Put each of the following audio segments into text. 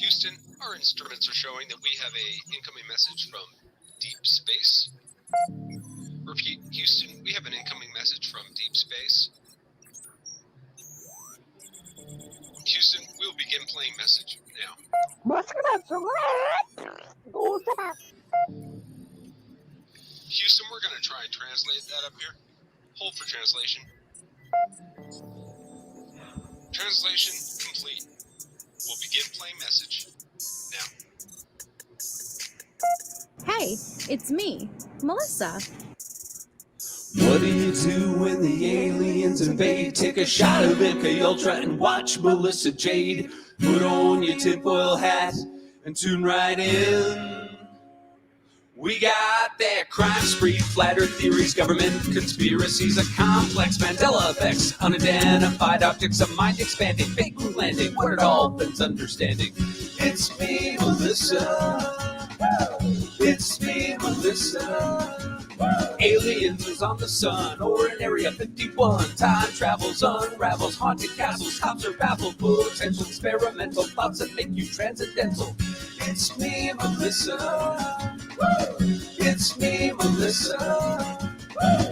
Houston, our instruments are showing that we have a incoming message from deep space. Repeat, Houston, we have an incoming message from deep space. Houston, we will begin playing message now. Houston, we're going to try and translate that up here. Hold for translation. Translation complete. We'll begin playing message now. Hey, it's me, Melissa. What do you do when the aliens invade? Take a shot of MK Ultra and watch Melissa Jade. Put on your tinfoil hat and tune right in. We got that crime spree, flat earth theories, government conspiracies, a complex Mandela effects, unidentified objects, a mind expanding, fake moon landing, what it all bends understanding. It's me, Melissa. It's me, Melissa. Aliens is on the sun or in Area 51. Time travels, unravels, haunted castles, cops are baffled, potential experimental thoughts that make you transcendental. It's me, Melissa. It's me, Melissa.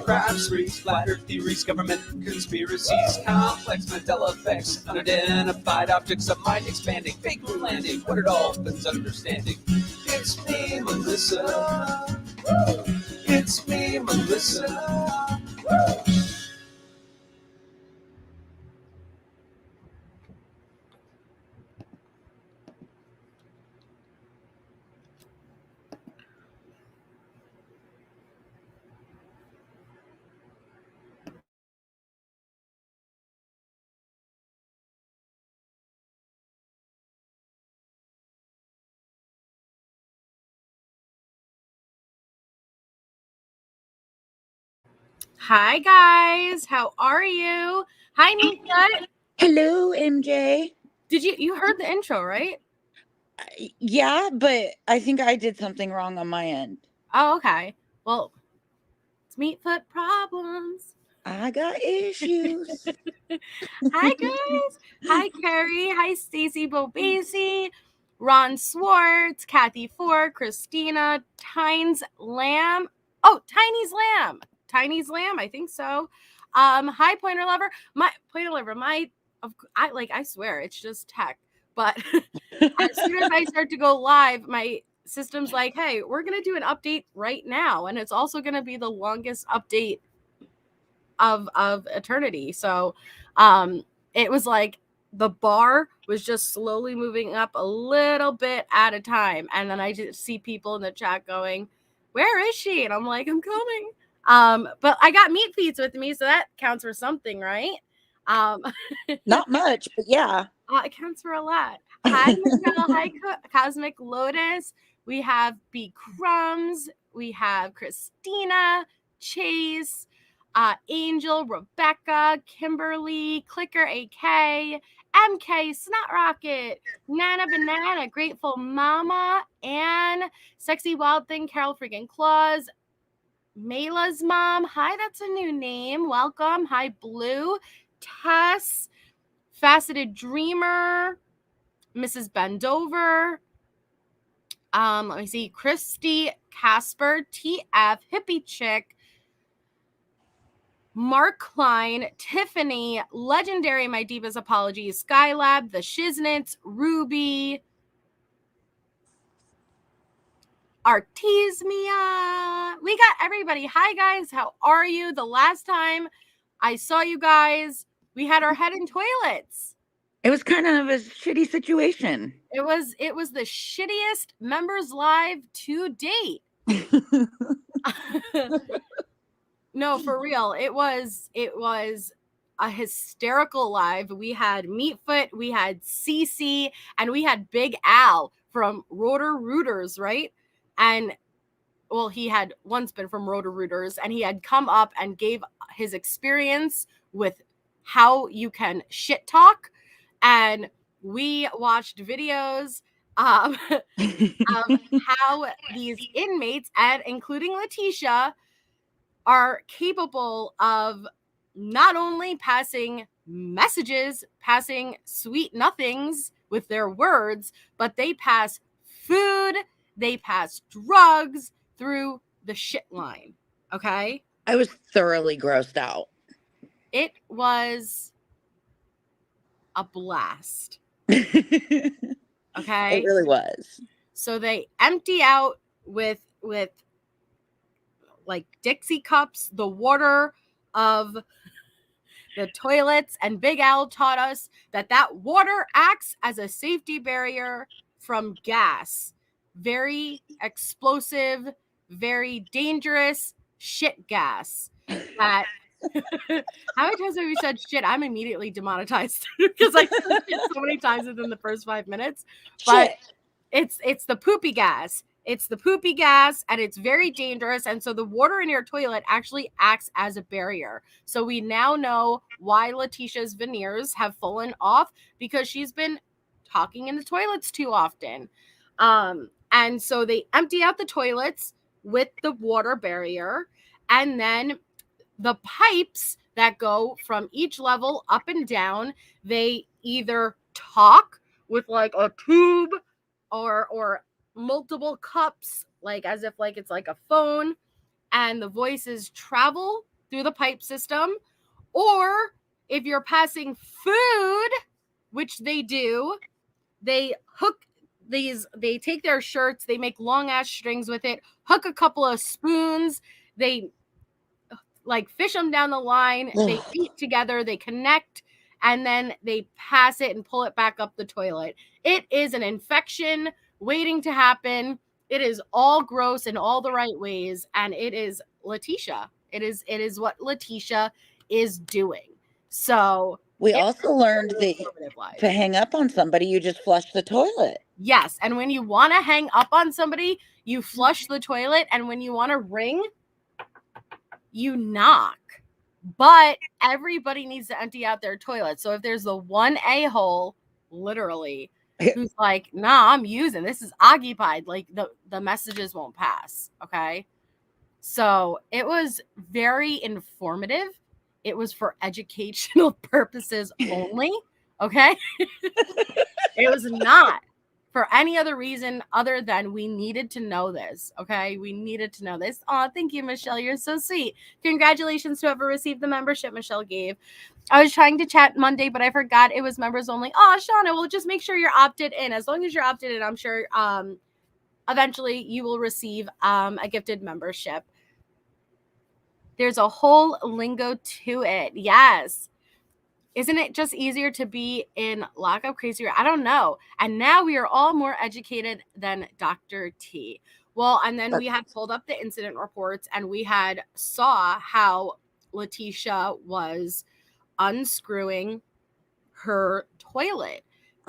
Crime sprees, flat earth theories, government conspiracies, complex Mandela effects, unidentified objects, a mind expanding, fake moon landing, what it all bends understanding. It's me, Melissa. It's me, Melissa. Hi guys, how are you? Hi Nika. Hello, MJ. Did you heard the intro, right? Yeah, but I think I did something wrong on my end. Oh, okay. Well, it's Meatfoot Problems. I got issues. Hi guys. Hi Carrie. Hi Stacy Bobasi, Ron Swartz, Kathy Ford, Christina, Tynes Lamb. Oh, Tiny's Lamb. Tiny's Lamb, I think so. Hi Pointer Lover. My Pointer Lover, I swear it's just tech. But as soon as I start to go live, my system's like, hey, we're going to do an update right now. And it's also going to be the longest update of eternity. So it was like the bar was just slowly moving up a little bit at a time. And then I just see people in the chat going, where is she? And I'm like, I'm coming. But I got meat feeds with me, so that counts for something, right? Not much, but yeah. It counts for a lot. Hi, Michelle. Hi, Cosmic Lotus. We have B. Crumbs. We have Christina, Chase, Angel, Rebecca, Kimberly, Clicker AK, MK, Snot Rocket, Nana Banana, Grateful Mama, Anne, Sexy Wild Thing, Carol Freaking Claus, Mayla's mom. Hi, that's a new name. Welcome. Hi, Blue, Tess, Faceted Dreamer, Mrs. Bendover. Let me see. Christy, Casper, TF, Hippie Chick, Mark Klein, Tiffany, Legendary, My Deepest Apologies, Skylab, The Shiznits, Ruby, Artesia. We got everybody. Hi, guys. How are you? The last time I saw you guys, we had our head in toilets. It was kind of a shitty situation. It was the shittiest members live to date. No, for real. It was a hysterical live. We had Meatfoot, we had Cece, and we had Big Al from Rotor Rooters, right? And well, he had once been from Rotor Rooters, and he had come up and gave his experience with how you can shit talk. And we watched videos of how these inmates, and including Letecia, are capable of not only passing messages, passing sweet nothings with their words, but they pass food, they pass drugs through the shit line. Okay? I was thoroughly grossed out. It was a blast. It Okay? really was. So they empty out with like Dixie cups the water of the toilets, and Big Al taught us that water acts as a safety barrier from gas. Very explosive, very dangerous shit gas. That how many times have you said shit? I'm immediately demonetized because I said shit so many times within the first 5 minutes. But Shit. it's the poopy gas. It's the poopy gas, and it's very dangerous. And so the water in your toilet actually acts as a barrier. So we now know why Letecia's veneers have fallen off, because she's been talking in the toilets too often. And so they empty out the toilets with the water barrier, and then the pipes that go from each level up and down, they either talk with like a tube or multiple cups, like as if like it's like a phone, and the voices travel through the pipe system. Or if you're passing food, which they do, they hook they take their shirts, they make long ass strings with it, hook a couple of spoons, they like fish them down the line, they eat together, they connect, and then they pass it and pull it back up the toilet. It is an infection waiting to happen. It is all gross in all the right ways, and it is Letecia. It is what Letecia is doing. So we also learned that to hang up on somebody, you just flush the toilet. Yes, and when you want to hang up on somebody, you flush the toilet, and when you want to ring, you knock. But everybody needs to empty out their toilet. So if there's the one a-hole, literally, who's like, nah, I'm using, this is occupied, like the messages won't pass. Okay. So it was very informative. It was for educational purposes only. Okay. It was not for any other reason other than we needed to know this. Okay. We needed to know this. Oh, thank you, Michelle. You're so sweet. Congratulations to whoever received the membership Michelle gave. I was trying to chat Monday, but I forgot it was members only. Oh, Shauna, well, just make sure you're opted in. As long as you're opted in, I'm sure eventually you will receive a gifted membership. There's a whole lingo to it. Yes. Isn't it just easier to be in lockup crazier? I don't know. And now we are all more educated than Dr. T. Well, and then we had pulled up the incident reports, and we had saw how Letecia was unscrewing her toilet.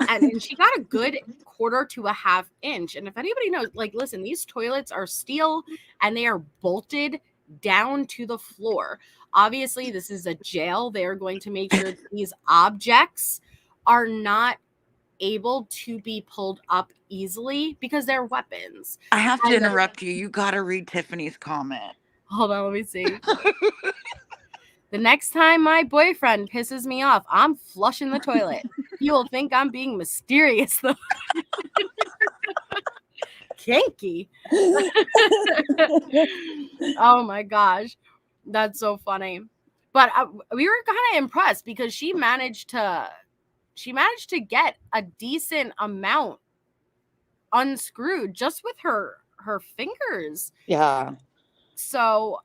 And she got a good 1/4 to a 1/2 inch. And if anybody knows, like, listen, these toilets are steel and they are bolted down to the floor. Obviously, this is a jail. They're going to make sure that these objects are not able to be pulled up easily because they're weapons. I have to interrupt you. You got to read Tiffany's comment. Hold on, let me see. The next time my boyfriend pisses me off, I'm flushing the toilet. He will think I'm being mysterious, though. Kinky. Oh my gosh. That's so funny. But we were kind of impressed because she managed to get a decent amount unscrewed just with her fingers. Yeah. So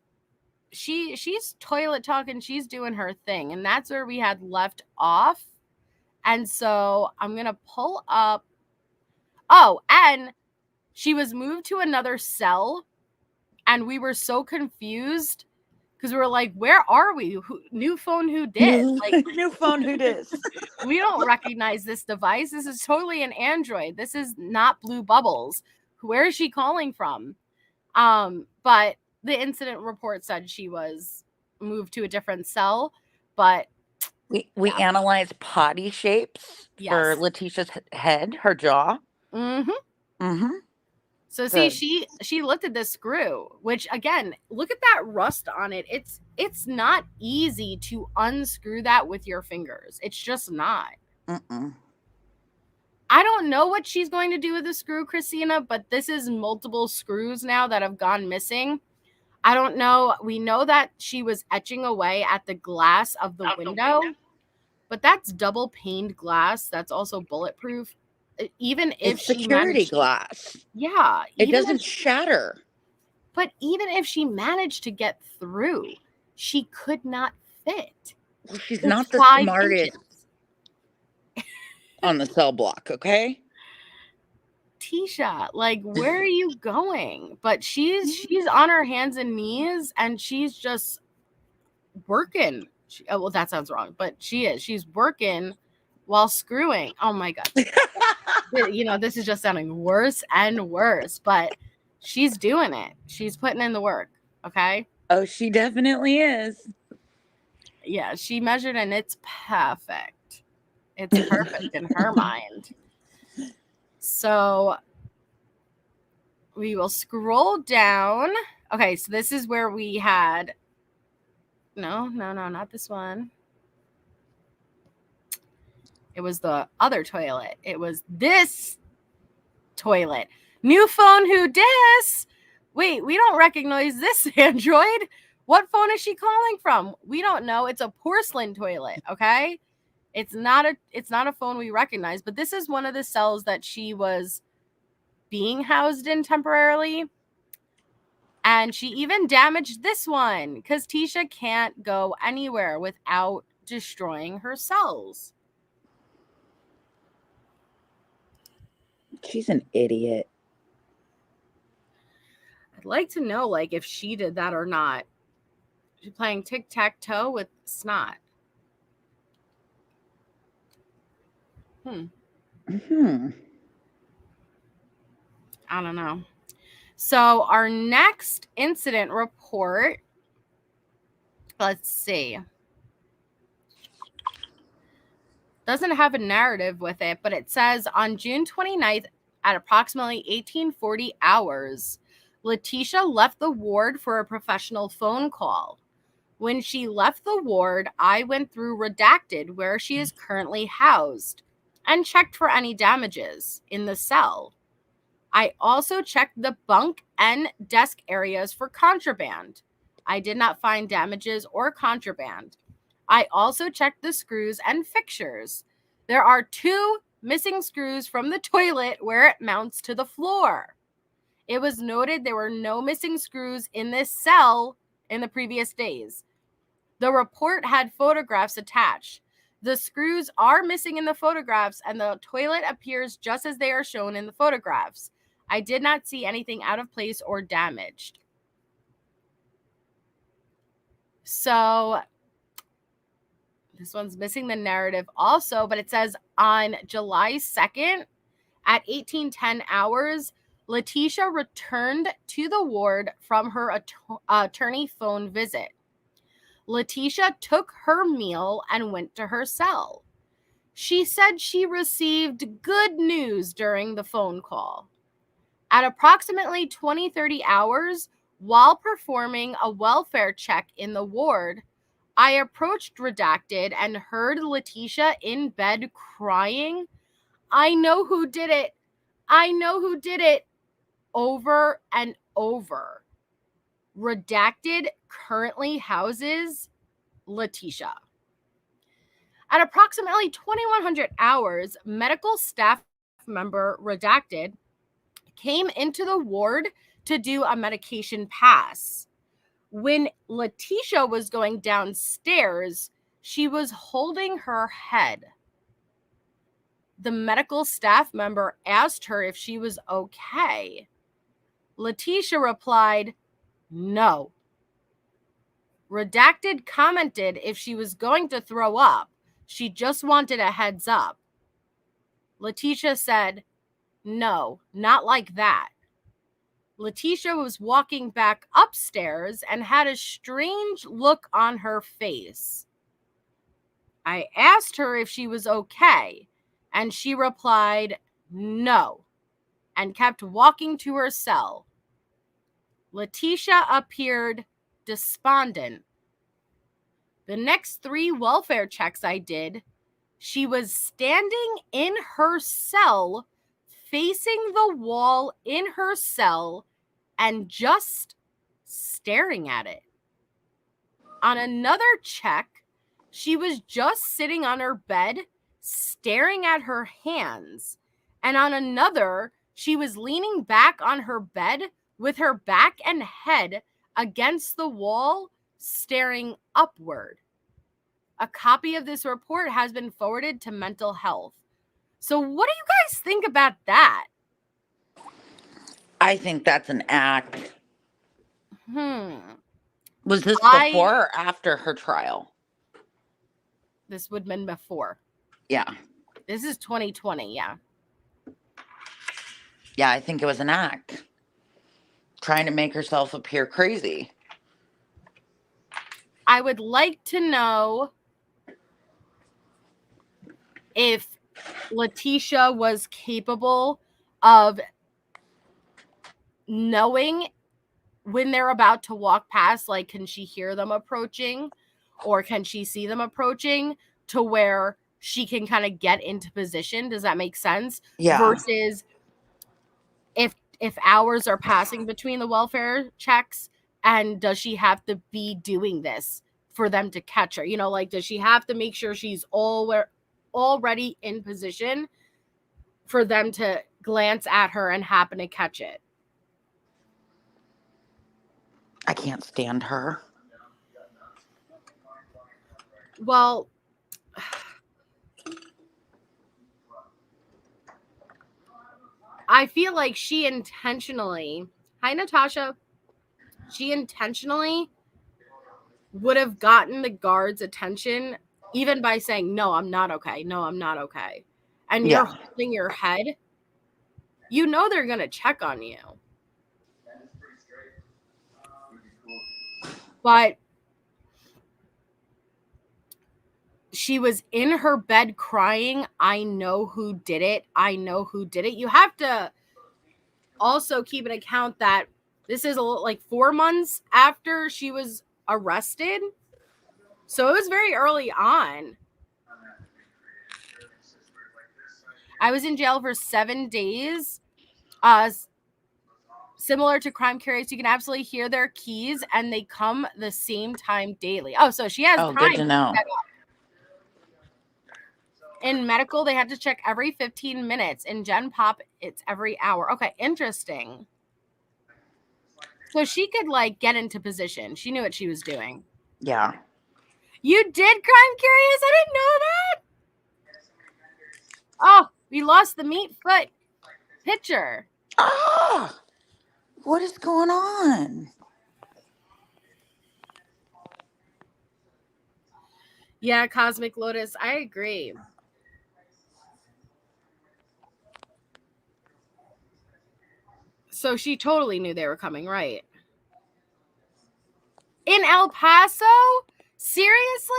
she's toilet talking, she's doing her thing, and that's where we had left off. And so I'm going to pull up. Oh, and she was moved to another cell, and we were so confused because we were like, where are we? New phone, who did? Like, new phone, who did? We don't recognize this device. This is totally an Android. This is not Blue Bubbles. Where is she calling from? But the incident report said she was moved to a different cell. But we analyzed potty shapes for Letecia's head, her jaw. Mm-hmm. Mm-hmm. So see, Good. she looked at this screw, which again, look at that rust on it. It's not easy to unscrew that with your fingers. It's just not. Mm-mm. I don't know what she's going to do with the screw, Christina, but this is multiple screws now that have gone missing. I don't know. We know that she was etching away at the glass of the window, but that's double paned glass. That's also bulletproof. Even if It's she security managed, glass. yeah, It even doesn't if, shatter. but even if she managed to get through, she could not fit. Well, she's It's not the 5 smartest inches. on the cell block, okay? Tisha, like, where are you going? But she's on her hands and knees and she's just working. Well, that sounds wrong, but she's working while screwing. Oh my god. This is just sounding worse and worse, but she's doing it. She's putting in the work. Okay. Oh, she definitely is. Yeah, she measured and it's perfect. It's perfect in her mind. So we will scroll down. Okay, so this is where we had no, not this one. It was the other toilet. It was this toilet. New phone, who dis? Wait, we don't recognize this Android. What phone is she calling from? We don't know. It's a porcelain toilet, okay? It's not a phone we recognize, but this is one of the cells that she was being housed in temporarily. And she even damaged this one because Tisha can't go anywhere without destroying her cells. She's an idiot. I'd like to know, like, if she did that or not. She's playing tic-tac-toe with snot. Mm-hmm. I don't know. So our next incident report, let's see. Doesn't have a narrative with it, but it says on June 29th at approximately 1840 hours, Letecia left the ward for a professional phone call. When she left the ward, I went through Redacted, where she is currently housed, and checked for any damages in the cell. I also checked the bunk and desk areas for contraband. I did not find damages or contraband. I also checked the screws and fixtures. There are 2 missing screws from the toilet where it mounts to the floor. It was noted there were no missing screws in this cell in the previous days. The report had photographs attached. The screws are missing in the photographs, and the toilet appears just as they are shown in the photographs. I did not see anything out of place or damaged. So this one's missing the narrative also, but it says on July 2nd at 1810 hours, Letecia returned to the ward from her attorney phone visit. Letecia took her meal and went to her cell. She said she received good news during the phone call. At approximately 20-30 hours, while performing a welfare check in the ward, I approached Redacted and heard Letecia in bed crying, "I know who did it. I know who did it," over and over. Redacted currently houses Letecia. At approximately 2100 hours, medical staff member Redacted came into the ward to do a medication pass. When Letecia was going downstairs, she was holding her head. The medical staff member asked her if she was okay. Letecia replied, "No." Redacted commented if she was going to throw up, she just wanted a heads up. Letecia said, "No, not like that." Letecia was walking back upstairs and had a strange look on her face. I asked her if she was okay, and she replied, "No." and kept walking to her cell. Letecia appeared despondent. The next 3 welfare checks I did, she was standing in her cell, facing the wall in her cell, and just staring at it. On another check, she was just sitting on her bed, staring at her hands. And on another, she was leaning back on her bed with her back and head against the wall, staring upward. A copy of this report has been forwarded to mental health. So what do you guys think about that? I think that's an act. Was this I- before or after her trial? This would have been before. Yeah. This is 2020, yeah. Yeah, I think it was an act. Trying to make herself appear crazy. I would like to know if Letecia was capable of knowing when they're about to walk past, like, can she hear them approaching or can she see them approaching to where she can kind of get into position? Does that make sense? Yeah. Versus if hours are passing between the welfare checks, and does she have to be doing this for them to catch her? You know, like, does she have to make sure she's already in position for them to glance at her and happen to catch it? I can't stand her. Well, I feel like she intentionally, hi Natasha, she intentionally would have gotten the guards' attention even by saying, no, I'm not okay. No, I'm not okay. And you're holding your head. You know they're going to check on you. But she was in her bed crying, I know who did it. I know who did it. You have to also keep an account that this is like 4 months after she was arrested. So it was very early on. I was in jail for 7 days. Similar to crime carriers, you can absolutely hear their keys and they come the same time daily. Oh, so she has time. Good to know. In medical, they had to check every 15 minutes. In Gen Pop, it's every hour. Okay, interesting. So she could, like, get into position. She knew what she was doing. Yeah. You did, crime curious? I didn't know that. Oh, we lost the meat foot picture. Ah, what is going on? Yeah, Cosmic Lotus, I agree. So she totally knew they were coming, right? In El Paso? Seriously?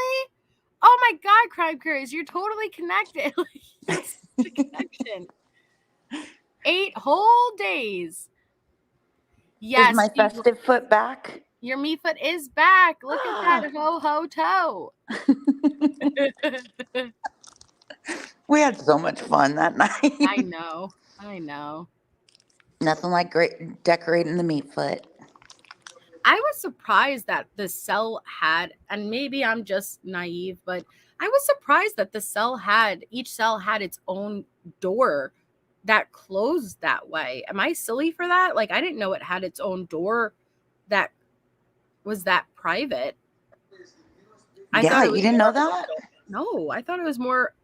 Oh my God, crime curious, you're totally connected. It's a connection. 8 whole days. Yes. Is my festive foot back? Your meat foot is back. Look at that ho toe. We had so much fun that night. I know. Nothing like great decorating the meat foot. I was surprised that the cell had, and maybe I'm just naive, but I was surprised that each cell had its own door that closed that way. Am I silly for that? Like, I didn't know it had its own door that was that private. You didn't know that? No, I thought it was more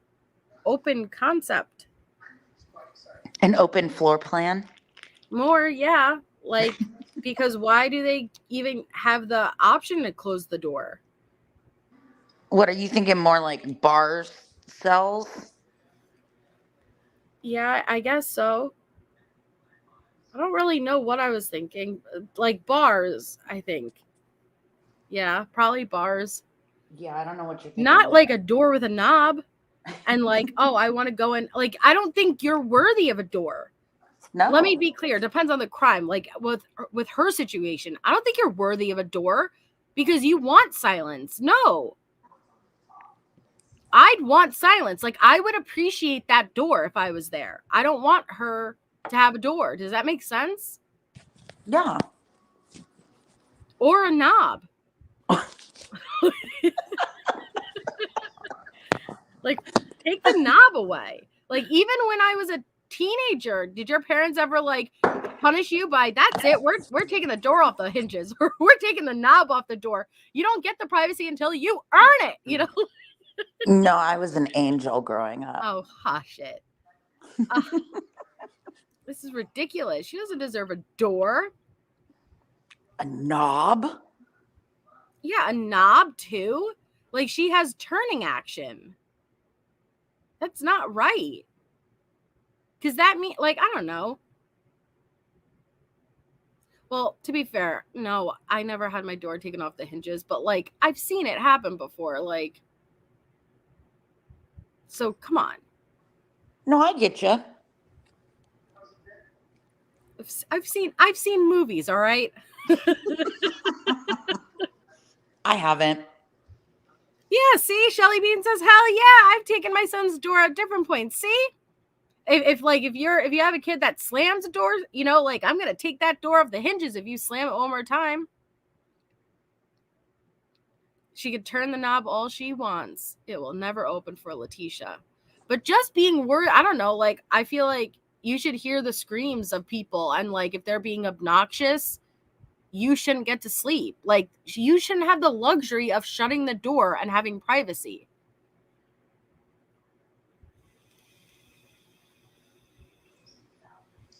open concept. An open floor plan? More, yeah. Like, because why do they even have the option to close the door? What are you thinking? More like bars, cells? Yeah, I guess so. I don't really know what I was thinking. Like bars, I think. Yeah, probably bars. Yeah, I don't know what you're thinking. Not like a door with a knob and like, oh, I want to go in. Like, I don't think you're worthy of a door. No. Let me be clear. Depends on the crime. Like with her situation, I don't think you're worthy of a door because you want silence. No. I'd want silence. Like I would appreciate that door if I was there. I don't want her to have a door. Does that make sense? Yeah. Or a knob. Like take the knob away. Like even when I was a teenager, did your parents ever like punish you by that's it? We're taking the door off the hinges or we're taking the knob off the door. You don't get the privacy until you earn it, you know? No, I was an angel growing up. Oh, hush it. This is ridiculous. She doesn't deserve a door. A knob? Yeah, a knob too. Like she has turning action. That's not right. Because that means, like, I don't know. Well, to be fair, no, I never had my door taken off the hinges, but like, I've seen it happen before. Like, so come on. No, I get you. I've seen movies, all right? I haven't. Yeah, see, Shelly Bean says, hell yeah, I've taken my son's door at different points. See? If you have a kid that slams a door, you know, like I'm gonna take that door off the hinges if you slam it one more time. She could turn the knob all she wants. It will never open for Letecia. But just being worried, I don't know, like I feel like you should hear the screams of people and like if they're being obnoxious, you shouldn't get to sleep. Like you shouldn't have the luxury of shutting the door and having privacy.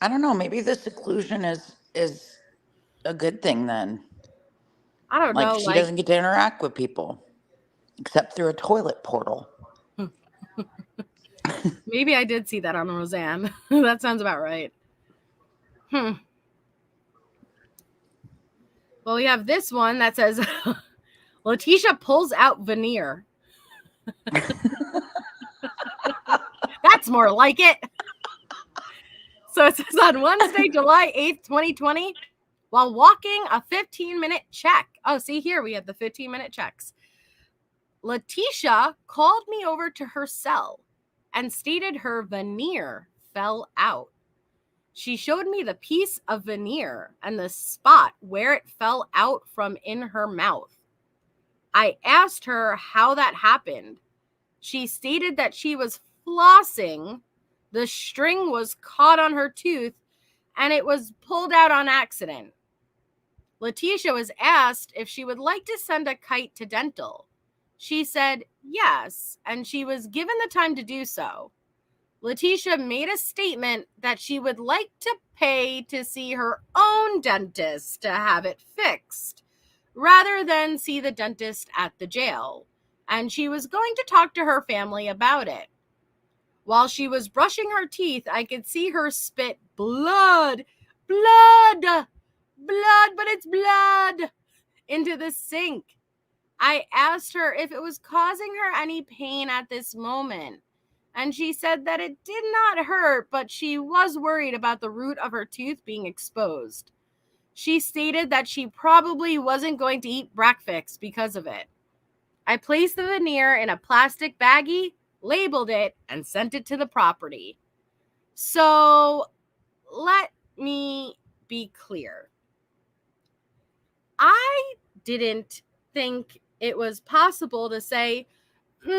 I don't know. Maybe the seclusion is a good thing then. I don't know. She doesn't get to interact with people except through a toilet portal. Maybe I did see that on Roseanne. That sounds about right. Well, we have this one that says, Letecia pulls out veneer. That's more like it. So it says on Wednesday, July 8th, 2020, while walking a 15-minute check. Oh, see here, we have the 15-minute checks. Letecia called me over to her cell and stated her veneer fell out. She showed me the piece of veneer and the spot where it fell out from in her mouth. I asked her how that happened. She stated that she was flossing, the string was caught on her tooth, and it was pulled out on accident. Letecia was asked if she would like to send a kite to dental. She said yes, and she was given the time to do so. Letecia made a statement that she would like to pay to see her own dentist to have it fixed, rather than see the dentist at the jail, and she was going to talk to her family about it. While she was brushing her teeth, I could see her spit blood, but it's blood, into the sink. I asked her if it was causing her any pain at this moment, and she said that it did not hurt, but she was worried about the root of her tooth being exposed. She stated that she probably wasn't going to eat breakfast because of it. I placed the veneer in a plastic baggie, labeled it, and sent it to the property. So let me be clear. I didn't think it was possible to say, no,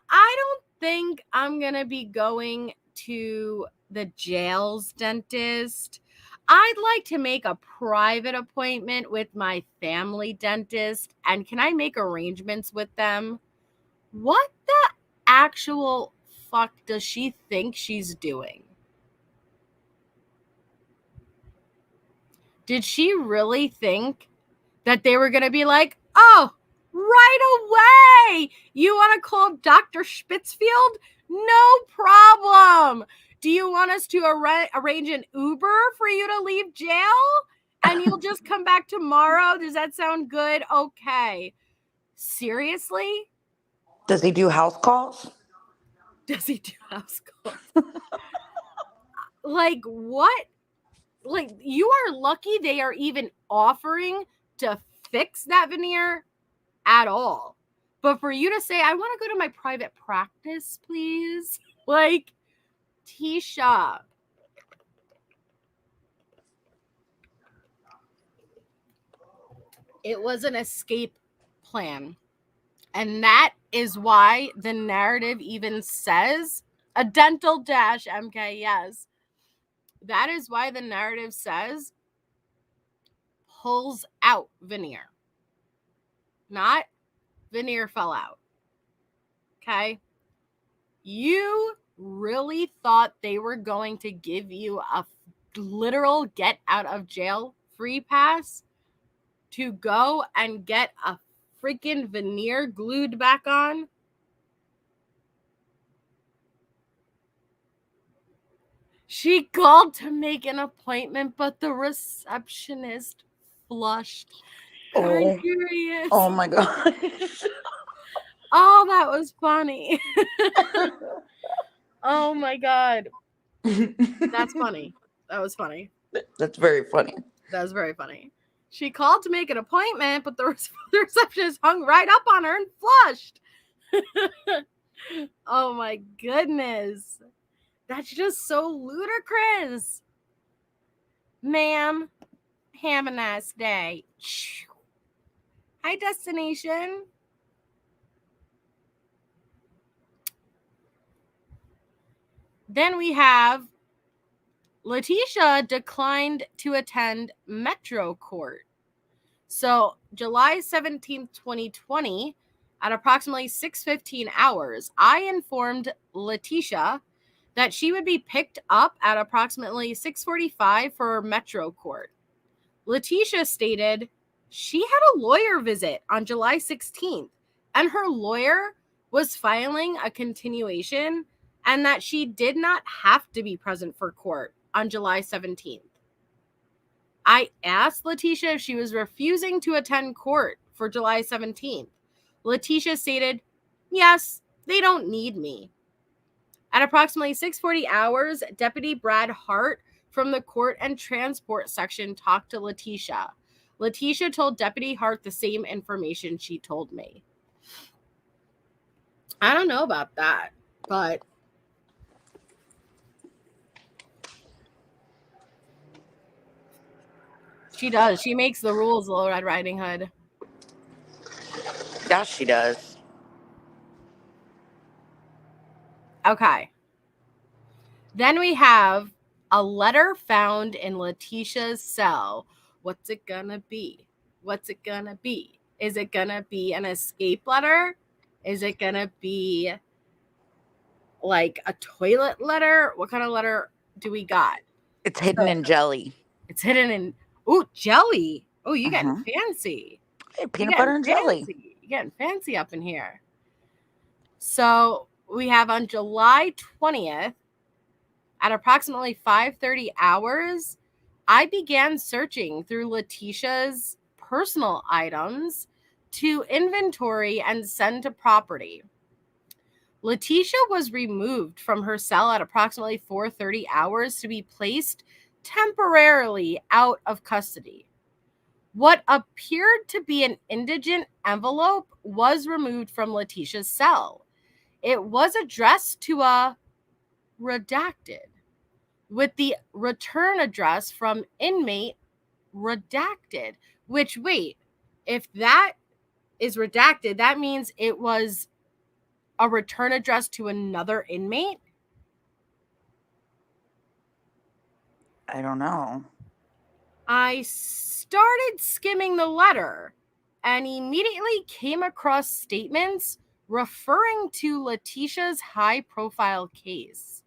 I don't think I'm going to be going to the jail's dentist. I'd like to make a private appointment with my family dentist, and can I make arrangements with them? What the actual fuck does she think she's doing? Did she really think that they were going to be like, oh, right away, you want to call Dr. Spitzfield? No problem. Do you want us to arrange an Uber for you to leave jail? And you'll just come back tomorrow? Does that sound good? Okay. Seriously? Does he do house calls? Does he do house calls? Like, what? Like, you are lucky they are even offering to fix that veneer at all. But for you to say, I want to go to my private practice, please. Like, Tisha. It was an escape plan. And that is why the narrative even says a dental dash, MK, yes. That is why the narrative says pulls out veneer. Not veneer fell out. Okay? You really thought they were going to give you a literal get out of jail free pass to go and get a freaking veneer glued back on? She called to make an appointment, but the receptionist flushed. Oh, Curious. oh my gosh. Oh, that was funny. Oh my God. That's funny. That was funny. That's very funny. That was very funny. She called to make an appointment, but the receptionist hung right up on her and flushed. Oh my goodness. That's just so ludicrous. Ma'am, have a nice day. Hi, destination. Then we have Letecia declined to attend Metro Court. So July 17th, 2020, at approximately 6:15 hours, I informed Letecia that she would be picked up at approximately 6:45 for Metro Court. Letecia stated she had a lawyer visit on July 16th, and her lawyer was filing a continuation, and that she did not have to be present for court on July 17th. I asked Letecia if she was refusing to attend court for July 17th. Letecia stated, yes, they don't need me. At approximately 6:40 hours, Deputy Brad Hart from the Court and Transport section talked to Letecia. Letecia told Deputy Hart the same information she told me. I don't know about that, but she does. She makes the rules, Little Red Riding Hood. Yeah, she does. Okay. Then we have a letter found in Letecia's cell. What's it gonna be? What's it gonna be? Is it gonna be an escape letter? Is it gonna be like a toilet letter? What kind of letter do we got? It's hidden in jelly. It's hidden in, jelly. Oh, you getting fancy. Hey, peanut butter and jelly. You're getting fancy up in here. So we have on July 20th, at approximately 5:30 hours, I began searching through Letecia's personal items to inventory and send to property. Letecia was removed from her cell at approximately 4:30 hours to be placed temporarily out of custody. What appeared to be an indigent envelope was removed from Letecia's cell. It was addressed to a redacted, with the return address from inmate redacted, which, wait, if that is redacted, that means it was a return address to another inmate? I don't know. I started skimming the letter and immediately came across statements referring to Letecia's high-profile case.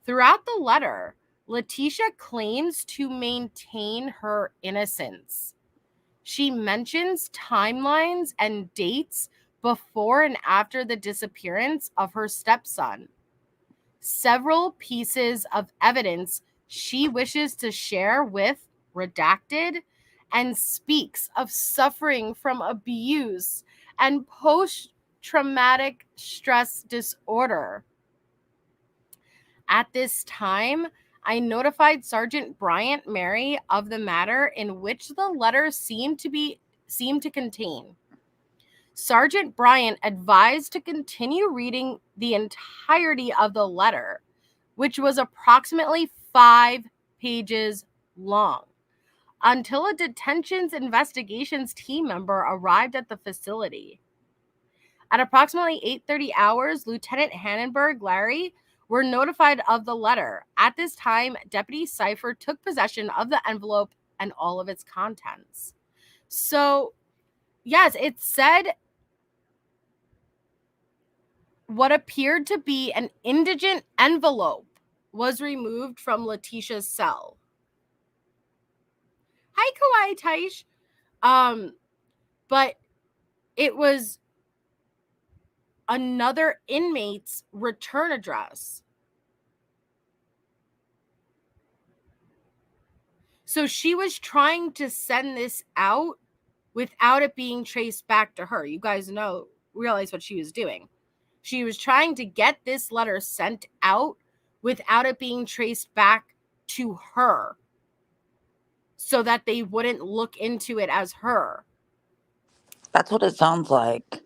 Throughout the letter, Letecia claims to maintain her innocence. She mentions timelines and dates before and after the disappearance of her stepson. Several pieces of evidence she wishes to share with redacted, and speaks of suffering from abuse and post-traumatic stress disorder. At this time, I notified Sergeant Bryant Mary of the matter in which the letter seemed to contain. Sergeant Bryant advised to continue reading the entirety of the letter, which was approximately 5 pages long, until a detentions investigations team member arrived at the facility. At approximately 8:30 hours, Lieutenant Hannenberg Larry were notified of the letter. At this time, Deputy Cipher took possession of the envelope and all of its contents. So, yes, it said what appeared to be an indigent envelope was removed from Letecia's cell. Hi, Kawaii Taish. But it was another inmate's return address. So she was trying to send this out without it being traced back to her. You guys realize what she was doing. She was trying to get this letter sent out without it being traced back to her, so that they wouldn't look into it as her. That's what it sounds like.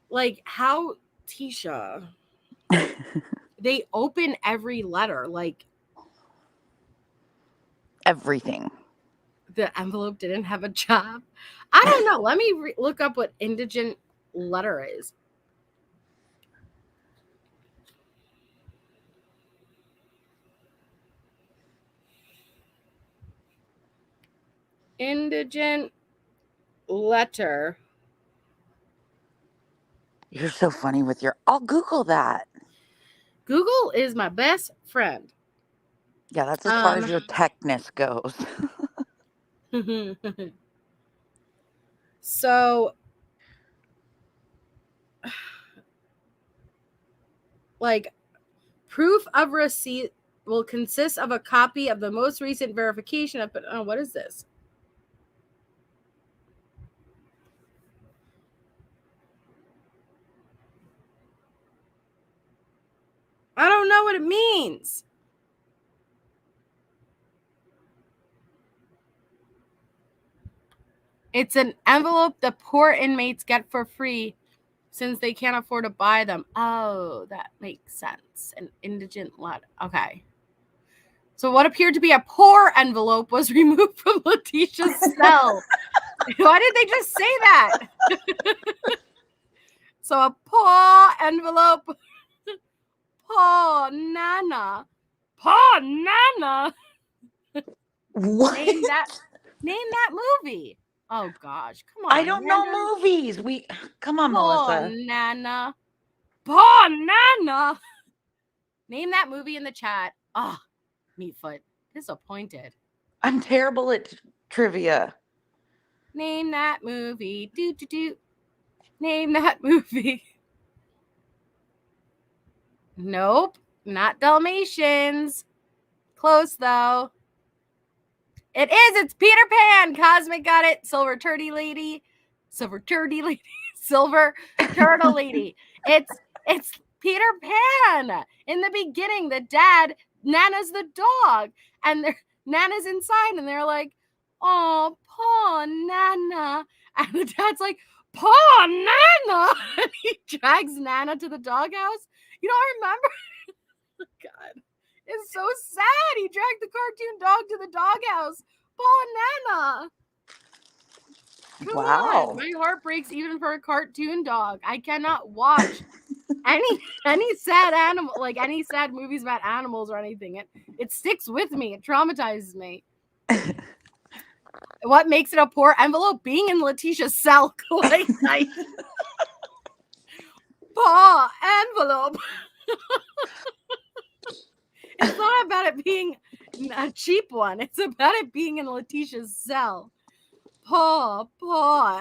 Like, how, Tisha, they open every letter, like Everything. the envelope didn't have a job. I don't know. Let me look up what indigent letter is. Indigent letter. You're so funny with your... I'll Google that. Google is my best friend. Yeah, that's as far as your techness goes. So, like, proof of receipt will consist of a copy of the most recent verification of... Oh, what is this? I don't know what it means. It's an envelope the poor inmates get for free since they can't afford to buy them. Oh, that makes sense. An indigent letter. Okay. So what appeared to be a poor envelope was removed from Letecia's cell. Why did they just say that? So a poor envelope. Poor Nana. Poor Nana. What? Name that movie. Oh gosh, come on. I don't know movies. Come on, Poor Melissa. Nana. Poor Nana. Name that movie in the chat. Oh, Meatfoot. Disappointed. I'm terrible at trivia. Name that movie. Do. Name that movie. Nope. Not Dalmatians. Close though. It is. It's Peter Pan. Cosmic got it. Silver Turtle Lady. Silver Turtle Lady. It's Peter Pan. In the beginning, the dad, Nana's the dog, and Nana's inside, and they're like, "Oh, poor Nana," and the dad's like, "Poor Nana," and he drags Nana to the doghouse. You don't remember? God, it's so sad. He dragged the cartoon dog to the doghouse. Poor Nana. Come on. My heart breaks even for a cartoon dog. I cannot watch any sad animal, like any sad movies about animals or anything. It sticks with me. It traumatizes me. What makes it a poor envelope? Being in Letecia's cell. Like, poor envelope. It's not about it being a cheap one. It's about it being in Letecia's cell. Poor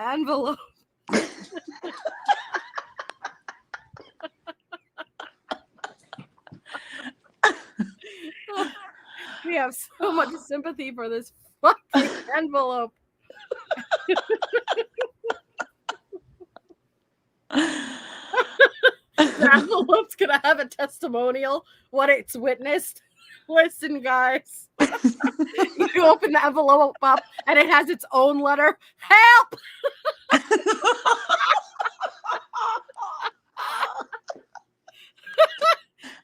envelope. We have so much sympathy for this fucking envelope. The envelope's gonna have a testimonial, what it's witnessed. Listen, guys. You open the envelope up and it has its own letter. Help!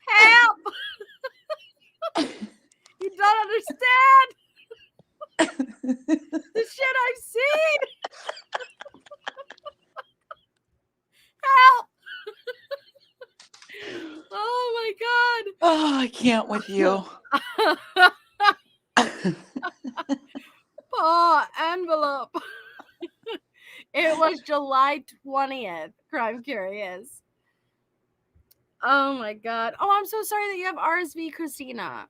Help! You don't understand the shit I've seen. Help! Oh my Oh, I can't with you. god. Oh, envelope. It was July 20th. Crime Curious. Oh my god. Oh, I'm so sorry that you have RSV, Christina.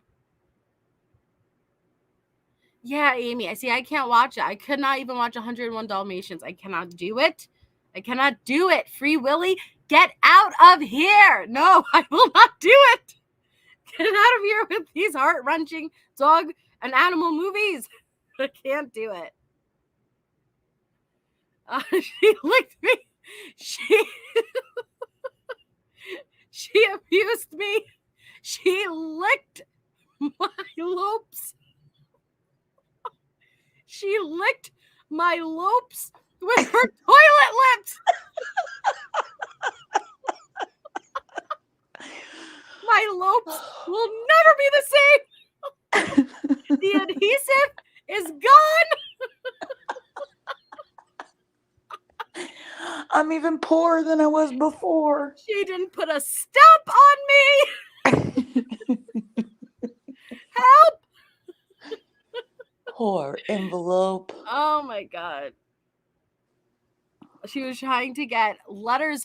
Yeah, Amy. I see. I can't watch it. I could not even watch 101 Dalmatians. I cannot do it. I cannot do it. Free Willy, get out of here. No, I will not do it. Get out of here with these heart-wrenching dog and animal movies. I can't do it. She licked me. She abused me. She licked my lopes. She licked my lopes with her toilet lips. My lopes will never be the same. The adhesive is gone. I'm even poorer than I was before. She didn't put a stamp on me. Help! Poor envelope. Oh my god. She was trying to get letters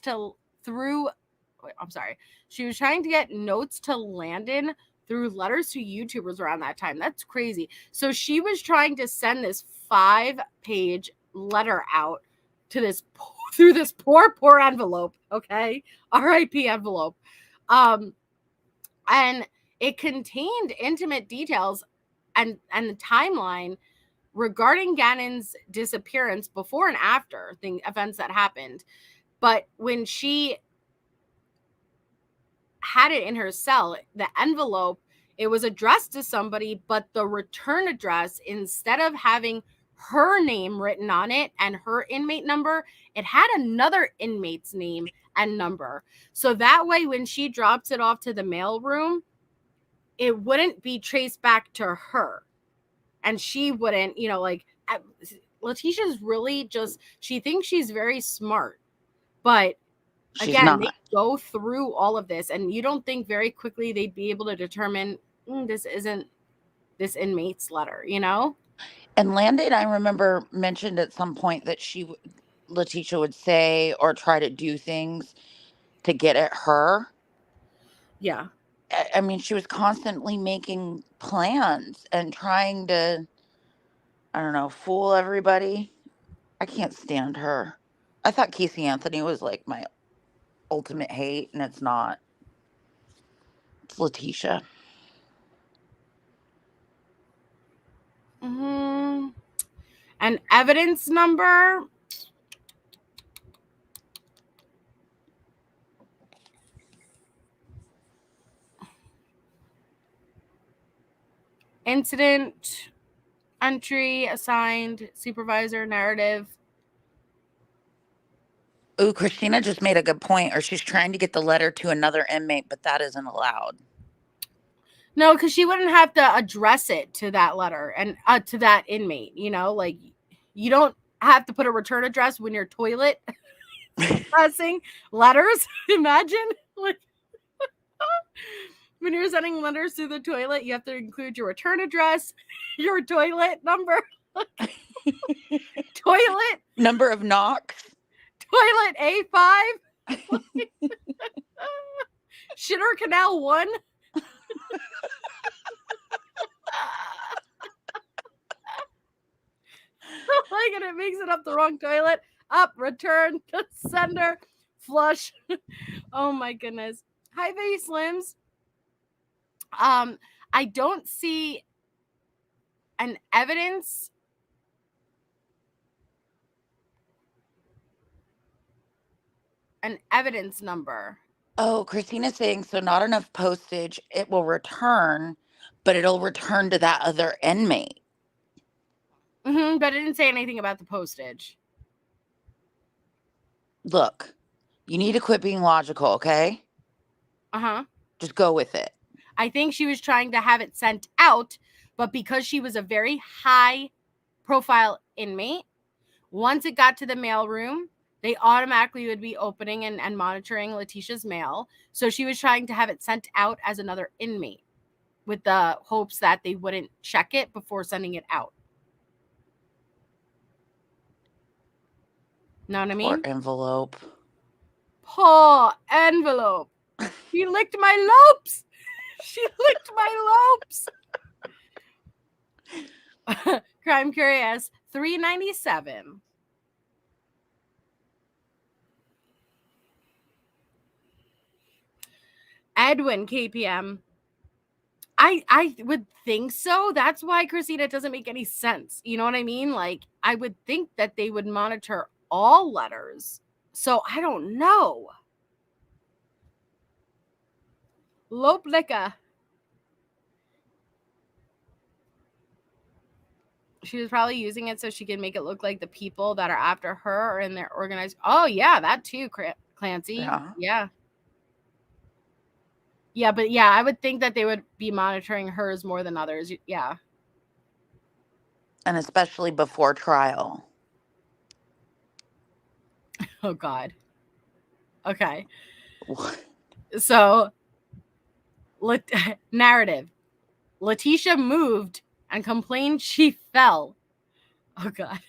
She was trying to get notes to Landon through letters to YouTubers around that time. That's crazy. So she was trying to send this 5-page letter out to this through this poor envelope, okay? RIP envelope. And it contained intimate details and the timeline regarding Gannon's disappearance before and after the events that happened. But when she had it in her cell, the envelope, it was addressed to somebody, but the return address, instead of having her name written on it and her inmate number, it had another inmate's name and number. So that way, when she drops it off to the mail room, it wouldn't be traced back to her. And she wouldn't, Letecia's really just, she thinks she's very smart. But She's again, not. they go through all of this, and you don't think very quickly they'd be able to determine this isn't this inmate's letter, And Landon, I remember, mentioned at some point that Letecia would say or try to do things to get at her. Yeah. I mean, she was constantly making plans and trying to, I don't know, fool everybody. I can't stand her. I thought Casey Anthony was like my ultimate hate, and it's not. It's Letecia. An evidence number. Incident, entry, assigned, supervisor, narrative. Ooh, Christina just made a good point, or she's trying to get the letter to another inmate, but that isn't allowed. No, because she wouldn't have to address it to that letter and to that inmate, like you don't have to put a return address when you're toilet passing letters. Imagine, like, when you're sending letters through the toilet, you have to include your return address, your toilet number, toilet Number of knocks. Toilet A5. Shitter Canal 1. Like, and it makes it up the wrong toilet. Up, return, sender, flush. Oh my goodness. Hi, Vay Slims. I don't see an evidence number Oh, Christina's saying, so not enough postage. It will return, but it'll return to that other inmate. But it didn't say anything about the postage. Look, you need to quit being logical, okay? Just go with it. I think she was trying to have it sent out, but because she was a very high profile inmate, once it got to the mailroom, they automatically would be opening and monitoring Letecia's mail. So she was trying to have it sent out as another inmate with the hopes that they wouldn't check it before sending it out. Know what I mean? Poor envelope. Poor envelope. She licked my lopes. She licked my lopes. Crime Curious, $3.97. Edwin KPM. I would think so. That's why, Christina, it doesn't make any sense. You know what I mean? Like, I would think that they would monitor all letters. So I don't know. Lope liquor. She was probably using it so she could make it look like the people that are after her are in their organized. Oh, yeah, that too, Clancy. Yeah. Yeah, but yeah, I would think that they would be monitoring hers more than others. Yeah. And especially before trial. Oh, God. Okay. What? So, narrative. Letecia moved and complained she fell. Oh, God.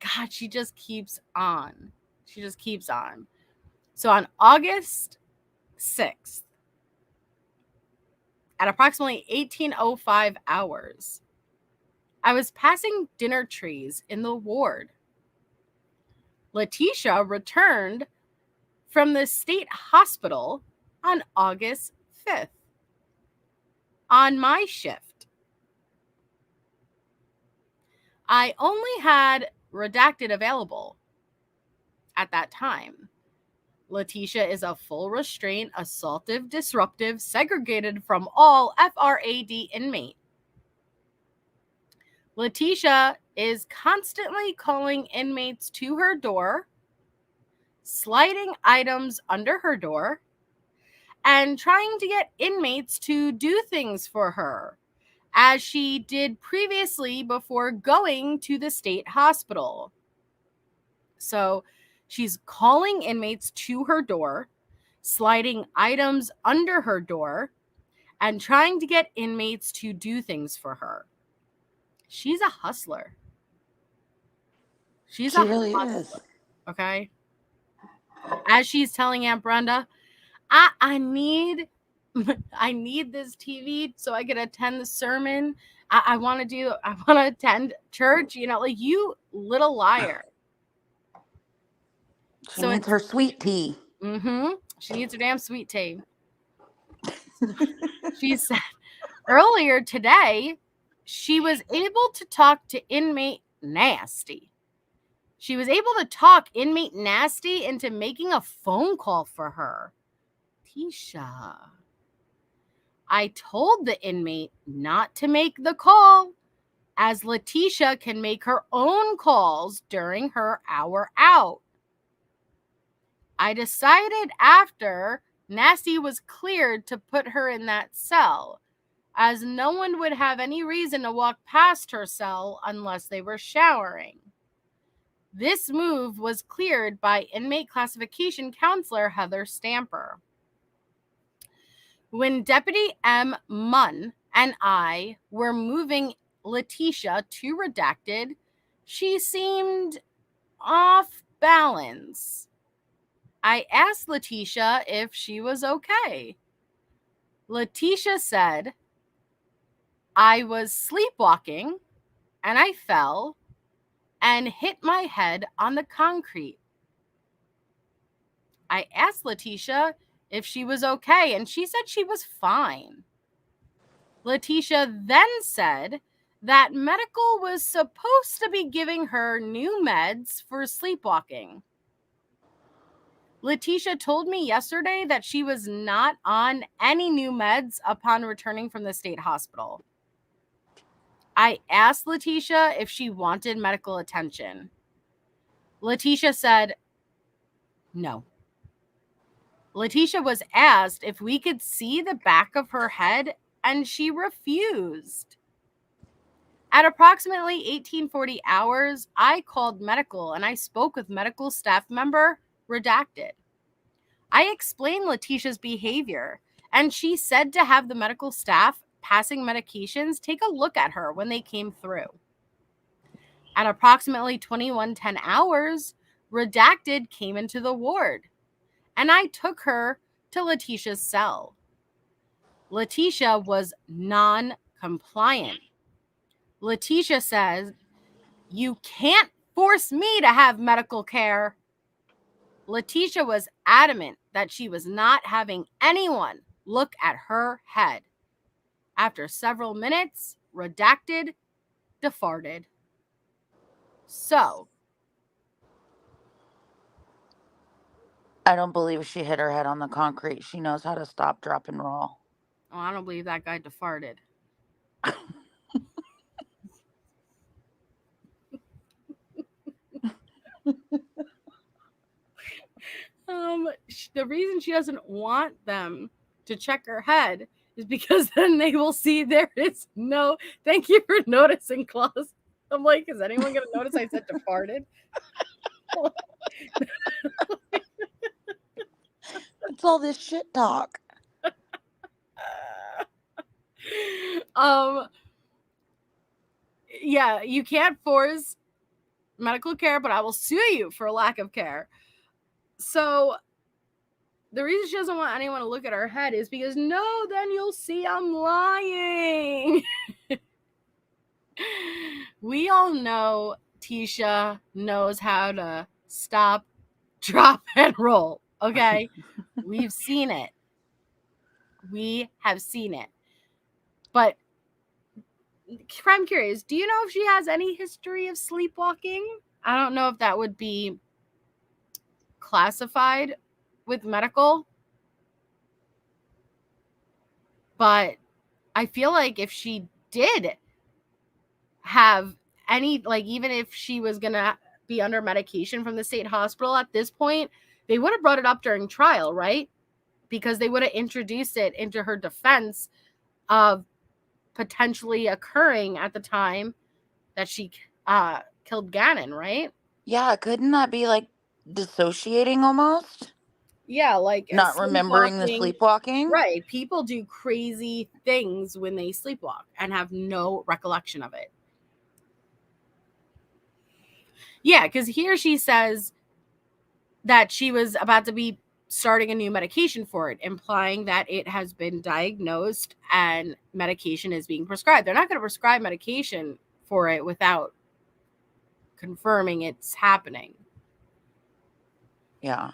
God, she just keeps on. She just keeps on. So, on August 6th, at approximately 18:05 hours, I was passing dinner trays in the ward. Letecia returned from the state hospital on August 5th on my shift. I only had redacted available at that time. Letecia is a full restraint, assaultive, disruptive, segregated from all FRAD inmate. Letecia is constantly calling inmates to her door, sliding items under her door, and trying to get inmates to do things for her, as she did previously before going to the state hospital. So she's calling inmates to her door, sliding items under her door, and trying to get inmates to do things for her. She's a hustler. She really is. Okay. As she's telling Aunt Brenda, I need this TV so I can attend the sermon. I want to attend church, like, you little liar. She needs her sweet tea. She needs her damn sweet tea. She said earlier today she was able to talk to inmate Nasty. She was able to talk inmate Nasty into making a phone call for her. Tisha. I told the inmate not to make the call, as Letecia can make her own calls during her hour out. I decided after Nasty was cleared to put her in that cell, as no one would have any reason to walk past her cell unless they were showering. This move was cleared by inmate classification counselor Heather Stamper. When Deputy M. Munn and I were moving Letecia to redacted, she seemed off balance. I asked Letecia if she was okay. Letecia said, I was sleepwalking and I fell and hit my head on the concrete. I asked Letecia if she was okay, and she said she was fine. Letecia then said that medical was supposed to be giving her new meds for sleepwalking. Letecia told me yesterday that she was not on any new meds upon returning from the state hospital. I asked Letecia if she wanted medical attention. Letecia said no. Letecia was asked if we could see the back of her head, and she refused. At approximately 1840 hours, I called medical and I spoke with medical staff member, redacted. I explained Letecia's behavior, and she said to have the medical staff passing medications take a look at her when they came through. At approximately 2110 hours, redacted came into the ward, and I took her to Letecia's cell. Letecia was non-compliant. Letecia says, "You can't force me to have medical care." Letecia was adamant that she was not having anyone look at her head. After several minutes, redacted defarted. So, I don't believe she hit her head on the concrete. She knows how to stop, drop, and roll. oh, I don't believe that guy defarted. The reason she doesn't want them to check her head is because then they will see there is no "thank you for noticing" clause. I'm like, is anyone going to notice I said defarted? It's all this shit talk. Yeah, you can't force medical care, but I will sue you for lack of care. So the reason she doesn't want anyone to look at her head is because, no, then you'll see I'm lying. We all know Tisha knows how to stop, drop, and roll. Okay? We've seen it. We have seen it. But I'm curious, do you know if she has any history of sleepwalking? I don't know if that would be classified with medical, but I feel like if she did have any, like, even if she was gonna be under medication from the state hospital at this point, they would have brought it up during trial, right? Because they would have introduced it into her defense of potentially occurring at the time that she killed Gannon, right? Yeah, couldn't that be like dissociating almost? Yeah, like Not remembering the sleepwalking? Right. People do crazy things when they sleepwalk and have no recollection of it. Yeah, because here she says that she was about to be starting a new medication for it, implying that it has been diagnosed and medication is being prescribed. They're not going to prescribe medication for it without confirming it's happening. Yeah.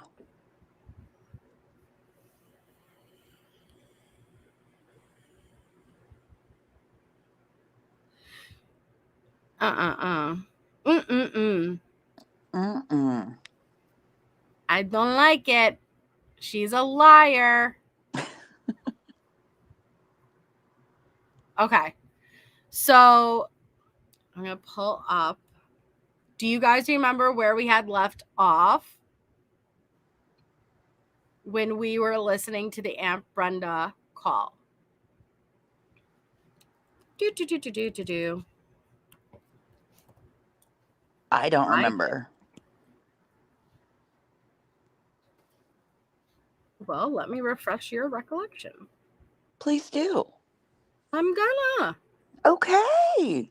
Mm-mm. I don't like it. She's a liar. Okay. So I'm going to pull up. Do you guys remember where we had left off when we were listening to the Aunt Brenda call? I don't remember. Well, let me refresh your recollection. Please do. I'm gonna. Okay.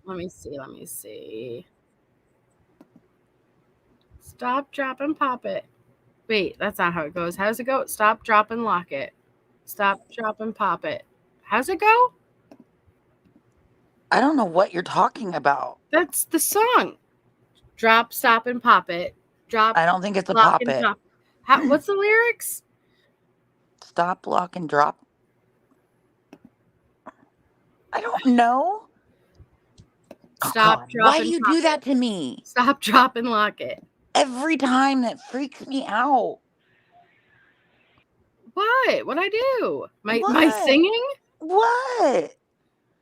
Let me see. Stop, drop, and pop it. Wait, that's not how it goes. How does it go? Stop, drop, and lock it. Stop, drop, and pop it. How's it go? I don't know what you're talking about. That's the song. Drop, stop, and pop it. Drop. I don't think it's a lock, pop and it. Pop. What's the lyrics? Stop, lock, and drop. I don't know. Oh, Stop, God. drop, Why do and you lock do it. that to me? Stop, drop, and lock it. Every time that freaks me out. What? What'd I do? My What? singing? What?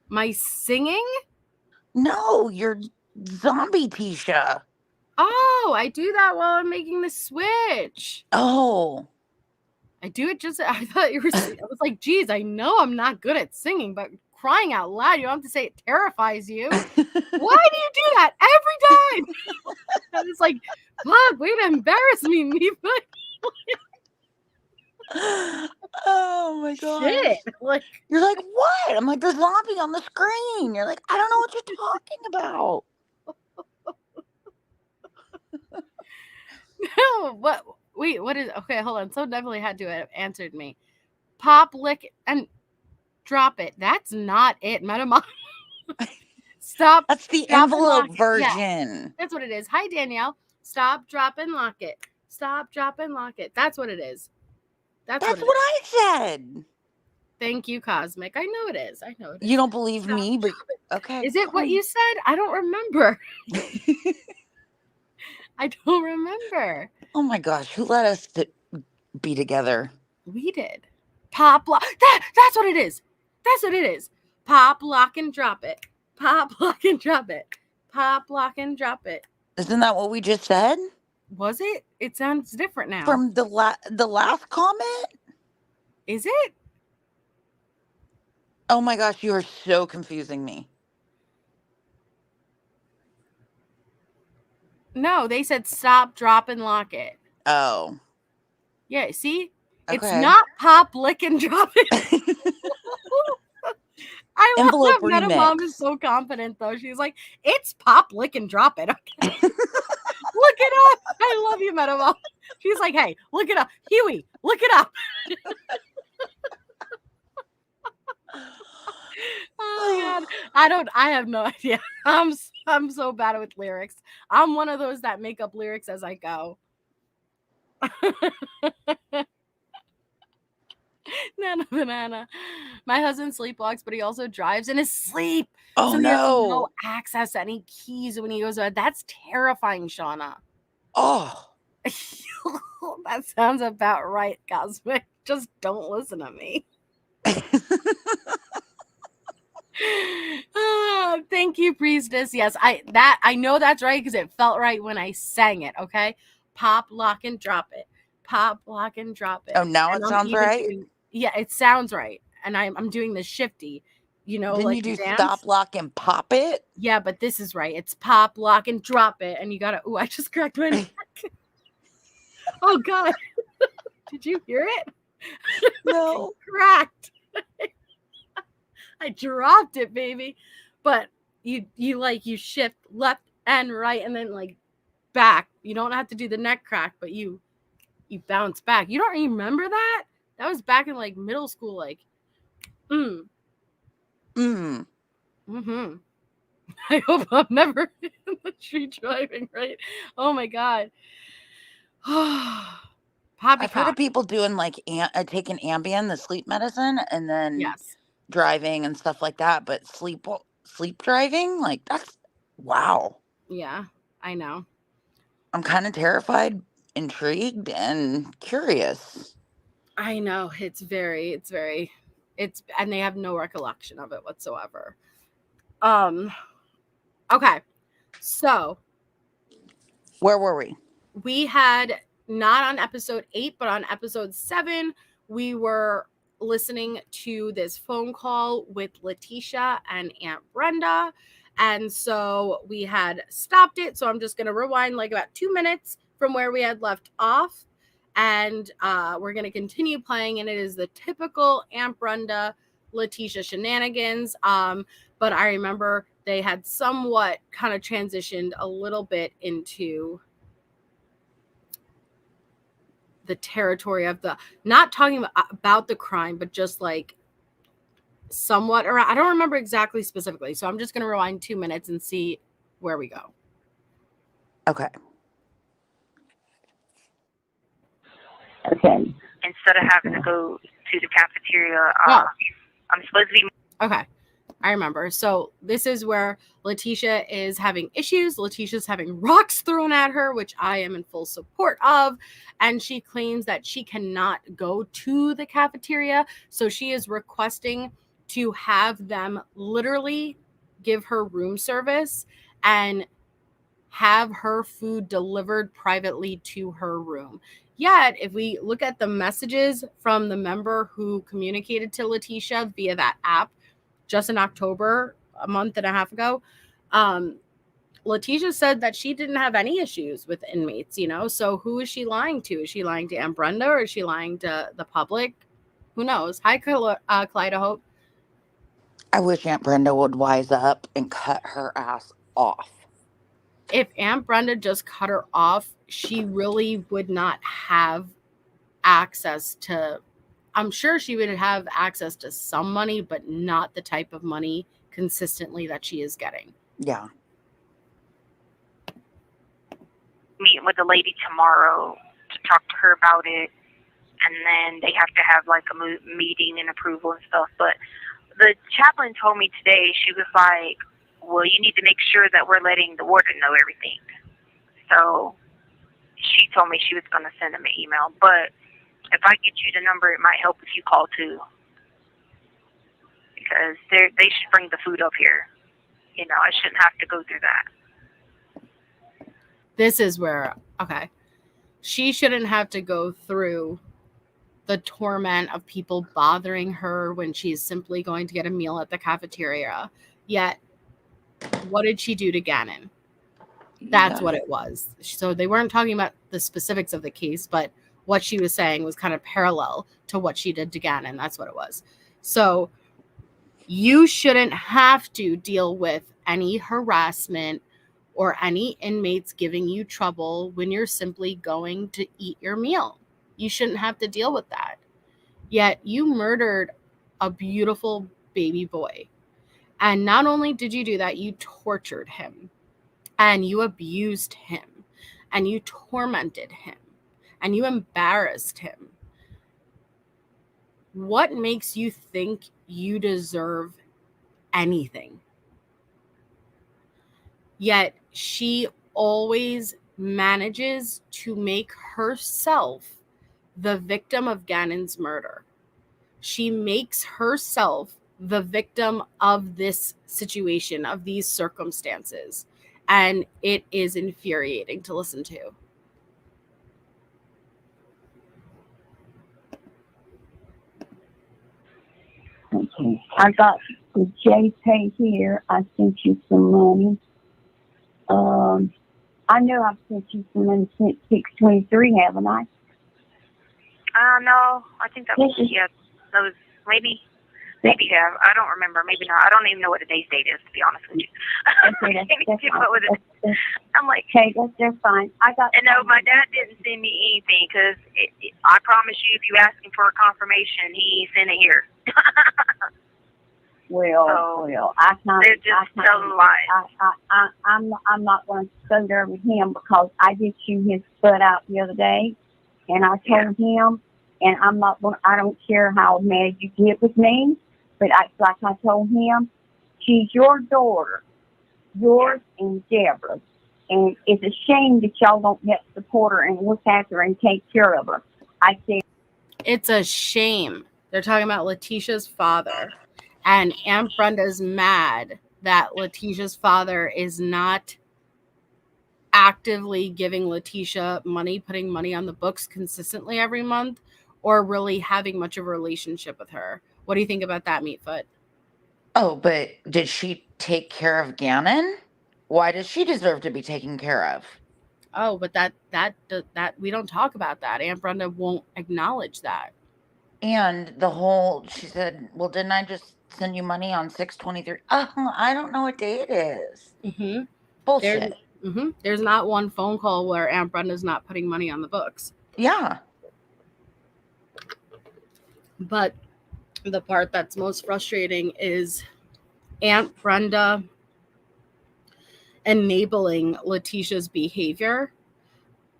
My singing? No, you're zombie Tisha. Oh, I do that while I'm making the switch. Oh. I do it just, I thought you were, I was like, geez, I know I'm not good at singing, but crying out loud, you don't have to say it terrifies you. Why do you do that every time? I was like, fuck, way to embarrass me. Oh my gosh. Shit. Like, You're like, what? I'm like, the zombie on the screen. You're like, I don't know what you're talking about. no, what? Wait, what is, okay, hold on. So definitely had to have answered me. Pop, lick, and drop it. That's not it, Metamom. Stop. That's the drop, and lock envelope it. version. Yeah, that's what it is. Hi, Danielle. Stop, drop, and lock it. Stop, drop, and lock it. That's what it is. That's what I said. Thank you, Cosmic. I know it is. I know it is. You don't believe me, but okay. Is it what you said? I don't remember. I don't remember. Oh my gosh, who let us be together? We did. Pop, lock. That's what it is. That's what it is. Pop, lock, and drop it. Pop, lock, and drop it. Pop, lock, and drop it. Isn't that what we just said? Was it? It sounds different now. From the last comment? Is it? Oh my gosh, you are so confusing me. No, they said stop, drop, and lock it. Oh. Yeah, see? Okay. It's not pop, lick, and drop it. I Envelope love that Mom is remix. so confident, though. She's like, it's pop, lick, and drop it. Okay. Look it up. I love you, Meta Mom. She's like, hey, look it up. Huey, look it up. Oh my God. I have no idea. I'm so bad with lyrics. I'm one of those that make up lyrics as I go. Nana banana. My husband sleepwalks, but he also drives in his sleep. Oh so he has no. no access to any keys when he goes to bed. That's terrifying, Shauna. Oh. That sounds about right, Cosmic. Just don't listen to me. Thank you, Priestess. Yes, I know that's right because it felt right when I sang it. Okay, pop, lock, and drop it. Pop, lock, and drop it. Oh, now And it I'm sounds even right. yeah, it sounds right, and I'm doing the shifty. You know, Didn't like you do dance. stop, lock, and pop it? Yeah, but this is right. It's pop, lock, and drop it, and you gotta. Ooh, I just cracked my neck. Oh God, did you hear it? No. Cracked. I dropped it, baby. But you shift left and right and then like back. You don't have to do the neck crack, but you bounce back. You don't remember that? That was back in like middle school, like I hope I'm never in the street driving, right? Oh my God. I've heard of people doing like taking Ambien, the sleep medicine, and then driving and stuff like that. But sleep driving, like that's wow. Yeah, I know. I'm kind of terrified, intrigued, and curious. I know it's and they have no recollection of it whatsoever. Okay, so where were we? We had not on episode 8, but on episode 7, we were listening to this phone call with Letecia and Aunt Brenda. And so we had stopped it. So I'm just going to rewind like about 2 minutes from where we had left off. And we're going to continue playing. And it is the typical Aunt Brenda, Letecia shenanigans. But I remember they had somewhat kind of transitioned a little bit into the territory of the, not talking about the crime, but just like somewhat around. I don't remember exactly specifically. So I'm just going to rewind 2 minutes and see where we go. Okay. Okay. Instead of having to go to the cafeteria, I'm supposed to be. Okay. I remember. So this is where Letecia is having issues. Leticia's having rocks thrown at her, which I am in full support of. And she claims that she cannot go to the cafeteria. So she is requesting to have them literally give her room service and have her food delivered privately to her room. Yet, if we look at the messages from the member who communicated to Letecia via that app just in October, a month and a half ago, Letecia said that she didn't have any issues with inmates, So who is she lying to? Is she lying to Aunt Brenda, or is she lying to the public? Who knows? Hi, Kaleidohope. I wish Aunt Brenda would wise up and cut her ass off. If Aunt Brenda just cut her off, she really would not have access to, I'm sure she would have access to some money, but not the type of money consistently that she is getting. Yeah. Meeting with the lady tomorrow to talk to her about it, and then they have to have like a meeting and approval and stuff. But the chaplain told me today, she was like, well, you need to make sure that we're letting the warden know everything. So she told me she was going to send him an email. But if I get you the number, it might help if you call too, because they should bring the food up here. I shouldn't have to go through that. This is where, okay, she shouldn't have to go through the torment of people bothering her when she's simply going to get a meal at the cafeteria. Yet, what did she do to Gannon? That's what it was. So they weren't talking about the specifics of the case, but what she was saying was kind of parallel to what she did to Gannon. That's what it was. So you shouldn't have to deal with any harassment or any inmates giving you trouble when you're simply going to eat your meal. You shouldn't have to deal with that. Yet you murdered a beautiful baby boy. And not only did you do that, you tortured him and you abused him and you tormented him and you embarrassed him. What makes you think you deserve anything? Yet she always manages to make herself the victim of Gannon's murder. She makes herself the victim of this situation, of these circumstances. And it is infuriating to listen to. Okay. I got the JPay here. I sent you some money. I know I've sent you some money since 6/23, haven't I? No, I think that was, that was maybe have. I don't remember. Maybe not. I don't even know what today's date is, to be honest with you. Okay, that's I'm like, okay, that's fine. I got. And no, my dad didn't send me anything because I promise you, if you ask him for a confirmation, he sent it here. Well, I can't. They're just telling lies. I'm not going to go there with him because I did chew his butt out the other day, and I told him, and I'm not going. I don't care how mad you get with me, but like I told him, she's your daughter, yours and Deborah's, and it's a shame that y'all don't yet support her and look after her and take care of her. I said, it's a shame. They're talking about Leticia's father. And Aunt Brenda's mad that Leticia's father is not actively giving Letecia money, putting money on the books consistently every month, or really having much of a relationship with her. What do you think about that, Meatfoot? Oh, but did she take care of Gannon? Why does she deserve to be taken care of? Oh, but that we don't talk about that. Aunt Brenda won't acknowledge that. And she said, well, didn't I just send you money on 6/23? I don't know what day it is. Mm-hmm. Bullshit. There's not one phone call where Aunt Brenda's not putting money on the books. Yeah. But the part that's most frustrating is Aunt Brenda enabling Leticia's behavior,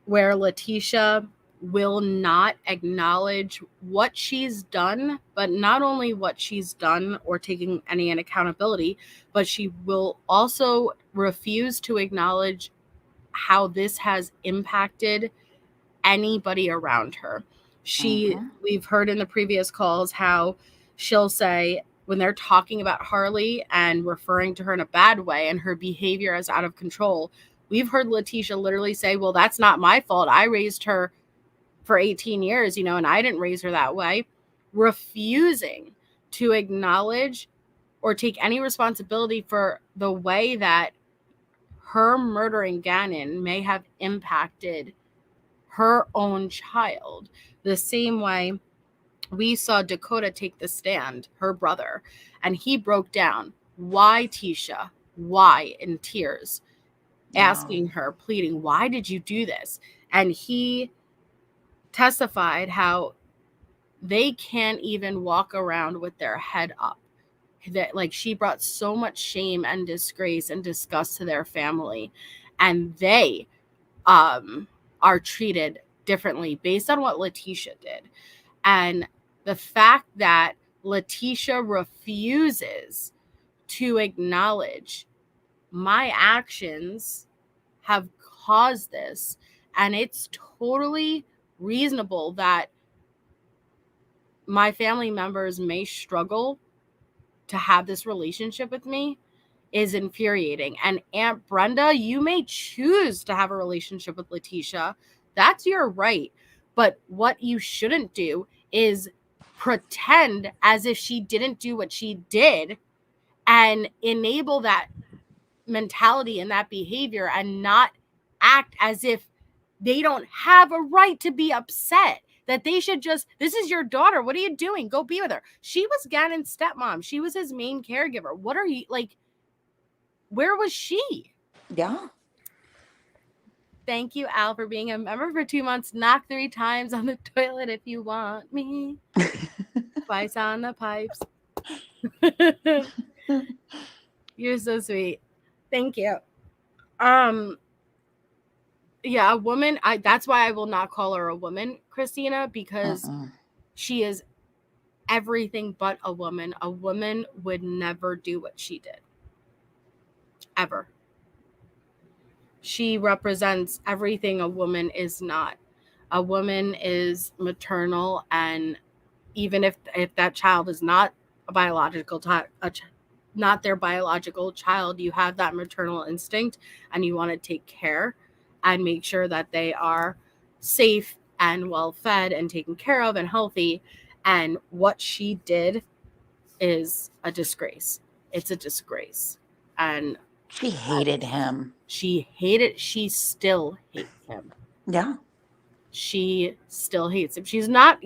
where Letecia will not acknowledge what she's done, but not only what she's done or taking any accountability, but she will also refuse to acknowledge how this has impacted anybody around her. We've heard in the previous calls how she'll say, when they're talking about Harley and referring to her in a bad way and her behavior is out of control, we've heard Letecia literally say, well, that's not my fault. I raised her for 18 years, and I didn't raise her that way. Refusing to acknowledge or take any responsibility for the way that her murdering Gannon may have impacted her own child. The same way we saw Dakota take the stand, her brother, and he broke down. Why, Tisha? Why? In tears, asking her, pleading, why did you do this? And he testified how they can't even walk around with their head up. That, like, she brought so much shame and disgrace and disgust to their family, and they are treated differently based on what Letecia did. And the fact that Letecia refuses to acknowledge my actions have caused this, and it's totally reasonable that my family members may struggle to have this relationship with me, is infuriating. And Aunt Brenda, you may choose to have a relationship with Letecia. That's your right. But what you shouldn't do is pretend as if she didn't do what she did and enable that mentality and that behavior and not act as if they don't have a right to be upset. That they should just, this is your daughter. What are you doing? Go be with her. She was Gannon's stepmom. She was his main caregiver. What are you, like, where was she? Yeah. Thank you, Al, for being a member for 2 months. Knock 3 times on the toilet if you want me. Twice on the pipes. You're so sweet. Thank you. Yeah, a woman, that's why I will not call her a woman, Christina, because she is everything but a woman. A woman would never do what she did. Ever. She represents everything a woman is not. A woman is maternal, and even if that child is not a biological not their biological child, you have that maternal instinct, and you want to take care and make sure that they are safe and well fed and taken care of and healthy. And what she did is a disgrace. It's a disgrace. And She hated him. She still hates him. Yeah. She still hates him. She's not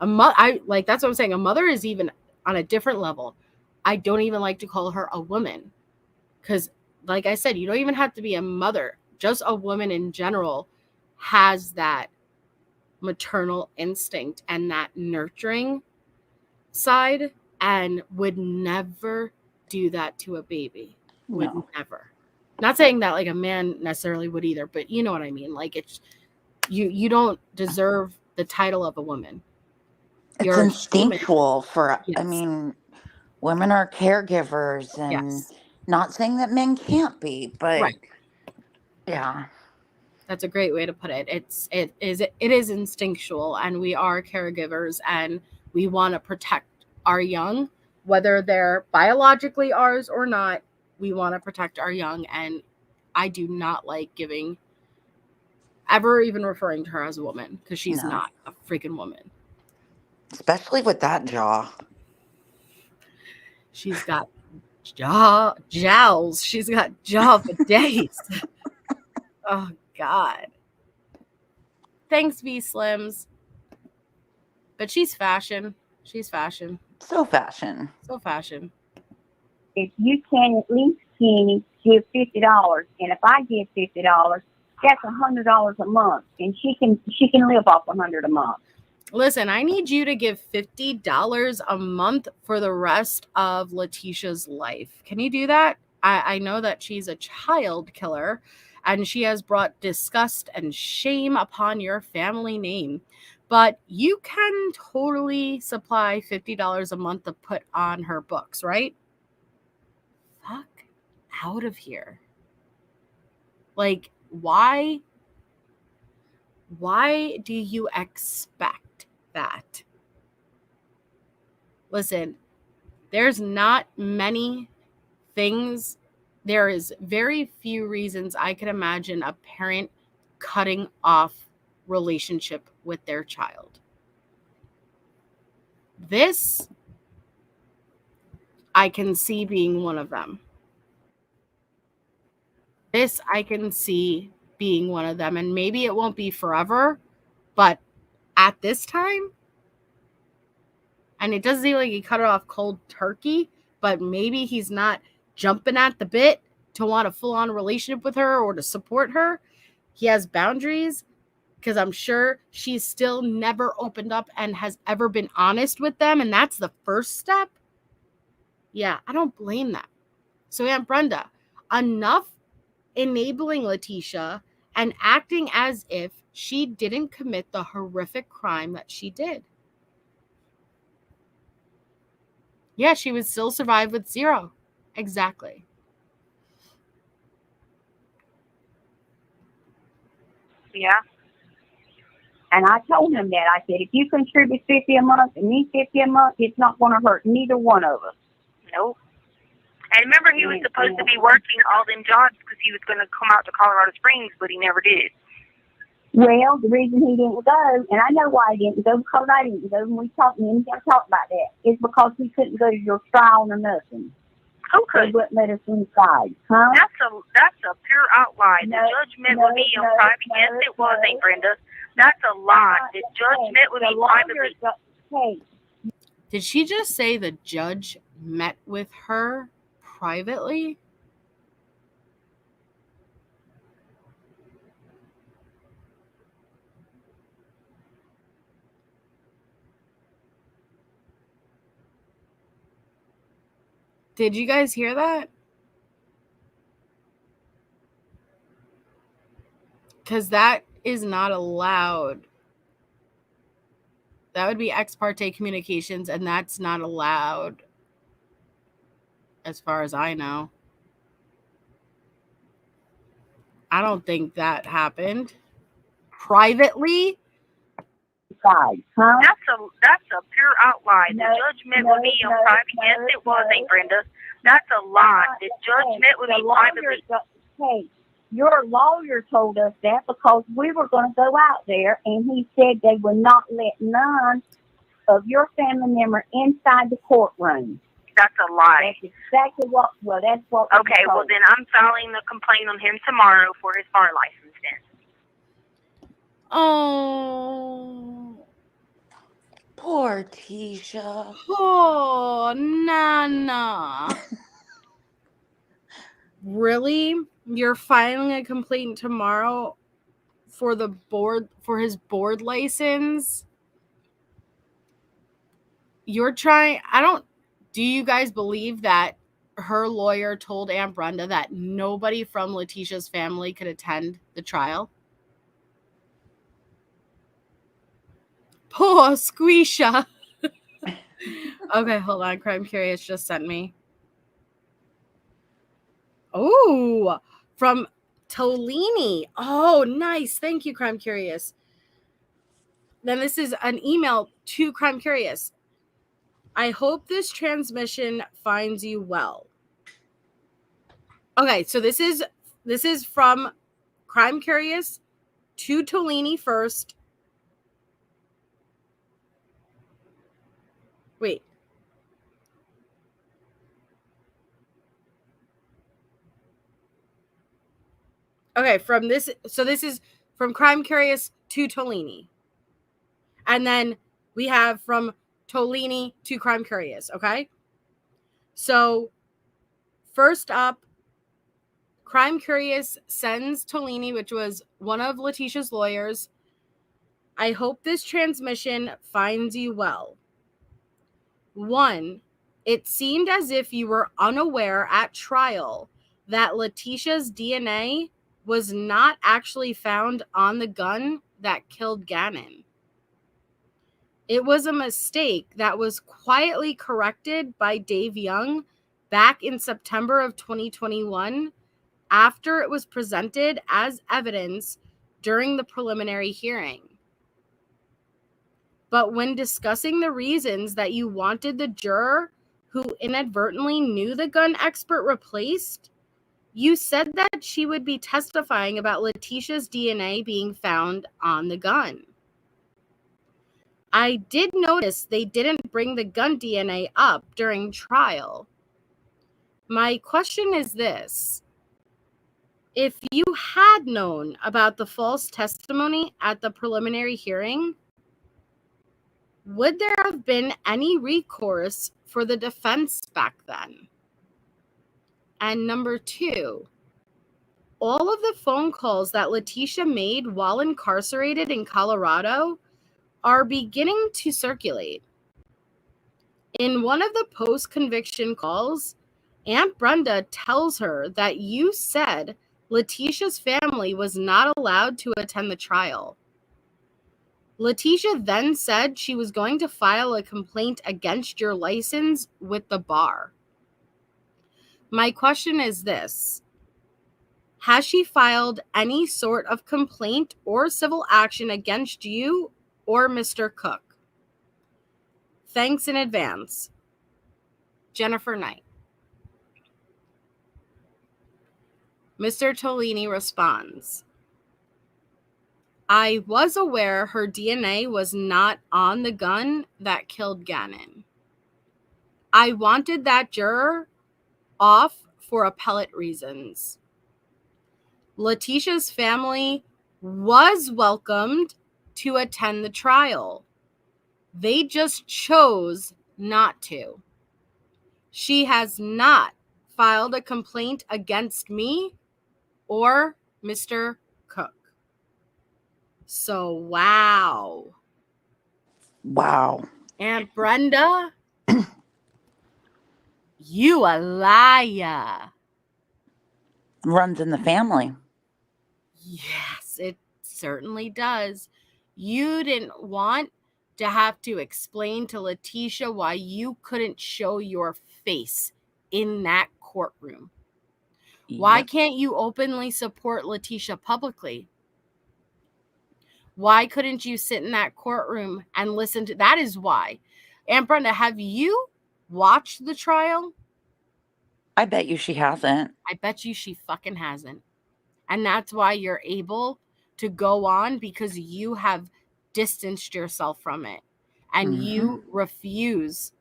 a mother. That's what I'm saying. A mother is even on a different level. I don't even like to call her a woman, because, like I said, you don't even have to be a mother. Just a woman in general has that maternal instinct and that nurturing side, and would never do that to a baby. Would never. Not saying that like a man necessarily would either, but you know what I mean. Like, it's you don't deserve the title of a woman. It's instinctual for, yes. I mean, women are caregivers, and yes. not saying that men can't be, but right. Yeah. That's a great way to put it. It is instinctual, and we are caregivers, and we want to protect our young, whether they're biologically ours or not. We want to protect our young, and I do not like ever even referring to her as a woman, because she's not a freaking woman. Especially with that jaw. She's got jowls. She's got jaw for days. Oh, God. Thanks, V Slims. But she's fashion. She's fashion. So fashion. So fashion. If you can at least give $50, and if I give $50, that's $100 a month, and she can live off $100 a month. Listen, I need you to give $50 a month for the rest of Letecia's life. Can you do that? I know that she's a child killer, and she has brought disgust and shame upon your family name. But you can totally supply $50 a month to put on her books, right? Fuck out of here. Like, why do you expect that? Listen, there's not many things. There is very few reasons I could imagine a parent cutting off relationship with their child. This, I can see being one of them. This, I can see being one of them. And maybe it won't be forever, but at this time, and it doesn't seem like he cut it off cold turkey, but maybe he's not jumping at the bit to want a full-on relationship with her or to support her. He has boundaries, because I'm sure she's still never opened up and has ever been honest with them. And that's the first step. Yeah, I don't blame them. So Aunt Brenda, enough enabling Letecia and acting as if she didn't commit the horrific crime that she did. Yeah, she would still survive with 0. Exactly. Yeah. And I told him that. I said, if you contribute $50 a month and me $50 a month, it's not going to hurt neither one of us. Nope. And remember, he was supposed to be working all them jobs because he was going to come out to Colorado Springs, but he never did. Well, the reason he didn't go, and I know why he didn't go, because I didn't go, and we talked about that, is because we couldn't go to your trial or nothing. Who could? They wouldn't let us inside. Huh? That's a pure outlie. The judge met with me on private. Yes, it was, Aunt Brenda. That's a lie. The judge met with me privately. Hey. Did she just say the judge met with her privately? Did you guys hear that? Because that is not allowed. That would be ex parte communications, and that's not allowed as far as I know. I don't think that happened. Privately? Huh? That's a pure outlie. The judge met with me on private. Yes, it was, Aunt Brenda. That's a lie. The judge met with me privately. Hey, your lawyer told us that because we were going to go out there, and he said they would not let none of your family member inside the courtroom. That's a lie. That's exactly what. Well, that's what. Okay, well then I'm filing a complaint on him tomorrow for his bar license then. Oh, Poor Tisha. oh, Nana. Really? You're filing a complaint tomorrow for the board, for his board license? You're trying, do you guys believe that her lawyer told Aunt Brenda that nobody from Letecia's family could attend the trial? Poor Squeesha. Okay, hold on. Crime Curious just sent me. Oh, from Tolini. Oh, nice. Thank you, Crime Curious. Then this is an email to Crime Curious. I hope this transmission finds you well. Okay, so this is from Crime Curious to Tolini first. Wait. Okay, this is from Crime Curious to Tolini. And then we have from Tolini to Crime Curious, okay? So first up, Crime Curious sends Tolini, which was one of Letecia's lawyers, I hope this transmission finds you well. 1, it seemed as if you were unaware at trial that Letecia's DNA was not actually found on the gun that killed Gannon. It was a mistake that was quietly corrected by Dave Young back in September of 2021 after it was presented as evidence during the preliminary hearing. But when discussing the reasons that you wanted the juror who inadvertently knew the gun expert replaced, you said that she would be testifying about Letecia's DNA being found on the gun. I did notice they didn't bring the gun DNA up during trial. My question is this. If you had known about the false testimony at the preliminary hearing, would there have been any recourse for the defense back then? And number 2, all of the phone calls that Letecia made while incarcerated in Colorado are beginning to circulate. In one of the post-conviction calls, Aunt Brenda tells her that you said Letecia's family was not allowed to attend the trial. Letecia then said she was going to file a complaint against your license with the bar. My question is this. Has she filed any sort of complaint or civil action against you or Mr. Cook? Thanks in advance. Jennifer Knight. Mr. Tolini responds, I was aware her DNA was not on the gun that killed Gannon. I wanted that juror off for appellate reasons. Letecia's family was welcomed to attend the trial. They just chose not to. She has not filed a complaint against me or Mr. Cook. So, wow. Wow. Aunt Brenda, you a liar. Runs in the family. Yes, it certainly does. You didn't want to have to explain to Letecia why you couldn't show your face in that courtroom. Why can't you openly support Letecia publicly? Why couldn't you sit in that courtroom and listen to... That is why. Aunt Brenda, have you watched the trial? I bet you she hasn't. I bet you she fucking hasn't. And that's why you're able to go on, because you have distanced yourself from it. And you refuse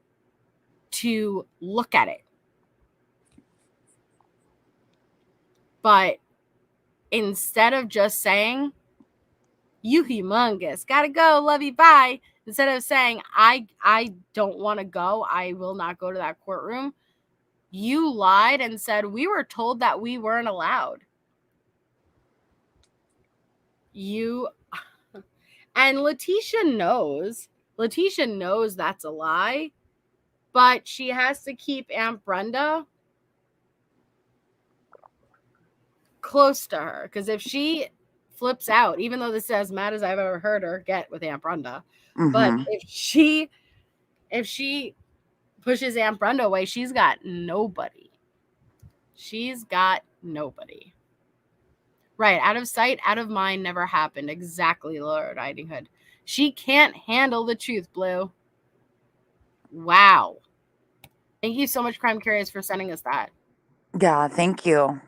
to look at it. But instead of just saying, you humongous, gotta go, love you, bye. Instead of saying, I don't want to go, I will not go to that courtroom, you lied and said, we were told that we weren't allowed. And Letecia knows that's a lie, but she has to keep Aunt Brenda close to her, because if she flips out, even though this is as mad as I've ever heard her get with Aunt Brenda, but if she pushes Aunt Brenda away, she's got nobody. Right, out of sight, out of mind never happened. Exactly, Lord Riding Hood. She can't handle the truth, Blue. Wow. Thank you so much, Crime Curious, for sending us that. Yeah, thank you.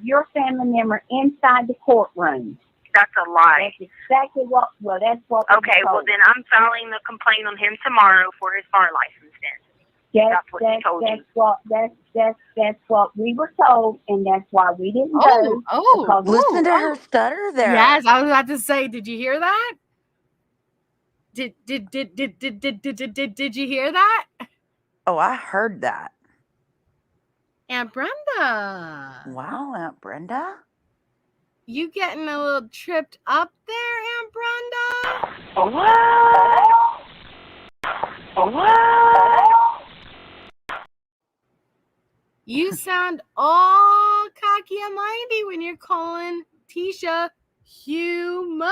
Your family member inside the courtroom. That's a lie. That's exactly what. Well, that's what. Okay, well then I'm filing the complaint on him tomorrow for his bar license. Then that's what he told you. That's what we were told, and that's why we didn't go. Listen to her stutter there. Yes, I was about to say, did you hear that? Did you hear that? Oh, I heard that. Aunt Brenda. Wow, Aunt Brenda. You getting a little tripped up there, Aunt Brenda? You sound all cocky and mindy when you're calling Tisha humongous.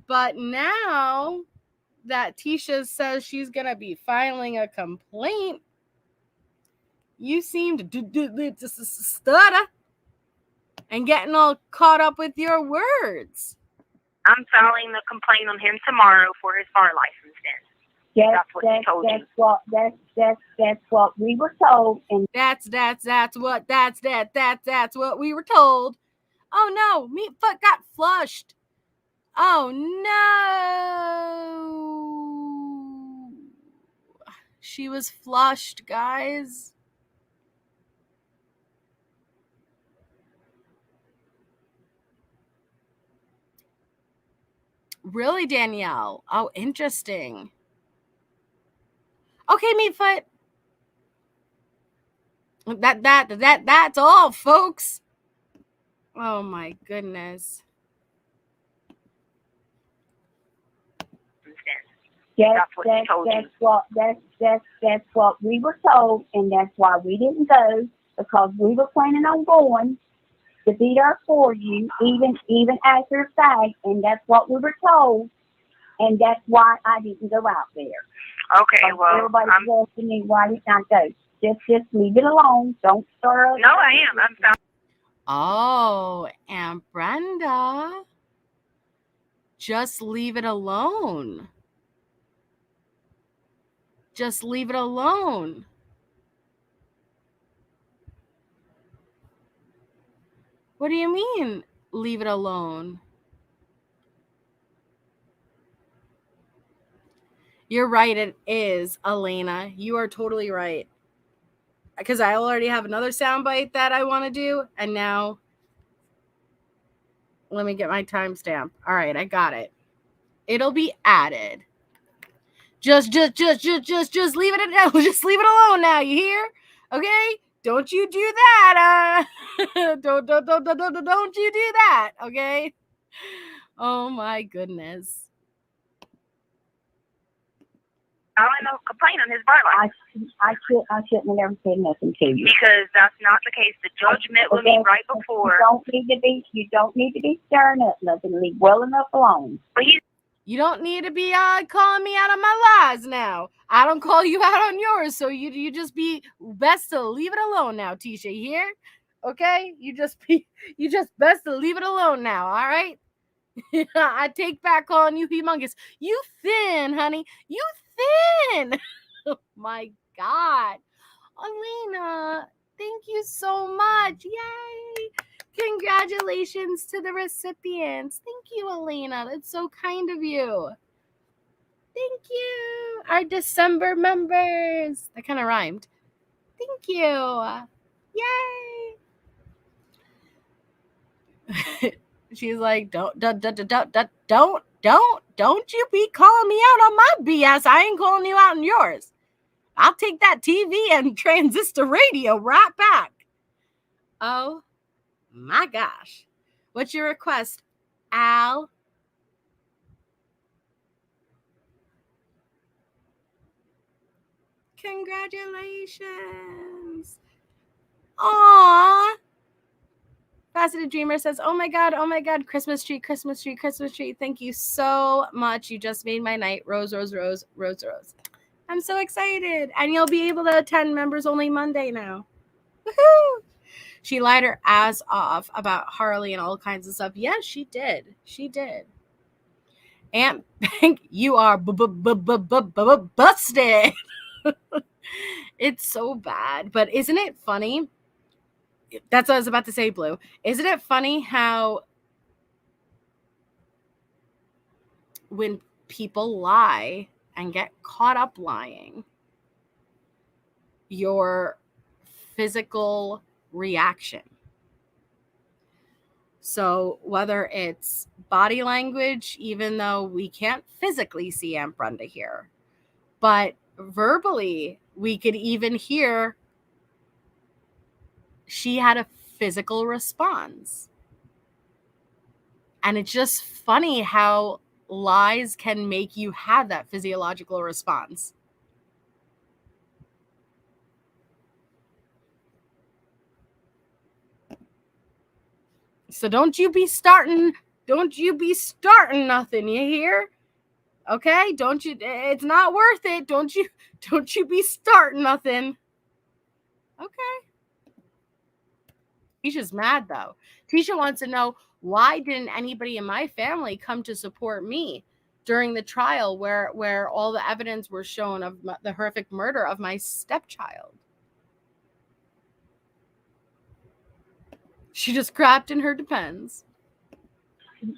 But now that Tisha says she's going to be filing a complaint, you seem to stutter and getting all caught up with your words. I'm filing the complaint on him tomorrow for his bar license then. That's what he told you. That's what we were told, and That's what we were told. Oh no, Meatfoot got flushed. Oh no. She was flushed, guys. Really, Danielle? Oh, interesting. Okay, Meatfoot. That's all, folks. Oh my goodness. That's what he told you. That's what we were told, and that's why we didn't go, because we were planning on going to be there for you, even after the fact, and that's what we were told, and that's why I didn't go out there. Okay, well, everybody's asking me why didn't I go. Just leave it alone. Don't start. No, I am. I'm sorry. Oh, Aunt Brenda. Just leave it alone. Just leave it alone. What do you mean, leave it alone? You're right, it is, Elena. You are totally right. Because I already have another soundbite that I want to do, and now let me get my timestamp. All right, I got it. It'll be added. Just leave it now. Just leave it alone now. You hear? Okay? Don't you do that. Don't you do that. Okay? Oh my goodness. I'll complain on his bar license. I shouldn't have never said nothing to you. Because that's not the case. The judge met with me right before. You don't need to be stirring up nothing. Leave well enough alone. But you don't need to be calling me out on my lies now. I don't call you out on yours, so you just be best to leave it alone now, Tisha. You hear? Okay? You just best to leave it alone now, all right? I take back calling you humongous. You thin, honey. You thin. Oh my God. Elena, thank you so much. Yay. Congratulations to the recipients. Thank you, Elena. That's so kind of you. Thank you. Our December members. That kind of rhymed. Thank you. Yay. She's like, don't you be calling me out on my BS. I ain't calling you out on yours. I'll take that TV and transistor radio right back. Oh my gosh. What's your request, Al? Congratulations. Aww. Faceted Dreamer says, oh my God, Christmas tree. Thank you so much. You just made my night. Rose. I'm so excited. And you'll be able to attend Members Only Monday now. Woohoo! She lied her ass off about Harley and all kinds of stuff. Yes, she did. Aunt Bank, you are busted. It's so bad. But isn't it funny? That's what I was about to say, Blue. Isn't it funny how when people lie and get caught up lying, your physical reaction. So whether it's body language, even though we can't physically see Aunt Brenda here, but verbally, we could even hear she had a physical response. And it's just funny how lies can make you have that physiological response. So don't you be starting nothing, you hear? Okay? It's not worth it. Don't you be starting nothing. Okay. Tisha's mad though. Tisha wants to know, why didn't anybody in my family come to support me during the trial where all the evidence were shown of the horrific murder of my stepchild? She just crapped in her depends.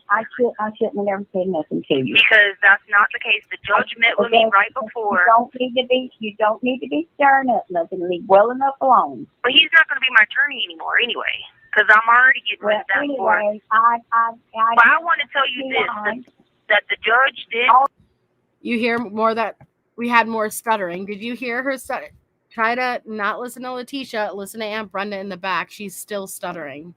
I shouldn't have never said nothing to you. Because that's not the case. The judge met with me right before. You don't need to be stirring up nothing. Leave well enough alone. But he's not going to be my attorney anymore anyway. Because I'm already getting rid of that for it. But I want to tell you this, that the judge did. You hear more that we had more stuttering. Did you hear her stutter? Try to not listen to Letecia. Listen to Aunt Brenda in the back. She's still stuttering.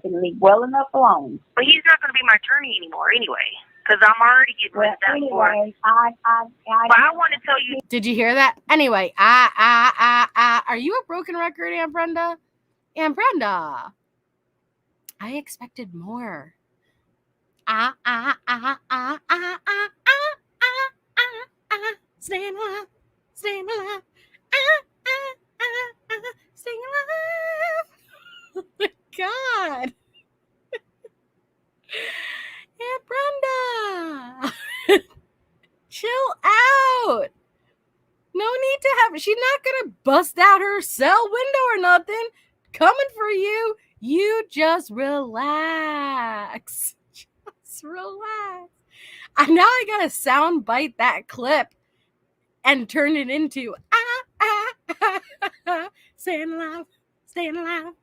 Leave well enough alone. But he's not going to be my attorney anymore anyway. Because I'm already getting rid of that for it. But I want to tell you. Did you hear that? Anyway, are you a broken record, Aunt Brenda? Aunt Brenda. I expected more. Staying alive. Staying alive. Staying alive. Oh my God. Aunt Brenda. Chill out. No need to have, she's not going to bust out her cell window or nothing. Coming for you. You just relax. Just relax. Now I got to sound bite that clip and turn it into staying alive, staying alive.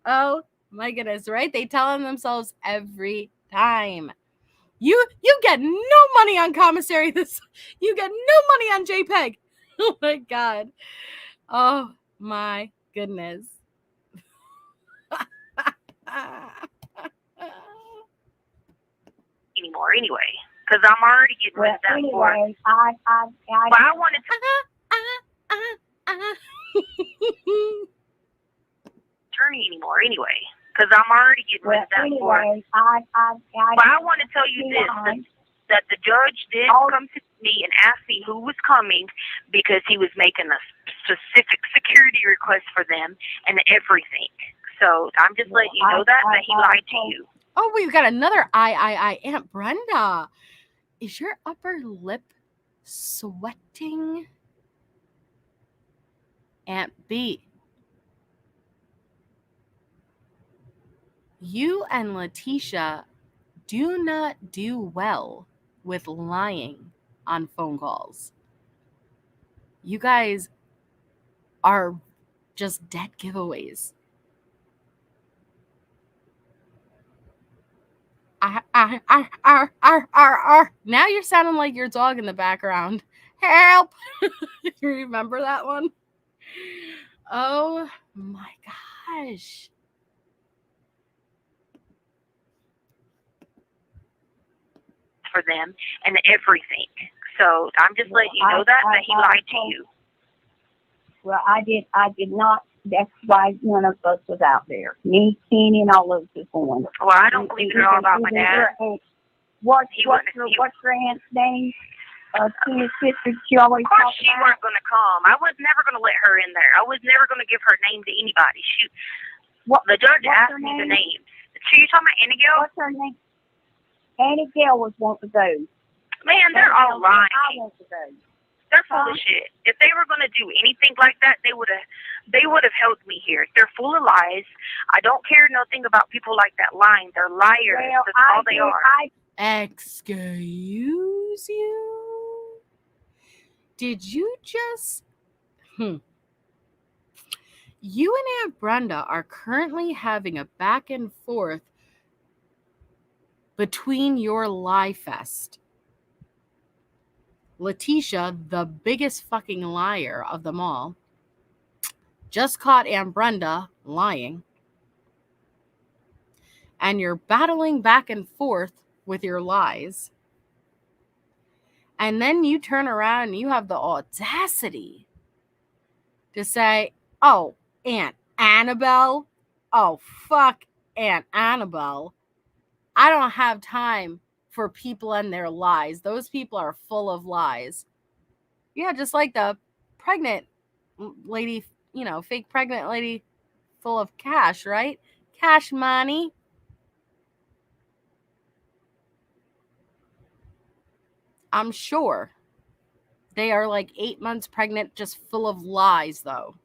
Oh my goodness, right? They tell them themselves every time. You get no money on commissary. You get no money on JPEG. Oh my God. Oh my goodness. Anymore anyway. Because I'm already getting rid of that for it. But I want to attorney anymore anyway. Because I'm already getting rid of that for it. But I want to tell you this, that the judge did come to me and ask me who was coming because he was making a specific security request for them and everything. So I'm just letting you know that he lied to you. Oh, we've got another Aunt Brenda. Is your upper lip sweating? Aunt B. You and Letecia do not do well with lying on phone calls. You guys are just dead giveaways. Now you're sounding like your dog in the background. Help! You remember that one? Oh my gosh. For them and everything. So I'm just letting you know that he lied to you. Well, I did not. That's why none of us was out there. Me, Kenny, and all of us was going. Well, I don't believe it all about my dad. What's your aunt's name? Kenny's sister. She always. Of course, she weren't going to come. I was never going to let her in there. I was never going to give her name to anybody. The judge asked me the names. So you talking about Annie Gail? What's her name? Annie Gail was one of those. Man, they're all lying. I want to go. They're full of shit. If they were going to do anything like that, they would have held me here. They're full of lies. I don't care nothing about people like that lying. They're liars. Well, That's all they are. Excuse you? Did you just... You and Aunt Brenda are currently having a back and forth between your lie fest. Letecia, the biggest fucking liar of them all, just caught Aunt Brenda lying. And you're battling back and forth with your lies. And then you turn around and you have the audacity to say, oh, Aunt Annabelle? Oh, fuck Aunt Annabelle. I don't have time for people and their lies. Those people are full of lies. Yeah, just like the pregnant lady, fake pregnant lady full of cash, right? Cash money. I'm sure they are like 8 months pregnant, just full of lies, though.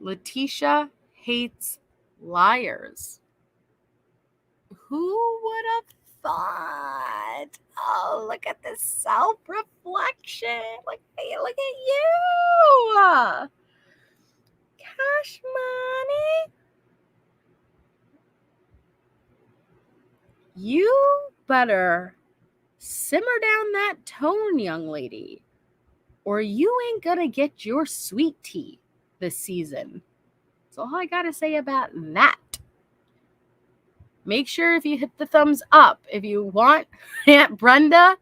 Letecia hates liars. Who would have thought? Oh, look at this self-reflection. Look at you. Cash money. You better simmer down that tone, young lady, or you ain't gonna get your sweet tea this season. That's all I gotta say about that. Make sure if you hit the thumbs up, if you want Aunt Brenda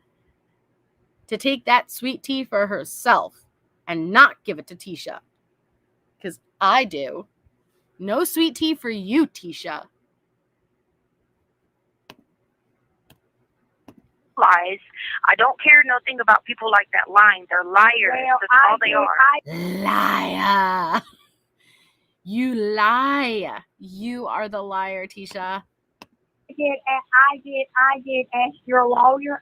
to take that sweet tea for herself and not give it to Tisha. Because I do. No sweet tea for you, Tisha. Lies. I don't care nothing about people like that lying. They're liars. Well, That's all they are. Liar. You lie. You are the liar, Tisha. I did ask your lawyer.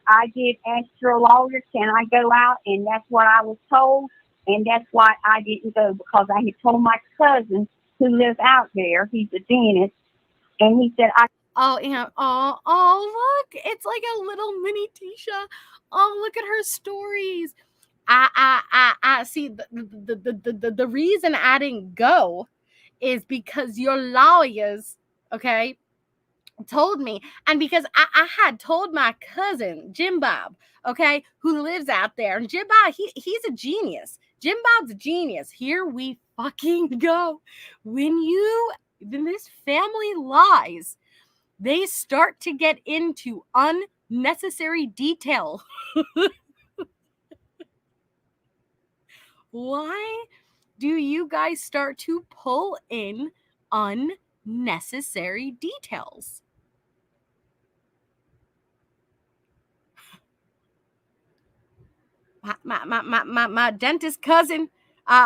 Can I go out? And that's what I was told. And that's why I didn't go, because I had told my cousin who lives out there, he's a dentist, and he said, Oh, look, it's like a little mini Tisha. Oh, look at her stories. I see the reason I didn't go is because your lawyers, okay, told me, and because I had told my cousin Jim Bob, okay, who lives out there, and Jim Bob, he's a genius. Jim Bob's a genius. Here we fucking go. When this family lies, they start to get into unnecessary detail. Why do you guys start to pull in unnecessary details? My dentist cousin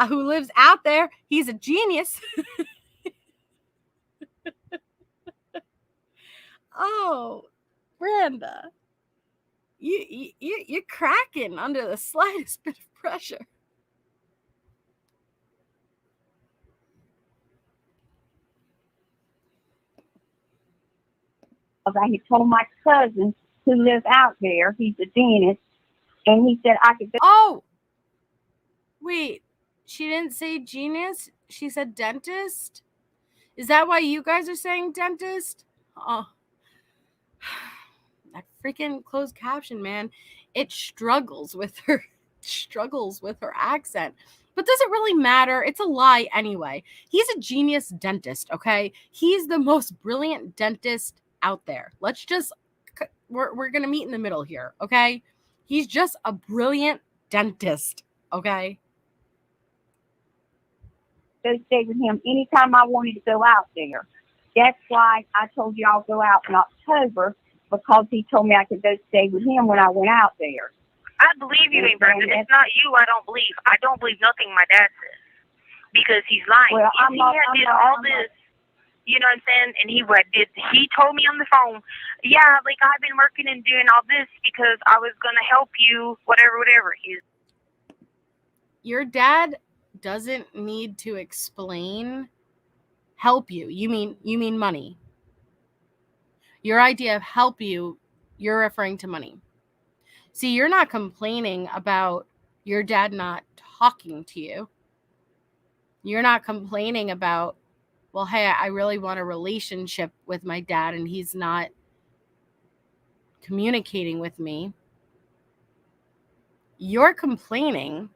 who lives out there, he's a genius. Oh, Brenda, you're cracking under the slightest bit of pressure. I had told my cousin who lives out there, he's a dentist, and he said I could go. Oh, wait, she didn't say genius. She said dentist. Is that why you guys are saying dentist? Oh, that freaking closed caption, man. It struggles with her accent. But does it really matter? It's a lie anyway. He's a genius dentist, okay? He's the most brilliant dentist out there. We're going to meet in the middle here, okay? He's just a brilliant dentist, okay? Go stay with him anytime I wanted to go out there. That's why I told you I'll go out in October, because he told me I could go stay with him when I went out there. I believe you, Aunt Brenda. It's not you I don't believe. I don't believe nothing my dad says, because he's lying. Well, He did all this, you know what I'm saying? And he told me on the phone, yeah, like I've been working and doing all this because I was going to help you, whatever. Your dad doesn't need to explain help you. You mean money. Your idea of help you, you're referring to money. See, you're not complaining about your dad not talking to you. You're not complaining about, well, hey, I really want a relationship with my dad and he's not communicating with me. You're complaining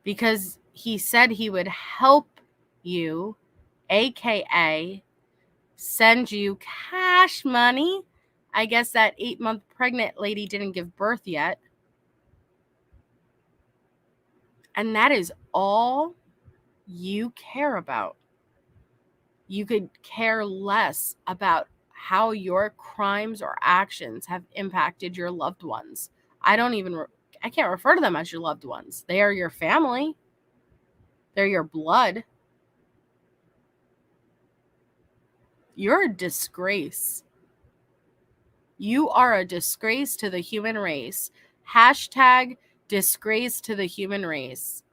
because he said he would help you, aka send you cash money. I guess that 8-month pregnant lady didn't give birth yet. And that is all you care about. You could care less about how your crimes or actions have impacted your loved ones. I can't refer to them as your loved ones. They are your family. They're your blood. You're a disgrace. You are a disgrace to the human race. Hashtag disgrace to the human race.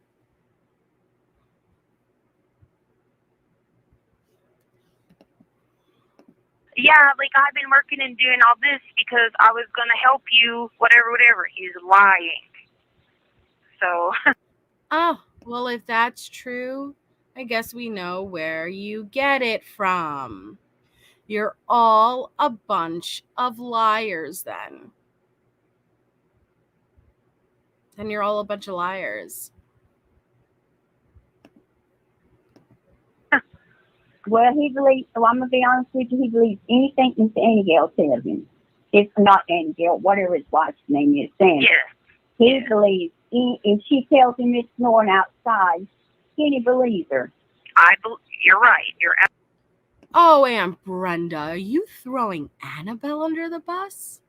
Yeah, like I've been working and doing all this because I was going to help you, whatever. He's lying. So, Oh, well, if that's true, I guess we know where you get it from. You're all a bunch of liars then. Then you're all a bunch of liars. Well, he believes, so I'm going to be honest with you, he believes anything Miss Annigale tells him. It's not Annigale, whatever his wife's name is, Sandra. yes. He believes, if she tells him it's snoring outside, he believes her. You're right. Oh, Aunt Brenda, are you throwing Annabelle under the bus?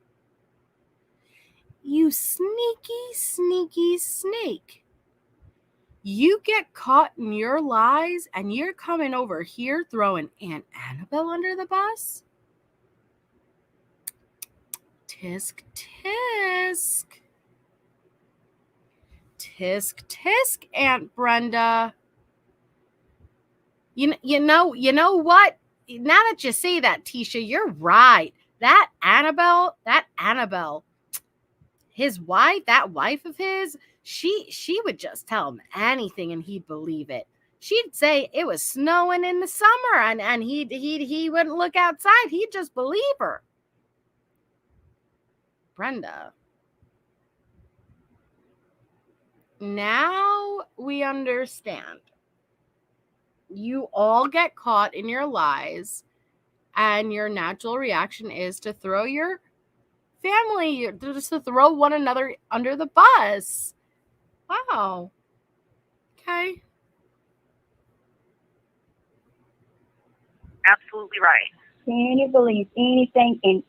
You sneaky, sneaky snake. You get caught in your lies and you're coming over here throwing Aunt Annabelle under the bus? Tisk, tisk. Tisk, tisk, Aunt Brenda. You know what? Now that you say that, Tisha, you're right. That Annabelle, his wife, that wife of his, she would just tell him anything and he'd believe it. She'd say it was snowing in the summer and he wouldn't look outside. He'd just believe her. Brenda. Now we understand. You all get caught in your lies and your natural reaction is to throw your family, just to throw one another under the bus. Wow. Okay. Absolutely right. Kenny believes anything, and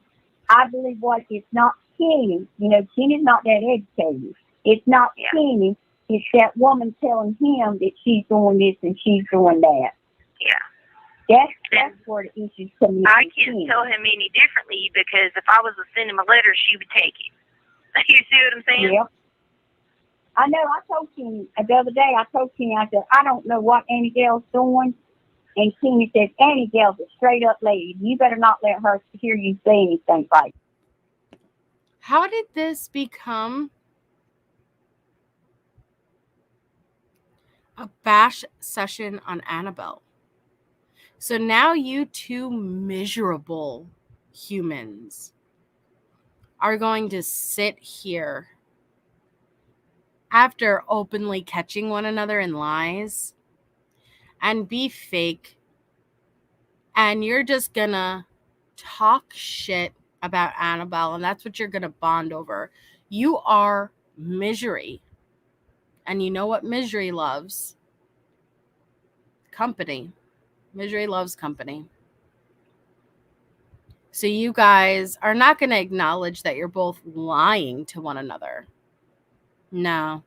I believe it's not Kenny. Kenny's not that educated. It's not Kenny. It's that woman telling him that she's doing this and she's doing that. Yeah. That's where the issue's coming in. I can't tell him any differently because if I was to send him a letter, she would take it. You see what I'm saying? Yep. I know. I told Kenny the other day. I said, I don't know what Annigale's doing. And Kenny said, Annigale's a straight up lady. You better not let her hear you say anything like that. How did this become a bash session on Annabelle? So now you two miserable humans are going to sit here after openly catching one another in lies and be fake, and you're just gonna talk shit about Annabelle, and that's what you're gonna bond over. You are misery, and you know what misery loves? Company. Misery loves company. So you guys are not going to acknowledge that you're both lying to one another. No.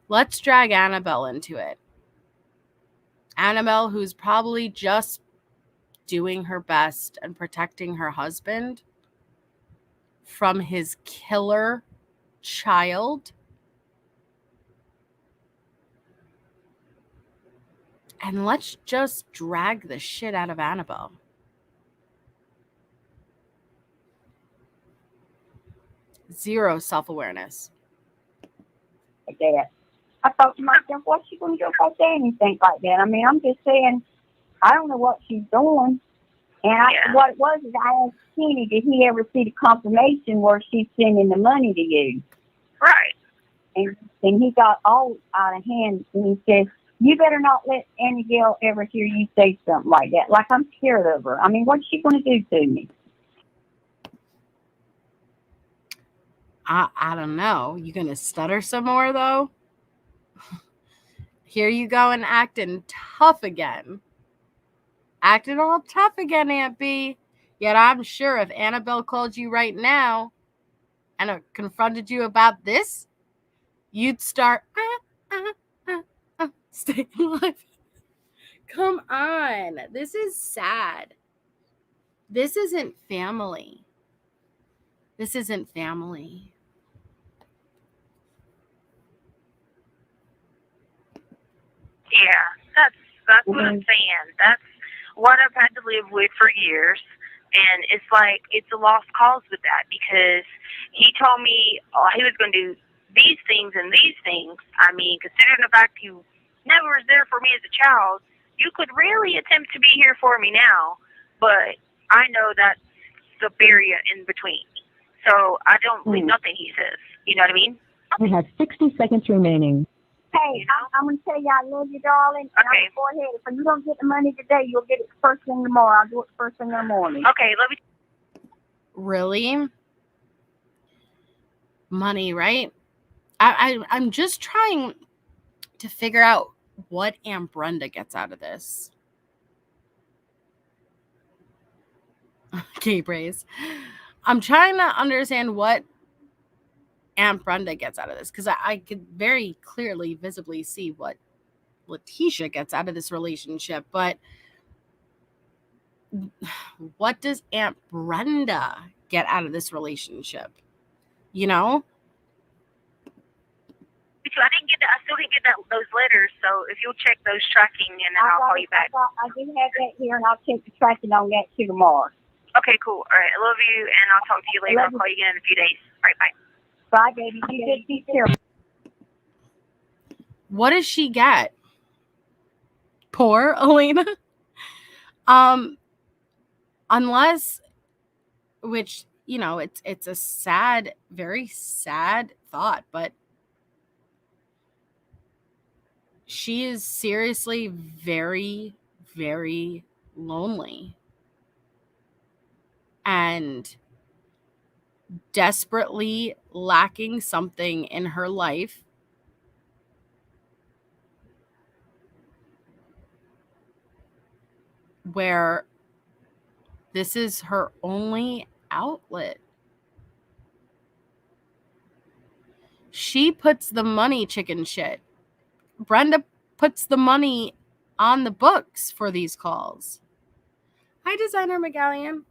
Let's drag Annabelle into it. Annabelle, who's probably just doing her best and protecting her husband from his killer child. And let's just drag the shit out of Annabelle. Zero self-awareness. Like that. I thought to myself, what's she going to do if I say anything like that? I mean, I'm just saying, I don't know what she's doing. And what it was is I asked Kenny, did he ever see the confirmation where she's sending the money to you? Right. And he got all out of hand, and he says, you better not let Annigale ever hear you say something like that. Like I'm scared of her. I mean, what's she going to do to me? I don't know. You going to stutter some more, though? Here you go and acting tough again. Acting all tough again, Aunt B. Yet I'm sure if Annabelle called you right now and confronted you about this, you'd start staying alive. Come on. This is sad. This isn't family. This isn't family. Yeah, that's what I'm saying. That's what I've had to live with for years. And it's like, it's a lost cause with that, because he told me he was going to do these things and these things. I mean, considering the fact you never was there for me as a child, you could really attempt to be here for me now. But I know that's the barrier in between. So I don't believe nothing he says. You know what I mean? You have 60 seconds remaining. Hey, I'm going to tell you I love you, darling. And Okay. I'm going to go ahead. If you don't get the money today, you'll get it first thing tomorrow. I'll do it first thing in the morning. Okay, let me. Really? Money, right? I'm just trying to figure out what Aunt Brenda gets out of this. Okay, Brace. I'm trying to understand what Aunt Brenda gets out of this, because I could very clearly, visibly see what Letecia gets out of this relationship. But what does Aunt Brenda get out of this relationship? You know? I still didn't get those letters, so if you'll check those tracking, and then I'll call you back. I do have that here, and I'll check the tracking on that too tomorrow. Okay, cool. All right, I love you, and I'll talk to you later. I'll call you again in a few days. All right, bye. Bye, baby. Be careful. What does she get? Poor Elena. Unless, which, you know, it's a sad, very sad thought, but she is seriously very, very lonely and desperately lacking something in her life where this is her only outlet. She puts the money, chicken shit. Brenda puts the money on the books for these calls. Hi, Designer McGallion.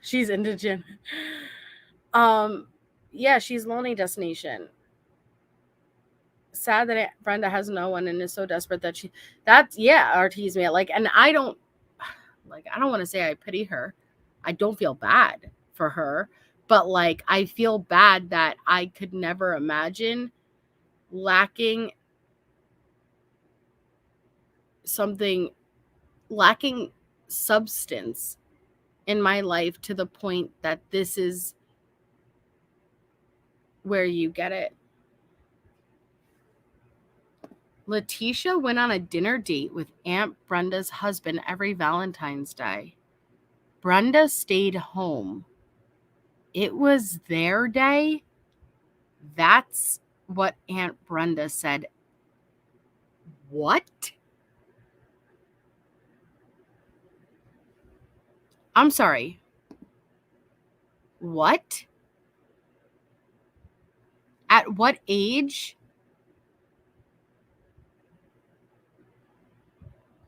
She's indigent. Yeah, she's lonely destination. Sad that Brenda has no one and is so desperate that Artesia. Like, and I don't want to say I pity her. I don't feel bad for her, but like, I feel bad that I could never imagine lacking substance in my life to the point that this is where you get it. Letecia went on a dinner date with Aunt Brenda's husband every Valentine's Day. Brenda stayed home. It was their day. That's what Aunt Brenda said. What? I'm sorry. What? At what age?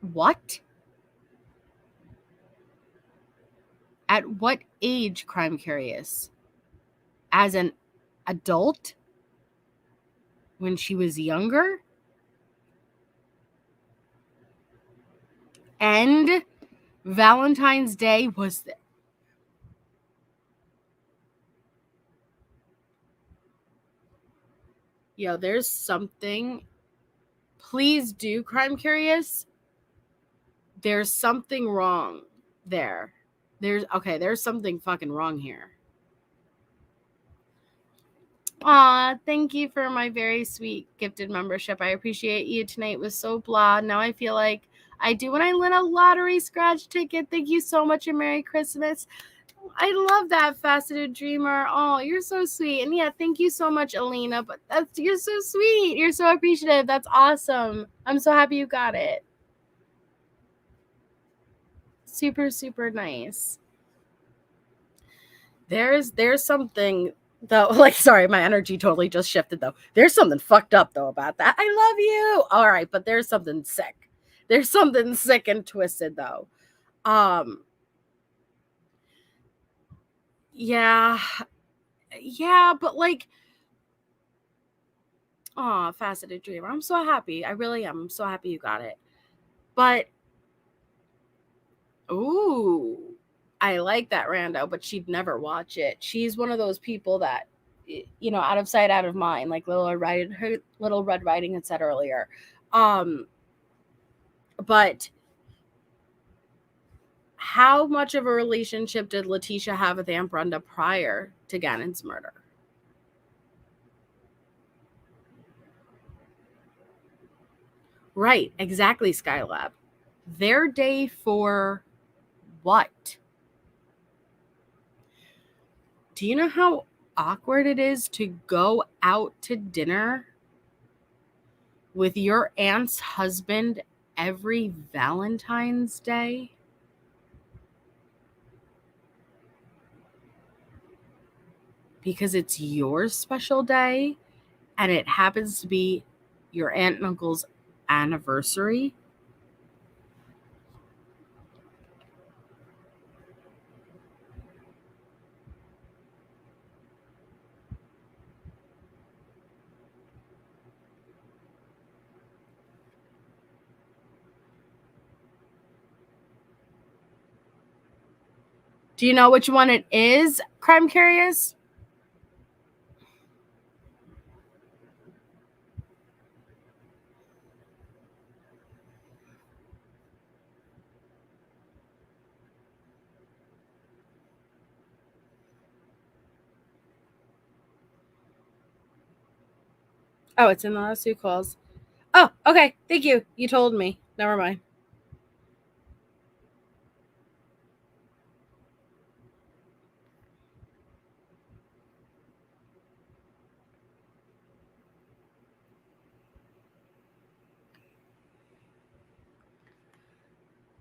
What? At what age, Crime Curious? As an adult? When she was younger? And Valentine's Day was there's something. Please do, Crime Curious. There's something wrong there. There's something fucking wrong here. Aw, thank you for my very sweet gifted membership. I appreciate you. Tonight was so blah. Now I feel like I do when I win a lottery scratch ticket. Thank you so much and Merry Christmas. I love that, Faceted Dreamer. Oh, you're so sweet. And yeah, thank you so much, Alina. But you're so sweet. You're so appreciative. That's awesome. I'm so happy you got it. Super, super nice. There's something though, like, sorry, my energy totally just shifted though. There's something fucked up though about that. I love you. All right, but there's something sick. There's something sick and twisted though. Yeah, but like, oh, Faceted Dreamer. I'm so happy. I really am. I'm so happy you got it. But ooh, I like that Rando, but she'd never watch it. She's one of those people that, you know, out of sight, out of mind, like Little Red Riding had said earlier. But how much of a relationship did Letecia have with Aunt Brenda prior to Gannon's murder? Right, exactly, Skylab. Their day for what? Do you know how awkward it is to go out to dinner with your aunt's husband every Valentine's Day? Because it's your special day and it happens to be your aunt and uncle's anniversary? Do you know which one it is, Crime Curious? Oh, it's in the last two calls. Oh, okay. Thank you. You told me. Never mind.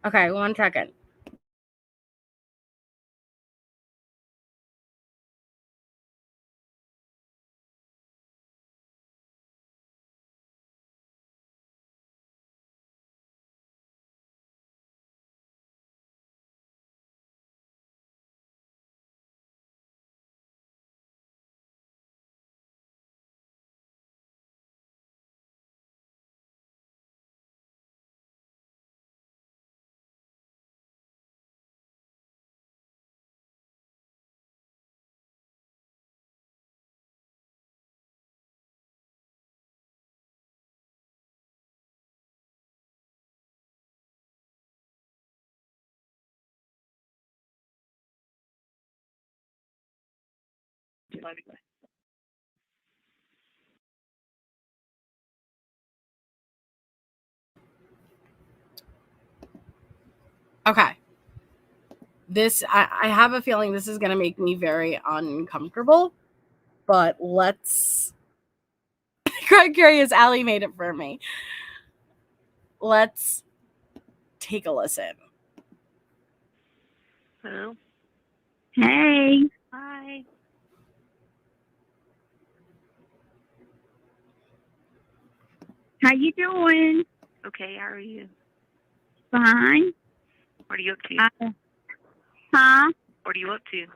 Okay, 1 second. Okay. I have a feeling this is going to make me very uncomfortable, but let's. Crime Curious, Allie made it for me. Let's take a listen. Hello. Hey, Hi. how you doing? Okay, how are you? Fine. What are you up to? Huh? What are you up to?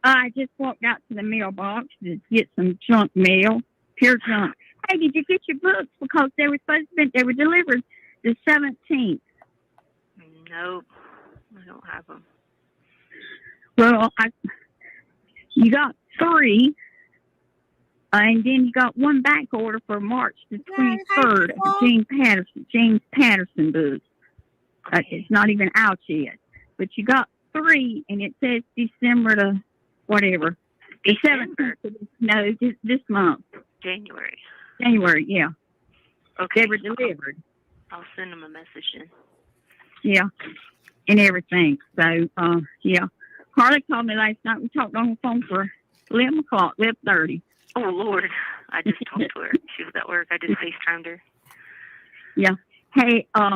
I just walked out to the mailbox to get some junk mail, pure junk. Hey, did you get your books? Because they were supposed to be, they were delivered the 17th. Nope, I don't have them. Well, you got 3, and then you got 1 back order for March the 23rd of the James Patterson book. Okay. It's not even out yet, but you got 3, and it says December to whatever. The 17th. No, this month. January, yeah. Okay. They were delivered. I'll send them a message then. Yeah, and everything. So, yeah. Harley called me last night. We talked on the phone for 11 o'clock, 11:30. Oh, Lord. I just talked to her. She was at work. I just FaceTimed her. Yeah. Hey, I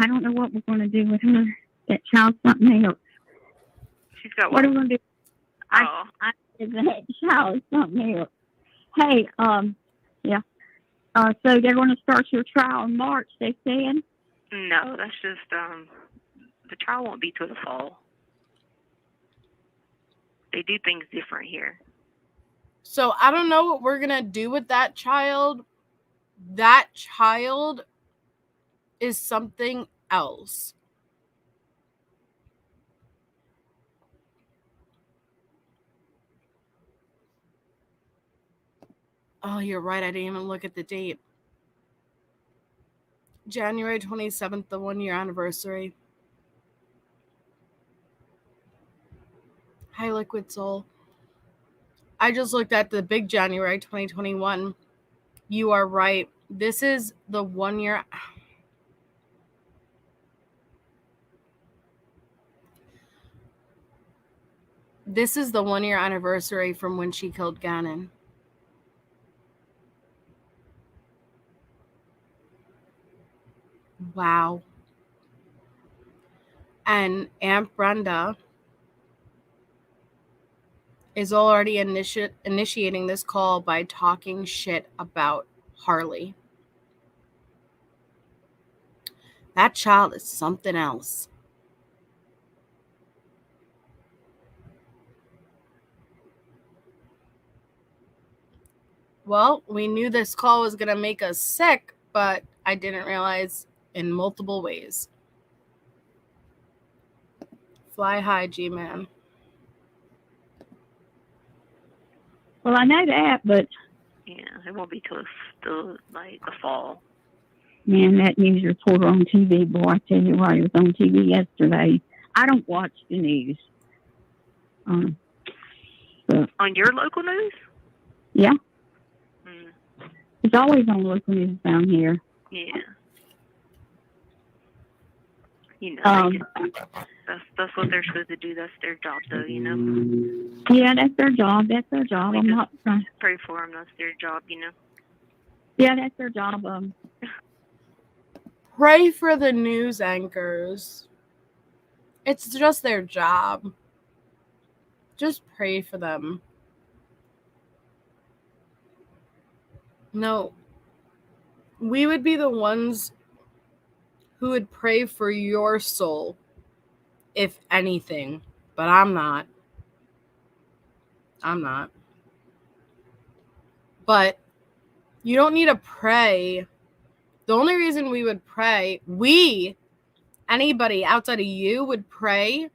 don't know what we're going to do with her. That child's something else. She's got What what? are we going to do? Oh. I said that child is something else. Hey, yeah. So they're going to start your trial in March, they said? No, that's just, the trial won't be till the fall. They do things different here. So I don't know what we're going to do with that child. That child is something else. Oh, you're right. I didn't even look at the date. January 27th, the 1-year anniversary. Hi, Liquid Soul. I just looked at the big January 2021. You are right. This is the 1-year. This is the 1-year anniversary from when she killed Gannon. Wow. And Aunt Brenda is already initiating this call by talking shit about Harley. That child is something else. Well, we knew this call was going to make us sick, but I didn't realize in multiple ways. Fly high, G-Man. Well, I know that, but... Yeah, it won't be till the fall. Man, that news reporter on TV, boy, I tell you what, he was on TV yesterday. I don't watch the news. But, On your local news? yeah. Mm. It's always on local news down here. Yeah. You know, that's what they're supposed to do. That's their job, though, you know? Yeah, that's their job. That's their job. I'm not trying. Pray for them. That's their job, you know? Yeah, that's their job. Pray for the news anchors. It's just their job. Just pray for them. No. We would be the ones who would pray for your soul, if anything. But I'm not. I'm not. But you don't need to pray. The only reason we would pray, anybody outside of you would pray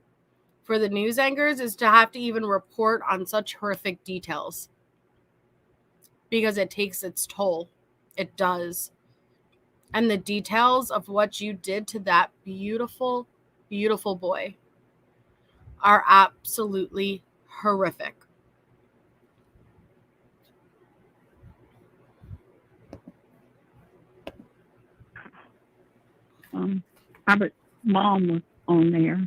for the news anchors is to have to even report on such horrific details. Because it takes its toll. It does. And the details of what you did to that beautiful, beautiful boy are absolutely horrific. Robert's mom was on there.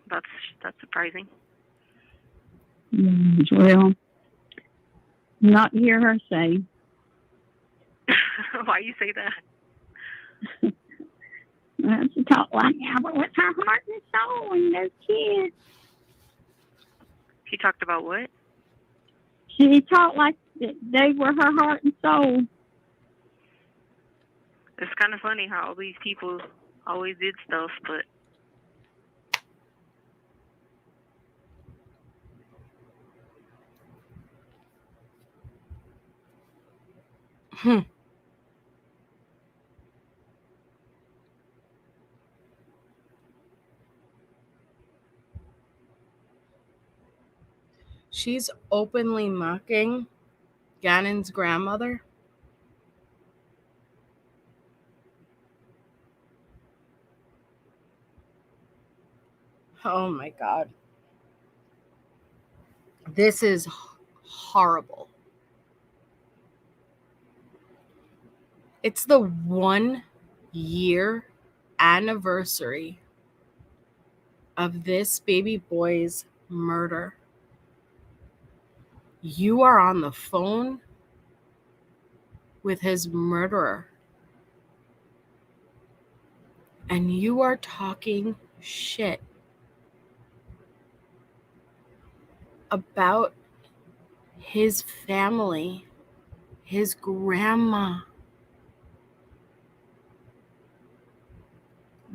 That's surprising. Well, not to hear her say. Why you say that? Well, she talked like Albert with her heart and soul and those kids. She talked about what? She talked like they were her heart and soul. It's kind of funny how all these people always did stuff, but She's openly mocking Gannon's grandmother. Oh my God. This is horrible. It's the 1-year anniversary of this baby boy's murder. You are on the phone with his murderer. And you are talking shit about his family, his grandma,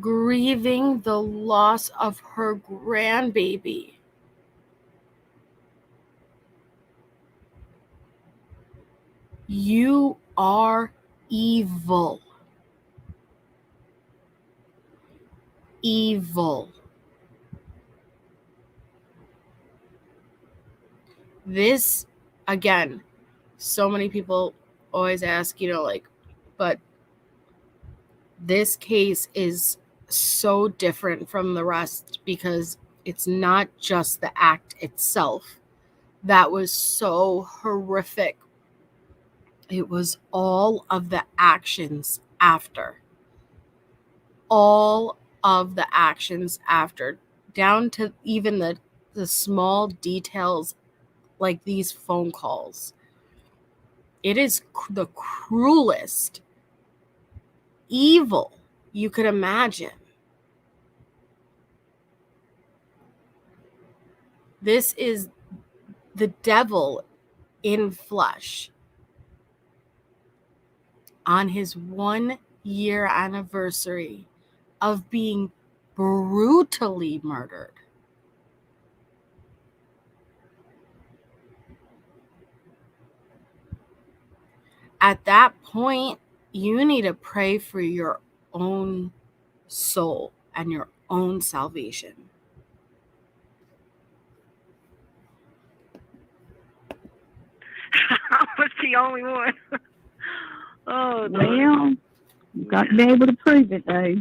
grieving the loss of her grandbaby. You are evil. Evil. This, again, so many people always ask, but this case is so different from the rest because it's not just the act itself that was so horrific. It was all of the actions after. All of the actions after, down to even the small details like these phone calls. It is the cruelest evil you could imagine. This is the devil in flesh on his 1-year anniversary of being brutally murdered. At that point, you need to pray for your own soul and your own salvation. I was the only one. Oh, Well, you got to be able to prove it, though.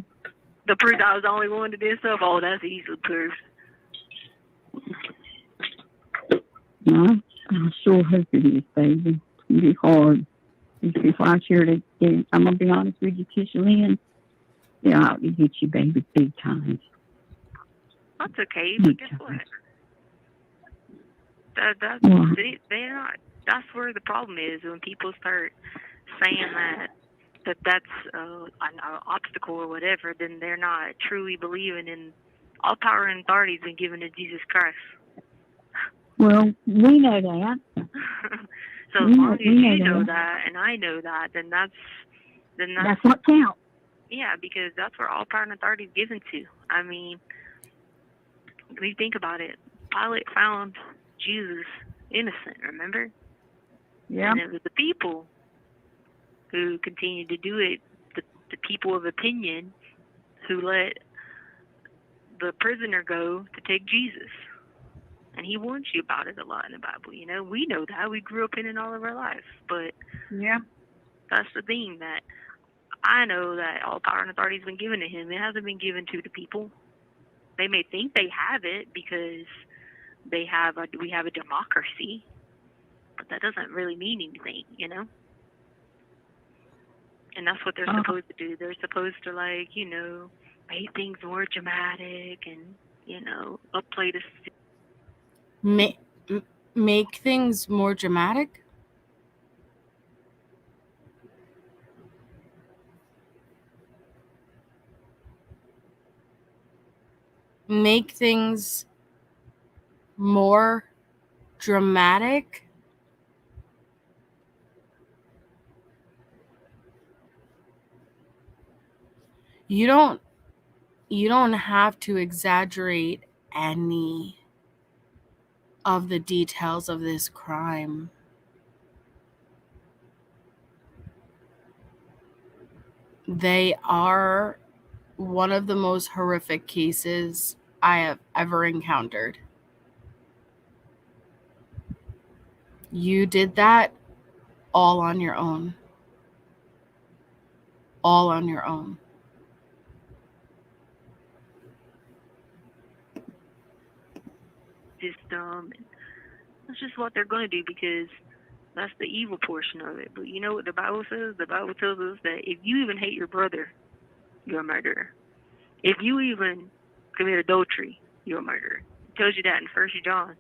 the proof I was the only one to do stuff. Oh, that's easily proved. No, I sure hope it is, baby. It's going to be hard. These people out here, I'm going to be honest with you, Tisha Lynn, they're out to get you, baby, big time. That's okay, but guess what? They're not. That's where the problem is when people start saying that's an obstacle or whatever. Then they're not truly believing in all power and authority has been given to Jesus Christ. Well, we know that. So as long as you know that and I know that, then that's what counts. Yeah, because that's where all power and authority is given to. I mean, when you think about it, Pilate found Jesus innocent, remember? Yeah. And it was the people who continued to do it, the people of opinion who let the prisoner go to take Jesus. And he warns you about it a lot in the Bible. We know that. We grew up in it all of our lives. But yeah, that's the thing, that I know that all power and authority has been given to him. It hasn't been given to the people. They may think they have it because we have a democracy, but that doesn't really mean anything, And that's what they're supposed to do. They're supposed to, make things more dramatic and, upplay the... Make things more dramatic? Make things more dramatic? You don't have to exaggerate any of the details of this crime. They are one of the most horrific cases I have ever encountered. You did that all on your own. All on your own. System. That's just what they're going to do because that's the evil portion of it. But you know what the Bible says? The Bible tells us that if you even hate your brother, you're a murderer. If you even commit adultery, you're a murderer. It tells you that in 1 John.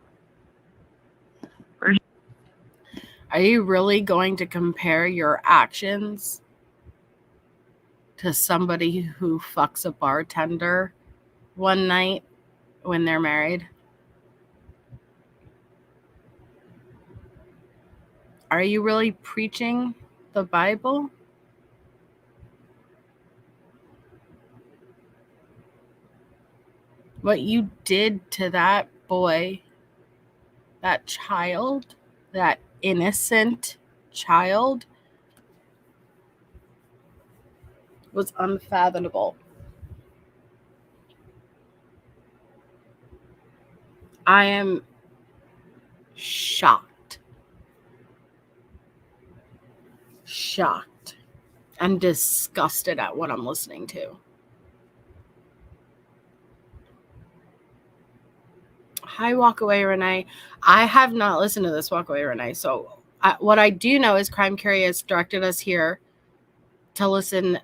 Are you really going to compare your actions to somebody who fucks a bartender one night when they're married? Are you really preaching the Bible? What you did to that boy, that child, that innocent child, was unfathomable. I am shocked and disgusted at what I'm listening to. Hi, Walk Away Renee. I have not listened to this Walk Away Renee. So what I do know is Crime Curious directed us here to listen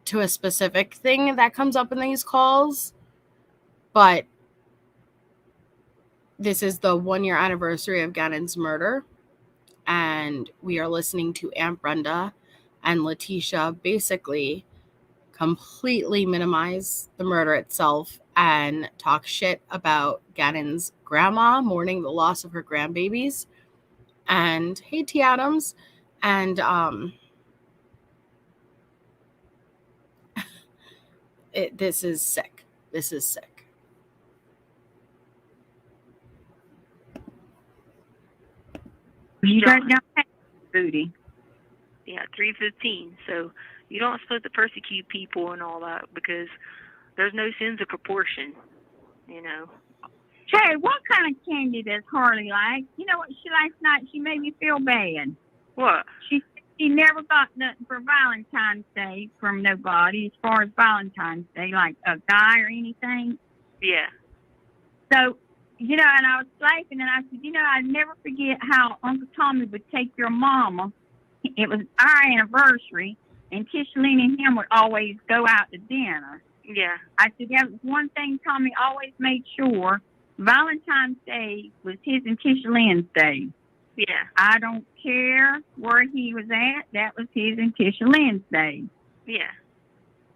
to a specific thing that comes up in these calls. But this is the 1-year anniversary of Gannon's murder. And we are listening to Aunt Brenda and Letecia basically completely minimize the murder itself and talk shit about Gannon's grandma mourning the loss of her grandbabies. And hey, T. Adams. And this is sick. This is sick. You guys don't have booty. Yeah, 3:15. So you don't supposed to persecute people and all that because there's no sins of proportion, you know. Jade, what kind of candy does Harley like? You know what she last night? She made me feel bad. What? She never got nothing for Valentine's Day from nobody as far as Valentine's Day, like a guy or anything. Yeah. So, you know, and I was laughing and I said, you know, I'd never forget how Uncle Tommy would take your mama. It was our anniversary, and Tishalene and him would always go out to dinner. Yeah. I said that was one thing Tommy always made sure. Valentine's Day was his and Tishalene's day. Yeah. I don't care where he was at. That was his and Tishalene's day. Yeah.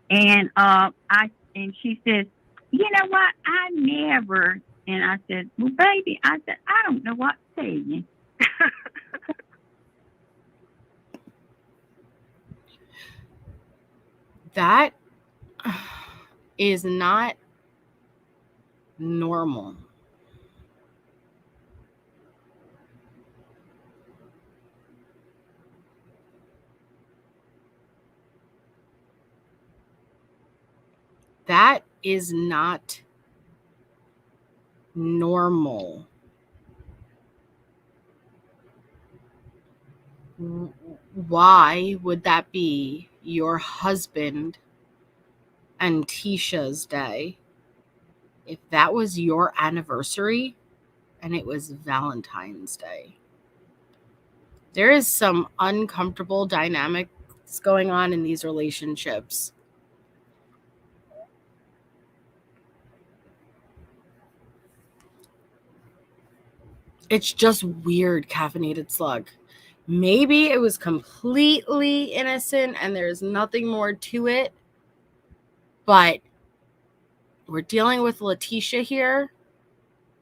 And and she says, you know what? I never. And I said, well, baby, I said, I don't know what to tell you. That is not normal. That is not normal. Why would that be your husband and Tisha's day if that was your anniversary and it was Valentine's Day? There is some uncomfortable dynamics going on in these relationships. It's just weird, Caffeinated Slug. Maybe it was completely innocent and there's nothing more to it, but we're dealing with Letecia here,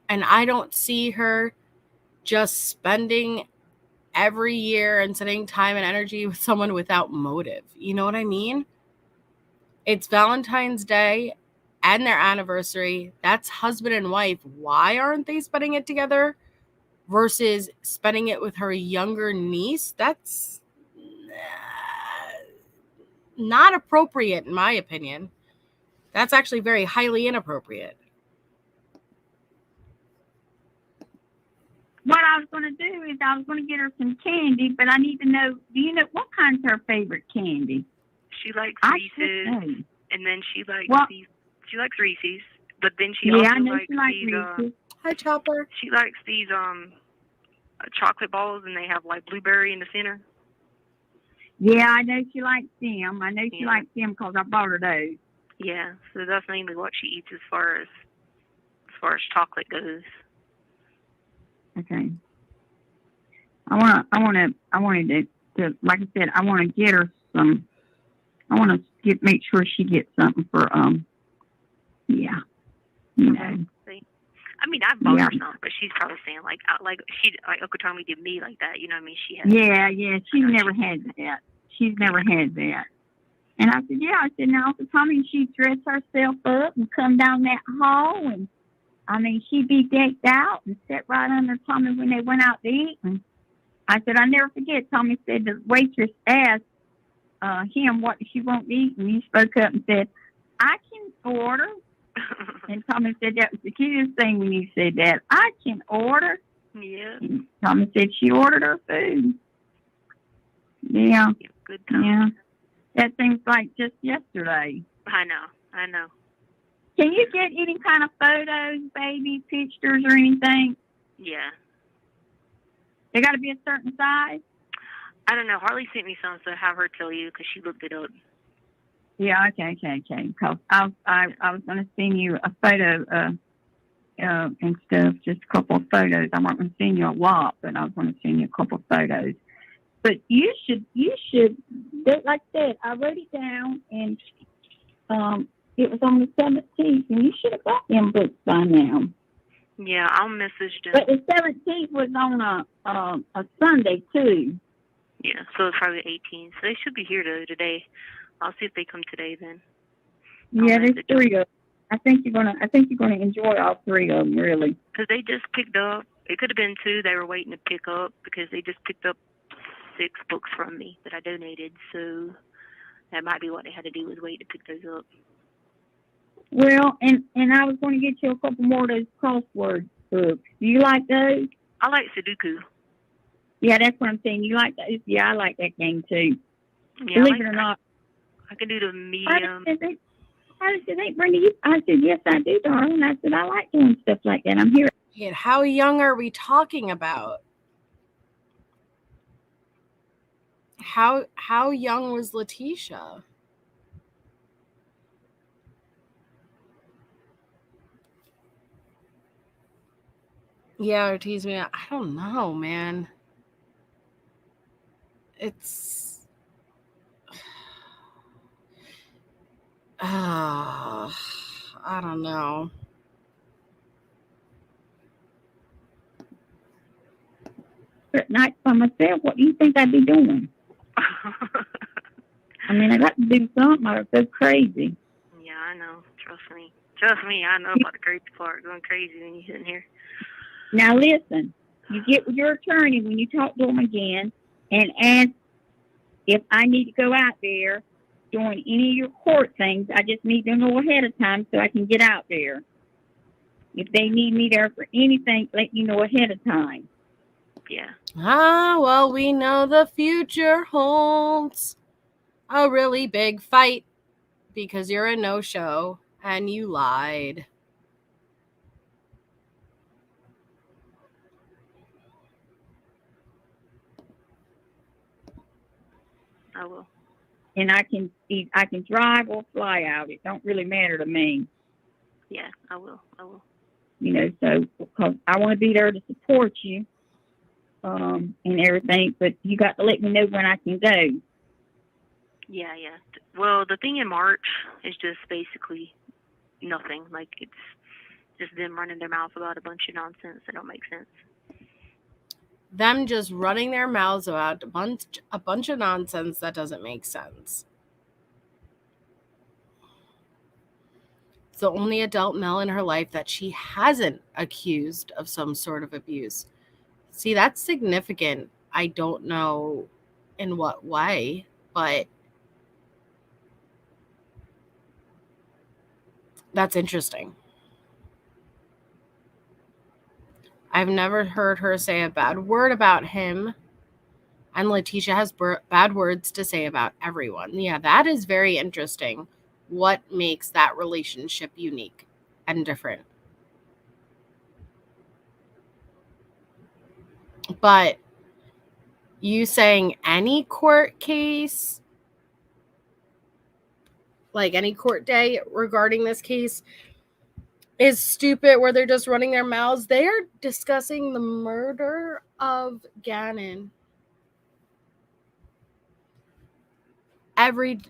and I don't see her just spending every year and spending time and energy with someone without motive. You know what I mean? It's Valentine's Day and their anniversary. That's husband and wife. Why aren't they spending it together versus spending it with her younger niece? That's not appropriate, in my opinion. That's actually very highly inappropriate. What I was going to do is I was going to get her some candy, but I need to know, do you know what kind's her favorite candy? She likes Reese's, and then she likes these. She likes Reese's, but then she also likes these. Reese's. Hi, Chopper. She likes these chocolate balls, and they have like blueberry in the center. Yeah, I know she likes them. I know she likes them because I bought her those. Yeah, so that's mainly what she eats as far as chocolate goes. Okay. I wanted to, like I said, I want to get her some. I want to make sure she gets something for yeah, you know. See? I mean, I've bought her some, but she's probably saying like Uncle Tommy did me like that. You know what I mean? She has. Yeah, she's never had that. She's never had that. And I said, yeah. I said, now Uncle Tommy, she'd dress herself up and come down that hall, and I mean, she'd be decked out and sit right under Tommy when they went out to eat. And I said, I never forget. Tommy said the waitress asked him what she wanted to eat, and he spoke up and said, I can order. And Tommy said that was the cutest thing when you said that. I can order. Yeah. And Tommy said she ordered her food. Yeah. Good time. Yeah. That seems like just yesterday. I know. Can you get any kind of photos, baby, pictures, or anything? Yeah. They got to be a certain size? I don't know. Harley sent me some, so have her tell you because she looked it up. Yeah, okay. Because I was going to send you a photo and stuff, just a couple of photos. I wasn't going to send you a lot, but I was going to send you a couple of photos. But you should, like I said, I wrote it down, and it was on the 17th, and you should have got them books by now. Yeah, I'll message them. But the 17th was on a Sunday, too. Yeah, so it's probably 18th. So they should be here today. I'll see if they come today then. Yeah, there's three of them. I think you're gonna enjoy all three of them, really. Because they just picked up. It could have been two they were waiting to pick up because they just picked up 6 books from me that I donated. So that might be what they had to do was wait to pick those up. Well, and I was going to get you a couple more of those crossword books. Do you like those? I like Sudoku. Yeah, that's what I'm saying. You like those? Yeah, I like that game too. Yeah, Believe it or not. I can do the medium. I said, hey, Brenda, I said, yes, I do, darling. I said, I like doing stuff like that. I'm here. Yeah, how young are we talking about? How young was Letecia? Yeah, tease me. I don't know, man. It's I don't know. At night by myself, what do you think I'd be doing? I mean, I got to do something or I'd go crazy. Yeah, I know. Trust me, I know about the crazy part. Going crazy when you're sitting here. Now listen, you get with your attorney when you talk to him again and ask if I need to go out there doing any of your court things. I just need to know ahead of time so I can get out there. If they need me there for anything, let you know ahead of time. Yeah. Well, we know the future holds a really big fight because you're a no-show and you lied. I will. And I can drive or fly out. It don't really matter to me. Yeah, I will. You know, so because I want to be there to support you and everything, but you got to let me know when I can go. Yeah. Well, the thing in March is just basically nothing. Like, it's just them running their mouth about a bunch of nonsense that don't make sense. Them just running their mouths about a bunch of nonsense that doesn't make sense. It's the only adult male in her life that she hasn't accused of some sort of abuse. See, that's significant. I don't know in what way, but that's interesting. I've never heard her say a bad word about him. And Letecia has bad words to say about everyone. Yeah, that is very interesting. What makes that relationship unique and different? But you saying any court case? like any court day regarding this case is stupid, where they're just running their mouths. They are discussing the murder of Gannon. Every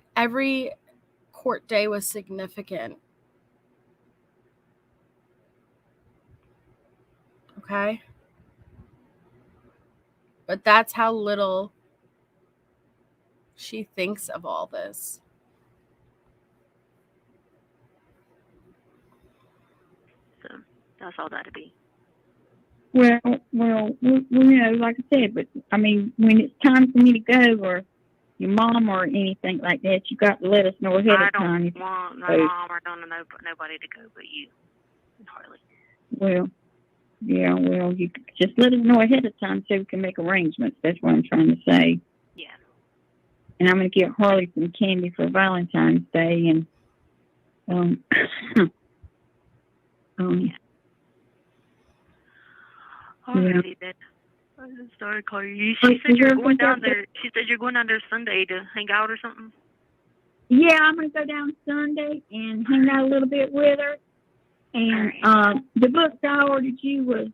court day was significant. Okay? But that's how little she thinks of all this. So that's all that'd be. Well, you know, like I said, but I mean, when it's time for me to go, or your mom or anything like that, you got to let us know ahead I of time. don't want my mom or nobody to go but you and Harley. Well, yeah, well, you just let us know ahead of time so we can make arrangements. That's what I'm trying to say. Yeah. And I'm going to get Harley some candy for Valentine's Day, and Yeah. Alrighty then. I'm just sorry, Carly. She said you're going down there. She said you're going down there Sunday to hang out or something. Yeah, I'm going to go down Sunday and hang out a little bit with her. And the book I ordered you was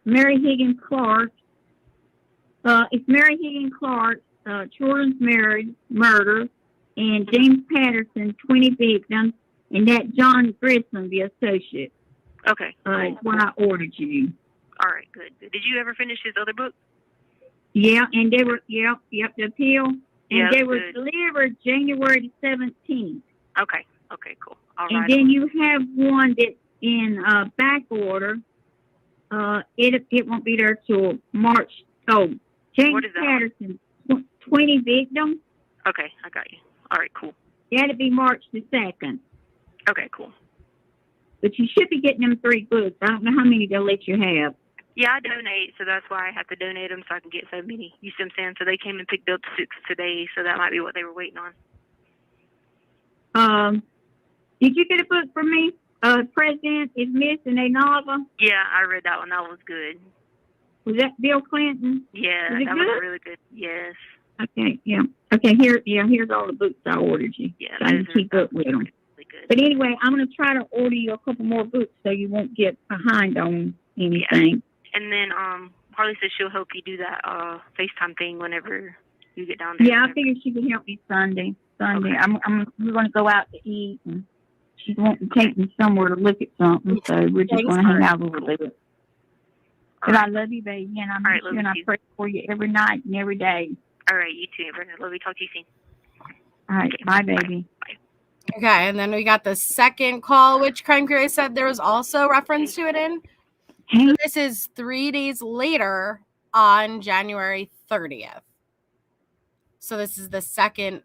Mary Higgins Clark. It's Mary Higgins Clark, Children's Murder, and James Patterson, 20 Victims, and that John Grissom, the associate. Okay. Is what I ordered you. All right, good. Did you ever finish his other book? Yeah, and they were, the appeal. And they were good. delivered January the 17th. Okay, cool. All and right. Then you have one that's in back order. It won't be there till March. Oh, James Patterson, 20 Victims. Okay, I got you. All right, cool. That'll be March the 2nd. Okay, cool. But you should be getting them 3 books. I don't know how many they'll let you have. Yeah, I donate, so that's why I have to donate them so I can get so many. You see what I'm saying? So they came and picked up 6 today, so that might be what they were waiting on. Did you get a book from me? President is Missing, a novel? Yeah, I read that one. That was good. Was that Bill Clinton? Yeah, that was really good. Yes. Okay, yeah. Okay, here's all the books I ordered you. Yeah, so I can keep up with them. Really good. But anyway, I'm going to try to order you a couple more books so you won't get behind on anything. Yeah. And then Harley says she'll help you do that FaceTime thing whenever you get down there. Yeah, I figured she could help me Sunday. Okay. We're going to go out to eat, and she's wanting to take me somewhere to look at something, so we're just going to hang out a little bit. But I love you, baby, and I miss you, and I pray for you every night and every day. All right, you too, Brenda. Love you. Talk to you soon. All right, bye, baby. Bye. Okay, and then we got the second call, which Crime Curious said there was also reference to it in. So this is 3 days later on January 30th. So this is the second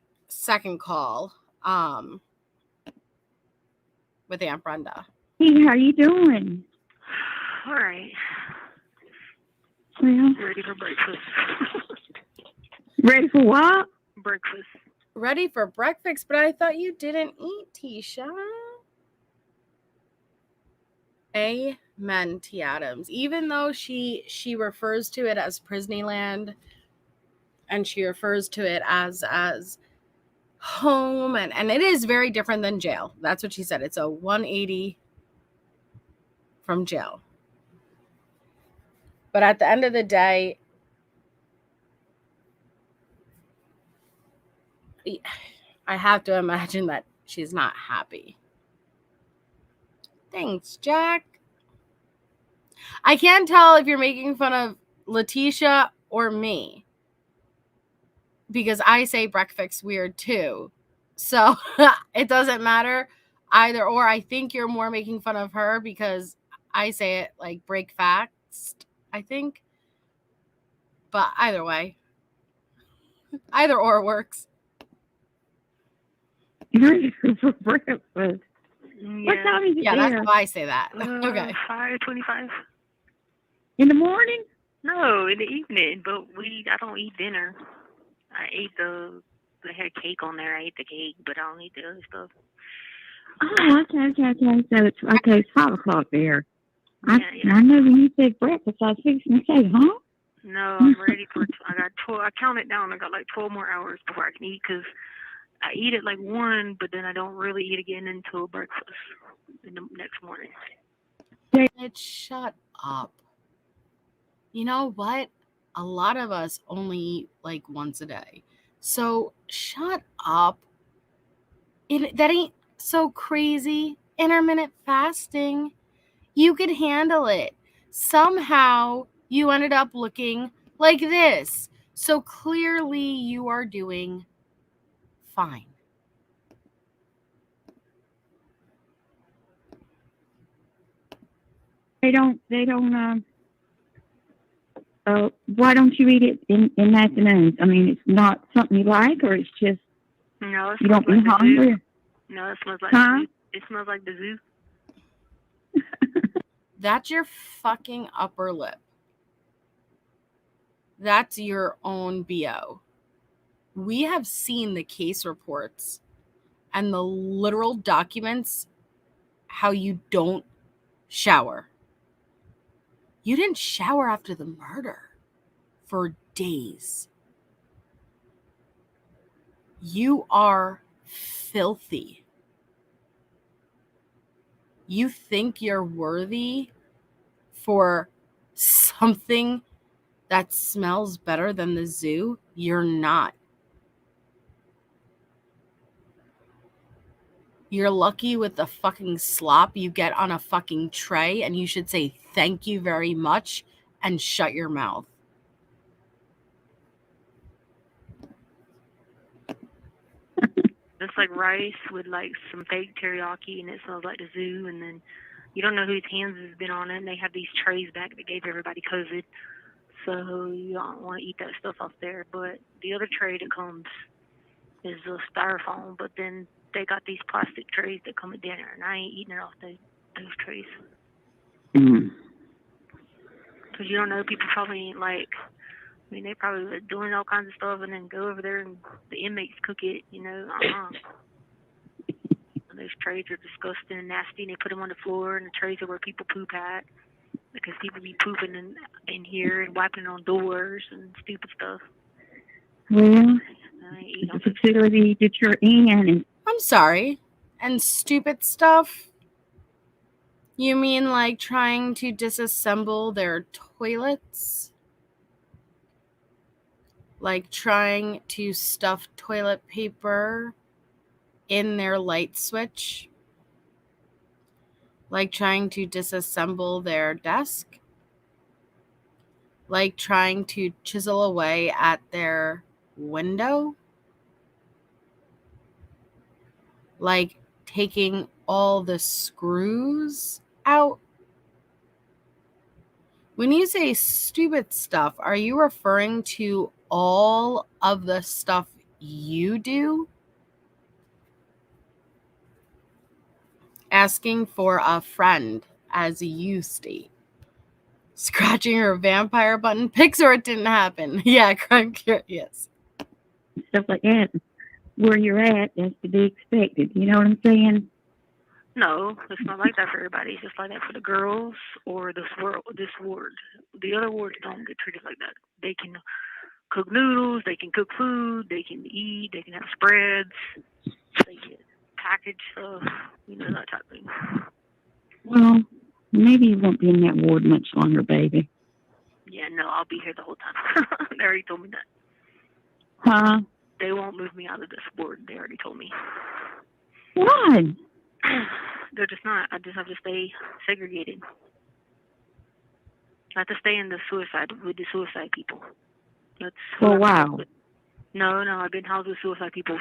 call with Aunt Brenda. Hey, how you doing? All right. Well, ready for breakfast. Ready for what? Breakfast. Ready for breakfast, but I thought you didn't eat, Tisha. Amen, T. Adams. Even though she refers to it as Prisneyland, and she refers to it as home, and it is very different than jail. That's what she said. It's a 180 from jail. But at the end of the day, I have to imagine that she's not happy. Thanks, Jack. I can't tell if you're making fun of Letecia or me, because I say breakfast weird too. So it doesn't matter either or. I think you're more making fun of her because I say it like break fast, I think. But either way, either or works. For breakfast. Yeah. What time is it Yeah, there? that's why I say that. Okay. 5:25. In the morning? No, in the evening. But I don't eat dinner. I ate they had cake on there. I ate the cake, but I don't eat the other stuff. Oh, okay. So it's 5 o'clock there. Yeah. I know when you said breakfast, I was fixing to say, huh? No, I'm ready for. I counted down. I got like 12 more hours before I can eat because I eat at like 1, but then I don't really eat again until breakfast in the next morning. It's shut up. You know what? A lot of us only eat like once a day. So shut up. That ain't so crazy. Intermittent fasting. You could handle it. Somehow you ended up looking like this. So clearly you are doing fine. They don't, why don't you eat it in the afternoons? I mean, it's not something you like, or it's just No, it you smells don't like be the hungry? zoo. No, it smells like Huh? the zoo. It smells like the zoo. That's your fucking upper lip. That's your own BO. We have seen the case reports and the literal documents how you don't shower. You didn't shower after the murder for days. You are filthy. You think you're worthy for something that smells better than the zoo? You're not. You're lucky with the fucking slop you get on a fucking tray, and you should say thank you very much and shut your mouth. It's like rice with like some fake teriyaki, and it smells like the zoo. And then you don't know whose hands has been on it. And they have these trays back that gave everybody COVID, so you don't want to eat that stuff off there. But the other tray that comes is a styrofoam, but then they got these plastic trays that come at dinner, and I ain't eating it off those trays. Mm. Because you don't know, people probably ain't like, I mean, they probably were doing all kinds of stuff and then go over there and the inmates cook it, you know. Those trays are disgusting and nasty, and they put them on the floor, and the trays are where people poop at, because people be pooping in here and wiping on doors and stupid stuff. Well, I ain't eating the facility that you're in, and I'm sorry. And stupid stuff? You mean like trying to disassemble their toilets? Like trying to stuff toilet paper in their light switch? Like trying to disassemble their desk? Like trying to chisel away at their window? Like taking all the screws out? When you say stupid stuff, are you referring to all of the stuff you do? Asking for a friend, as you state. Scratching your vampire button pics, or it didn't happen. Yeah, crime curious. stuff like that, where you're at, that's to be expected. You know what I'm saying? No, it's not like that for everybody. It's just like that for the girls or this ward. The other wards don't get treated like that. They can cook noodles, they can cook food, they can eat, they can have spreads, they can package stuff, you know, that type of thing. Well, maybe you won't be in that ward much longer, baby. Yeah, no, I'll be here the whole time. They already told me that. Huh? They won't move me out of this ward. They already told me. Why? They're just not. I just have to stay segregated. I have to stay in the suicide with the suicide people. That's For a while. No, I've been housed with suicide people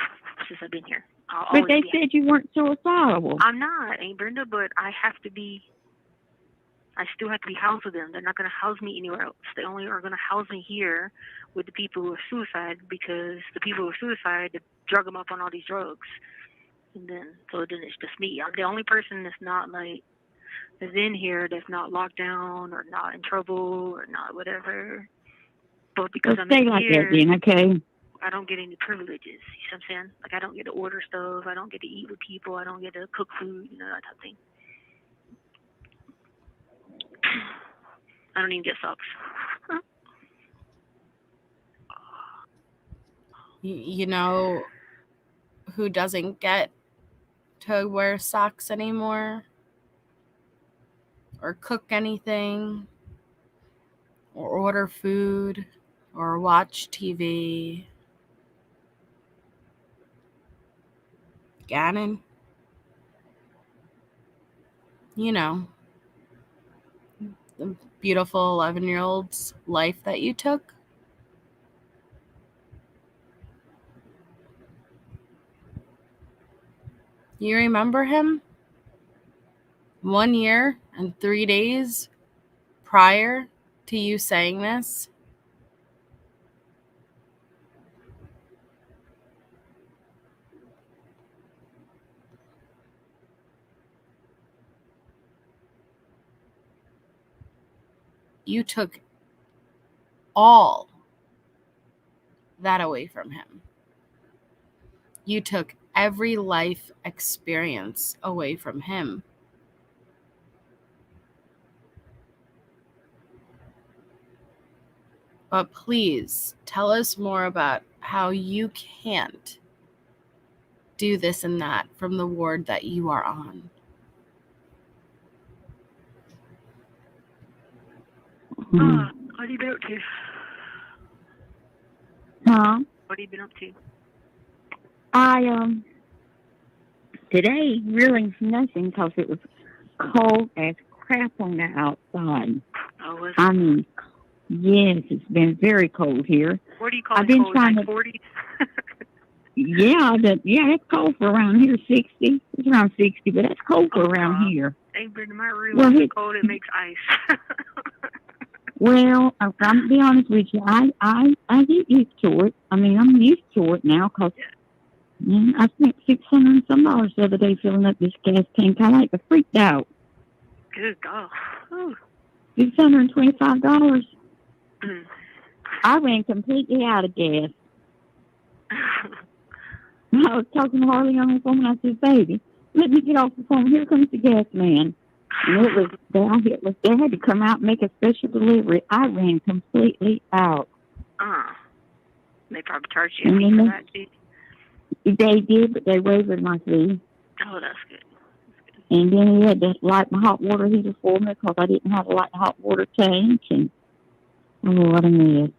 since I've been here. But they said you weren't suicidal. I'm not, Aunt Brenda, but I still have to be housed with them. They're not going to house me anywhere else. They only are going to house me here with the people who are suicide, because the people who are suicide, they drug them up on all these drugs. And then it's just me. I'm the only person that's not like, that's in here, that's not locked down or not in trouble or not whatever. But because I'm stay in like here, that then, okay? I don't get any privileges. You see what I'm saying? Like, I don't get to order stuff. I don't get to eat with people. I don't get to cook food, you know, that type of thing. I don't even get socks. You know, who doesn't get to wear socks anymore or cook anything or order food or watch TV. Gannon, you know, the beautiful 11-year-old's life that you took. You remember him? 1 year and 3 days prior to you saying this? You took all that away from him. You took every life experience away from him. But please tell us more about how you can't do this and that from the ward that you are on. What have you been up to? Huh? What have you been up to? Today really nothing because it was cold as crap on the outside. Oh, was I mean, yes, it's been very cold here. what do you call I've it? been Cold, trying like to- 40s? Yeah, it's cold for around here, 60. It's around 60, but that's cold for Oh, around God. here. Ain't been in my room. Well, It's it- cold. It makes ice. Well, I'm gonna be honest with you. I get used to it. I mean, I'm used to it now because I spent $600 and some the other day filling up this gas tank. I like to freaked out. Good God. Ooh. $625. I ran completely out of gas. I was talking to Harley on the phone and I said, "Baby, let me get off the phone. Here comes the gas man." And they had to come out and make a special delivery. I ran completely out. They probably charged you a And fee then for that, too. They did, but they waived my fee. Oh, that's good. And then he had to light my hot water heater for me because I didn't have a light hot water tank. And what a mess!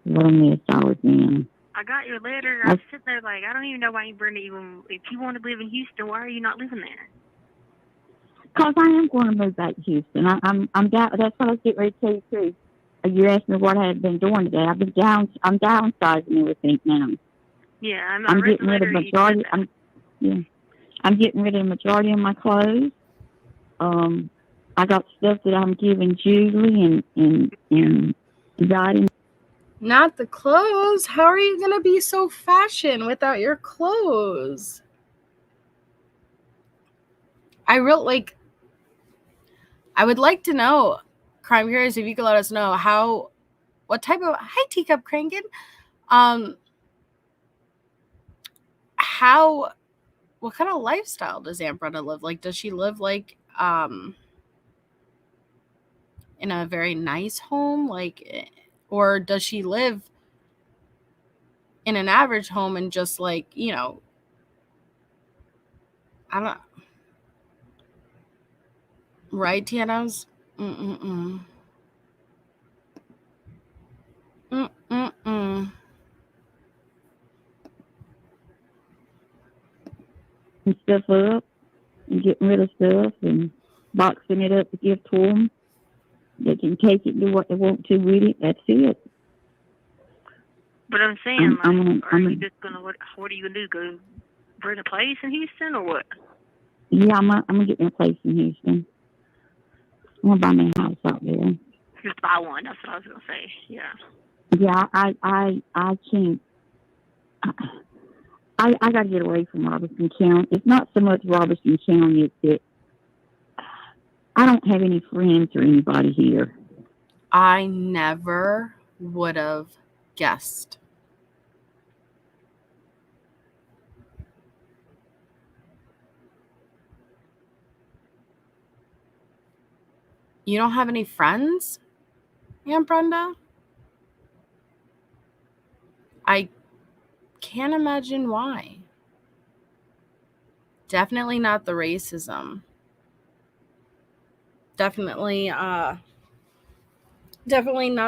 I was in. I got your letter. I was sitting there like, I don't even know why Aunt Brenda even, if you want to live in Houston, why are you not living there? Because I am going to move back to Houston. I'm down. That's what I was getting ready to tell you too. You asked me what I had been doing today. I'm downsizing everything now. Yeah, I'm getting rid of majority. I'm getting rid of the majority of my clothes. I got stuff that I'm giving Julie and Jade. Not the clothes. How are you going to be so fashion without your clothes? I would like to know, Crime Curious, if you could let us know what type of, hi Teacup Crankin, what kind of lifestyle does Aunt Brenda live? Like, does she live like, in a very nice home? Like, or does she live in an average home and just like, I don't, right, Tianos? Mm-mm-mm. Mm-mm-mm. And stuff up and getting rid of stuff and boxing it up to give to them. They can take it and do what they want to with it. That's it. But I'm saying, are you just going to, what are you going to do? Go rent a place in Houston or what? Yeah, I'm gonna get me a place in Houston. I'm gonna buy me a house out there. Just buy one. That's what I was going to say. Yeah. Yeah, I can't. I got to get away from Robertson County. It's not so much Robertson County, it's that I don't have any friends or anybody here. I never would have guessed. You don't have any friends, Aunt Brenda? I can't imagine why. Definitely not the racism. Definitely not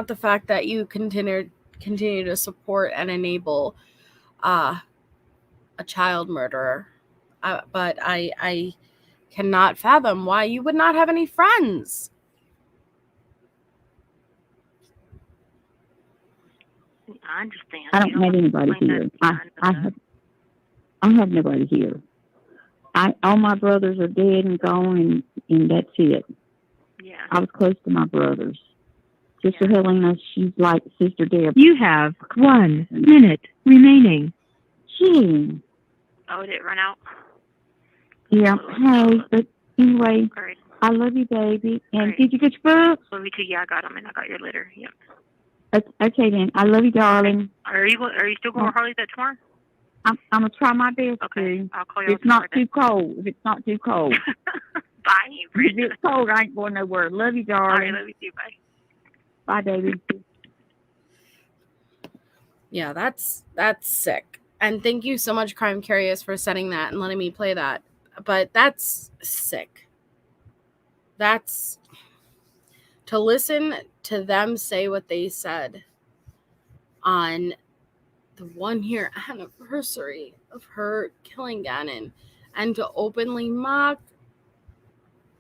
the fact that you continue to support and enable a child murderer. But I cannot fathom why you would not have any friends. I understand. I don't have anybody here. I have nobody here. All my brothers are dead and gone, and that's it. Yeah. I was close to my brothers. Sister Helena, she's like Sister Deb. You have 1 minute remaining. Gee. Oh, did it run out? Yeah. Hey, but anyway, All right. I love you, baby. And Right. did you get your books? Love you too. Yeah, I got them, and I got your litter. Yep. Okay, then. I love you, darling. Are you still going to Harley's that tomorrow? I'm gonna try my best Okay. to. I'll call you. If it's not too cold. If it's not too cold. Bye. If it's cold, I ain't going nowhere. Love you, All right, darling. love you too. Bye. Bye, baby. Yeah, that's sick. And thank you so much, Crime Curious, for setting that and letting me play that. But that's sick. That's to listen to them say what they said on the 1-year anniversary of her killing Gannon, and to openly mock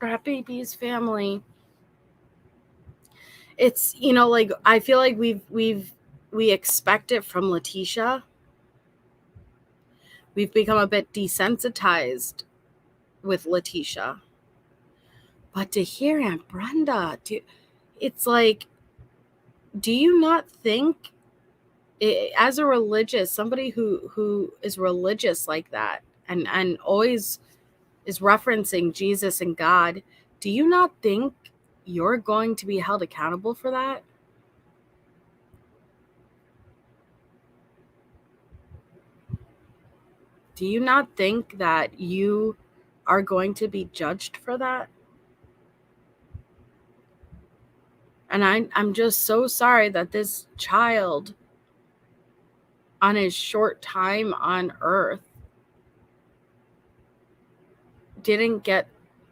that baby's family. It's, like, I feel like we expect it from Letecia. We've become a bit desensitized with Letecia. But to hear Aunt Brenda, it's like, do you not think, as a religious, somebody who is religious like that and always is referencing Jesus and God, do you not think you're going to be held accountable for that? Do you not think that you are going to be judged for that? And I'm just so sorry that this child, on his short time on earth, didn't get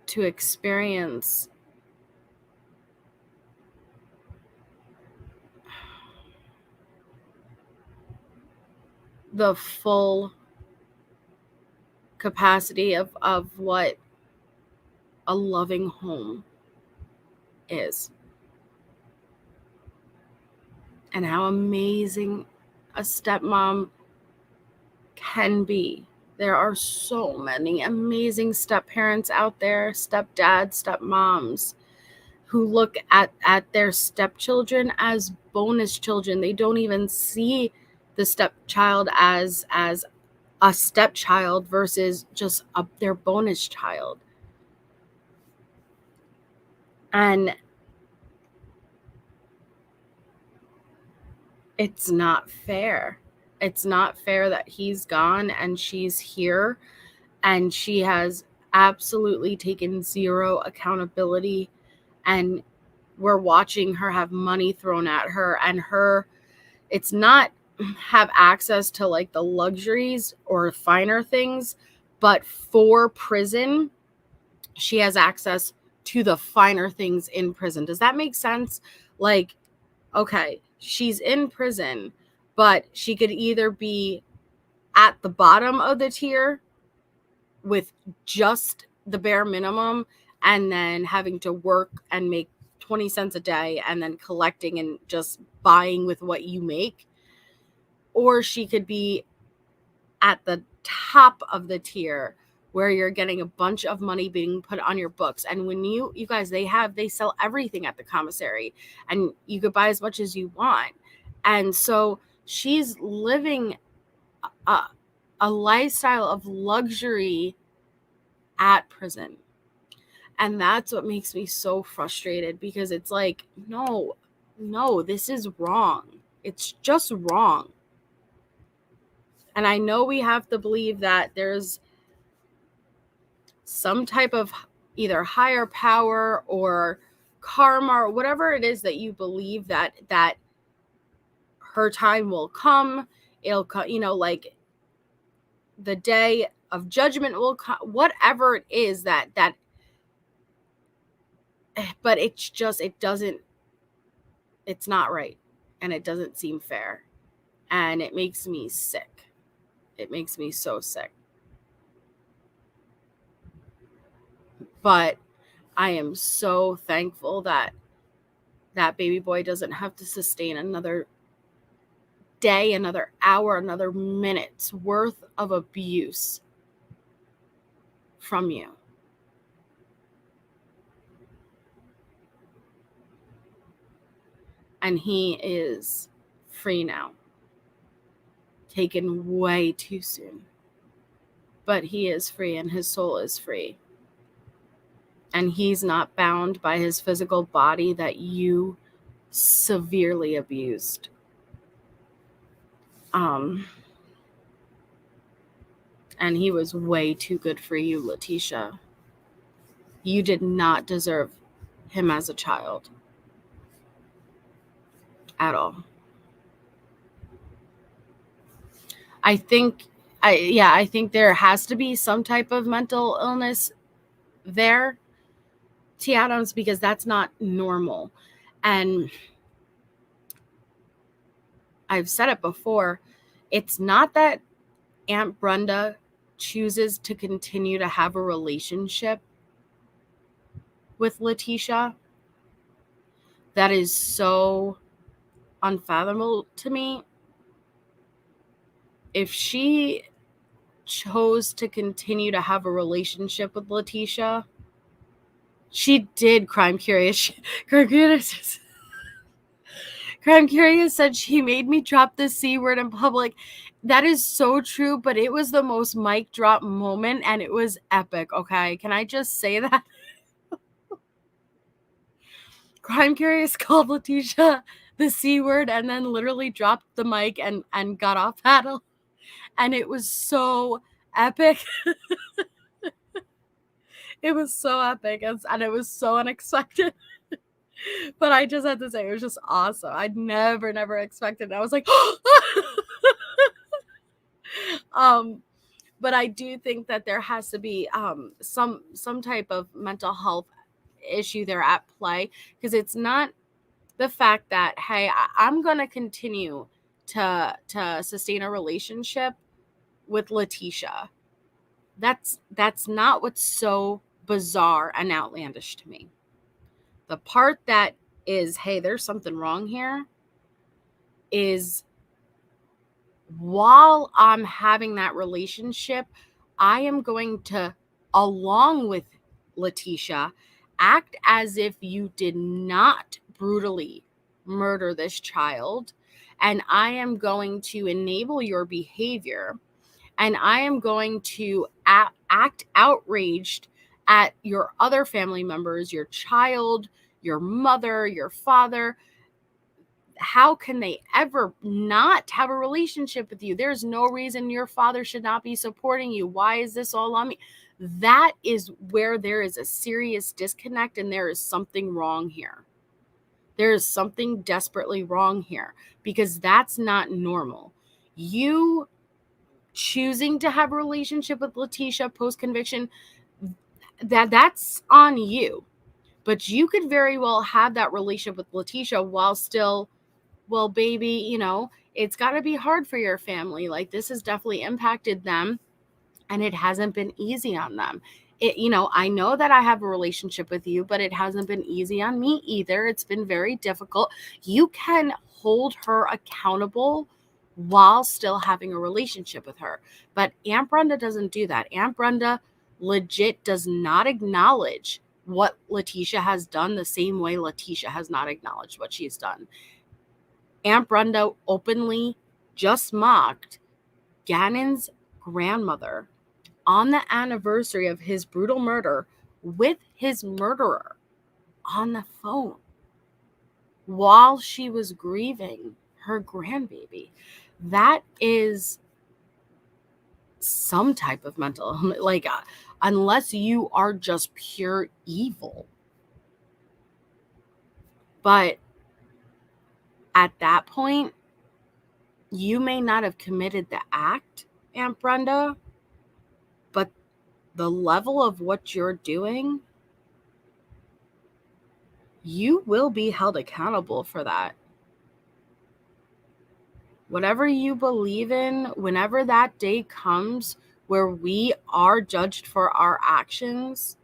to experience the full capacity of what a loving home is, and how amazing a stepmom can be. There are so many amazing step-parents out there, stepdads, stepmoms, who look at their stepchildren as bonus children. They don't even see the stepchild as a stepchild versus just their bonus child. And it's not fair. It's not fair that he's gone and she's here, and she has absolutely taken zero accountability, and we're watching her have money thrown at her, and it's not have access to like the luxuries or finer things, but for prison, she has access to the finer things in prison. Does that make sense? Like, okay, she's in prison, but she could either be at the bottom of the tier with just the bare minimum and then having to work and make 20 cents a day and then collecting and just buying with what you make. Or she could be at the top of the tier where you're getting a bunch of money being put on your books. And when you guys, they sell everything at the commissary, and you could buy as much as you want. And so she's living a lifestyle of luxury at prison. And that's what makes me so frustrated, because it's like, no, this is wrong. It's just wrong. And I know we have to believe that there's some type of either higher power or karma or whatever it is that you believe, that her time will come. It'll come, like the day judgment will come, whatever it is that but it's just, it's not right, and it doesn't seem fair, and it makes me sick. It makes me so sick. But I am so thankful that that baby boy doesn't have to sustain another day, another hour, another minute's worth of abuse from you. And he is free now. Taken way too soon. But he is free, and his soul is free. And he's not bound by his physical body that you severely abused. And he was way too good for you, Letecia. You did not deserve him as a child. At all. I think there has to be some type of mental illness there, T. Adams, because that's not normal. And I've said it before, it's not that Aunt Brenda chooses to continue to have a relationship with Letecia. That is so unfathomable to me. If she chose to continue to have a relationship with Letecia, she did Crime Curious. Crime Curious said she made me drop the C word in public. That is so true, but it was the most mic drop moment, and it was epic, okay? Can I just say that? Crime Curious called Letecia the C word and then literally dropped the mic and got off paddle. And it was so epic. It was so epic, and it was so unexpected. But I just had to say, it was just awesome. I'd never expected it. I was like, but I do think that there has to be some type of mental health issue there at play, because it's not the fact that, hey, I'm going to continue to sustain a relationship with Letecia. That's not what's so bizarre and outlandish to me. The part that is, hey, there's something wrong here, is while I'm having that relationship, I am going to, along with Letecia, act as if you did not brutally murder this child, and I am going to enable your behavior, and I am going to act outraged at your other family members, your child, your mother, your father. How can they ever not have a relationship with you? There's no reason your father should not be supporting you. Why is this all on me? That is where there is a serious disconnect, and there is something wrong here. There is something desperately wrong here, because that's not normal. You choosing to have a relationship with Letecia post-conviction, that's on you. But you could very well have that relationship with Letecia while still, well, baby, it's got to be hard for your family. Like, this has definitely impacted them, and it hasn't been easy on them. I know that I have a relationship with you, but it hasn't been easy on me either. It's been very difficult. You can hold her accountable while still having a relationship with her. But Aunt Brenda doesn't do that. Aunt Brenda legit does not acknowledge what Letecia has done the same way Letecia has not acknowledged what she's done. Aunt Brenda openly just mocked Gannon's grandmother on the anniversary of his brutal murder with his murderer on the phone while she was grieving her grandbaby. That is some type of mental, unless you are just pure evil. But at that point, you may not have committed the act, Aunt Brenda, the level of what you're doing, you will be held accountable for that. Whatever you believe in, whenever that day comes where we are judged for our actions,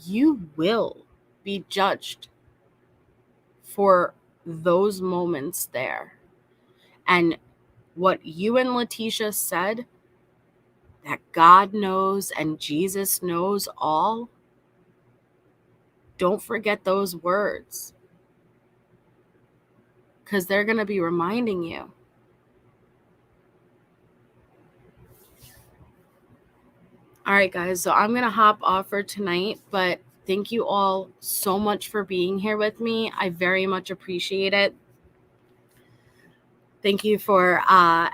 you will be judged for those moments there. And what you and Letecia said, that God knows and Jesus knows all, don't forget those words, because they're going to be reminding you. All right, guys, so I'm going to hop off for tonight, but thank you all so much for being here with me. I very much appreciate it. Thank you for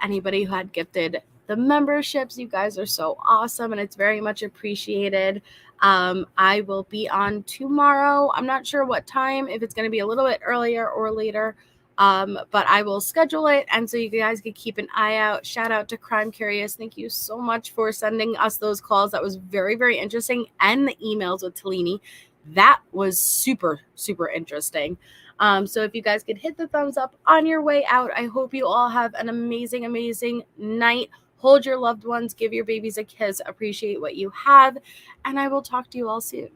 anybody who had gifted the memberships. You guys are so awesome, and it's very much appreciated. I will be on tomorrow. I'm not sure what time, if it's going to be a little bit earlier or later, but I will schedule it, and so you guys can keep an eye out. Shout out to Crime Curious. Thank you so much for sending us those calls. That was very, very interesting, and the emails with Talini. That was super, super interesting. So if you guys could hit the thumbs up on your way out, I hope you all have an amazing, amazing night. Hold your loved ones, give your babies a kiss, appreciate what you have, and I will talk to you all soon.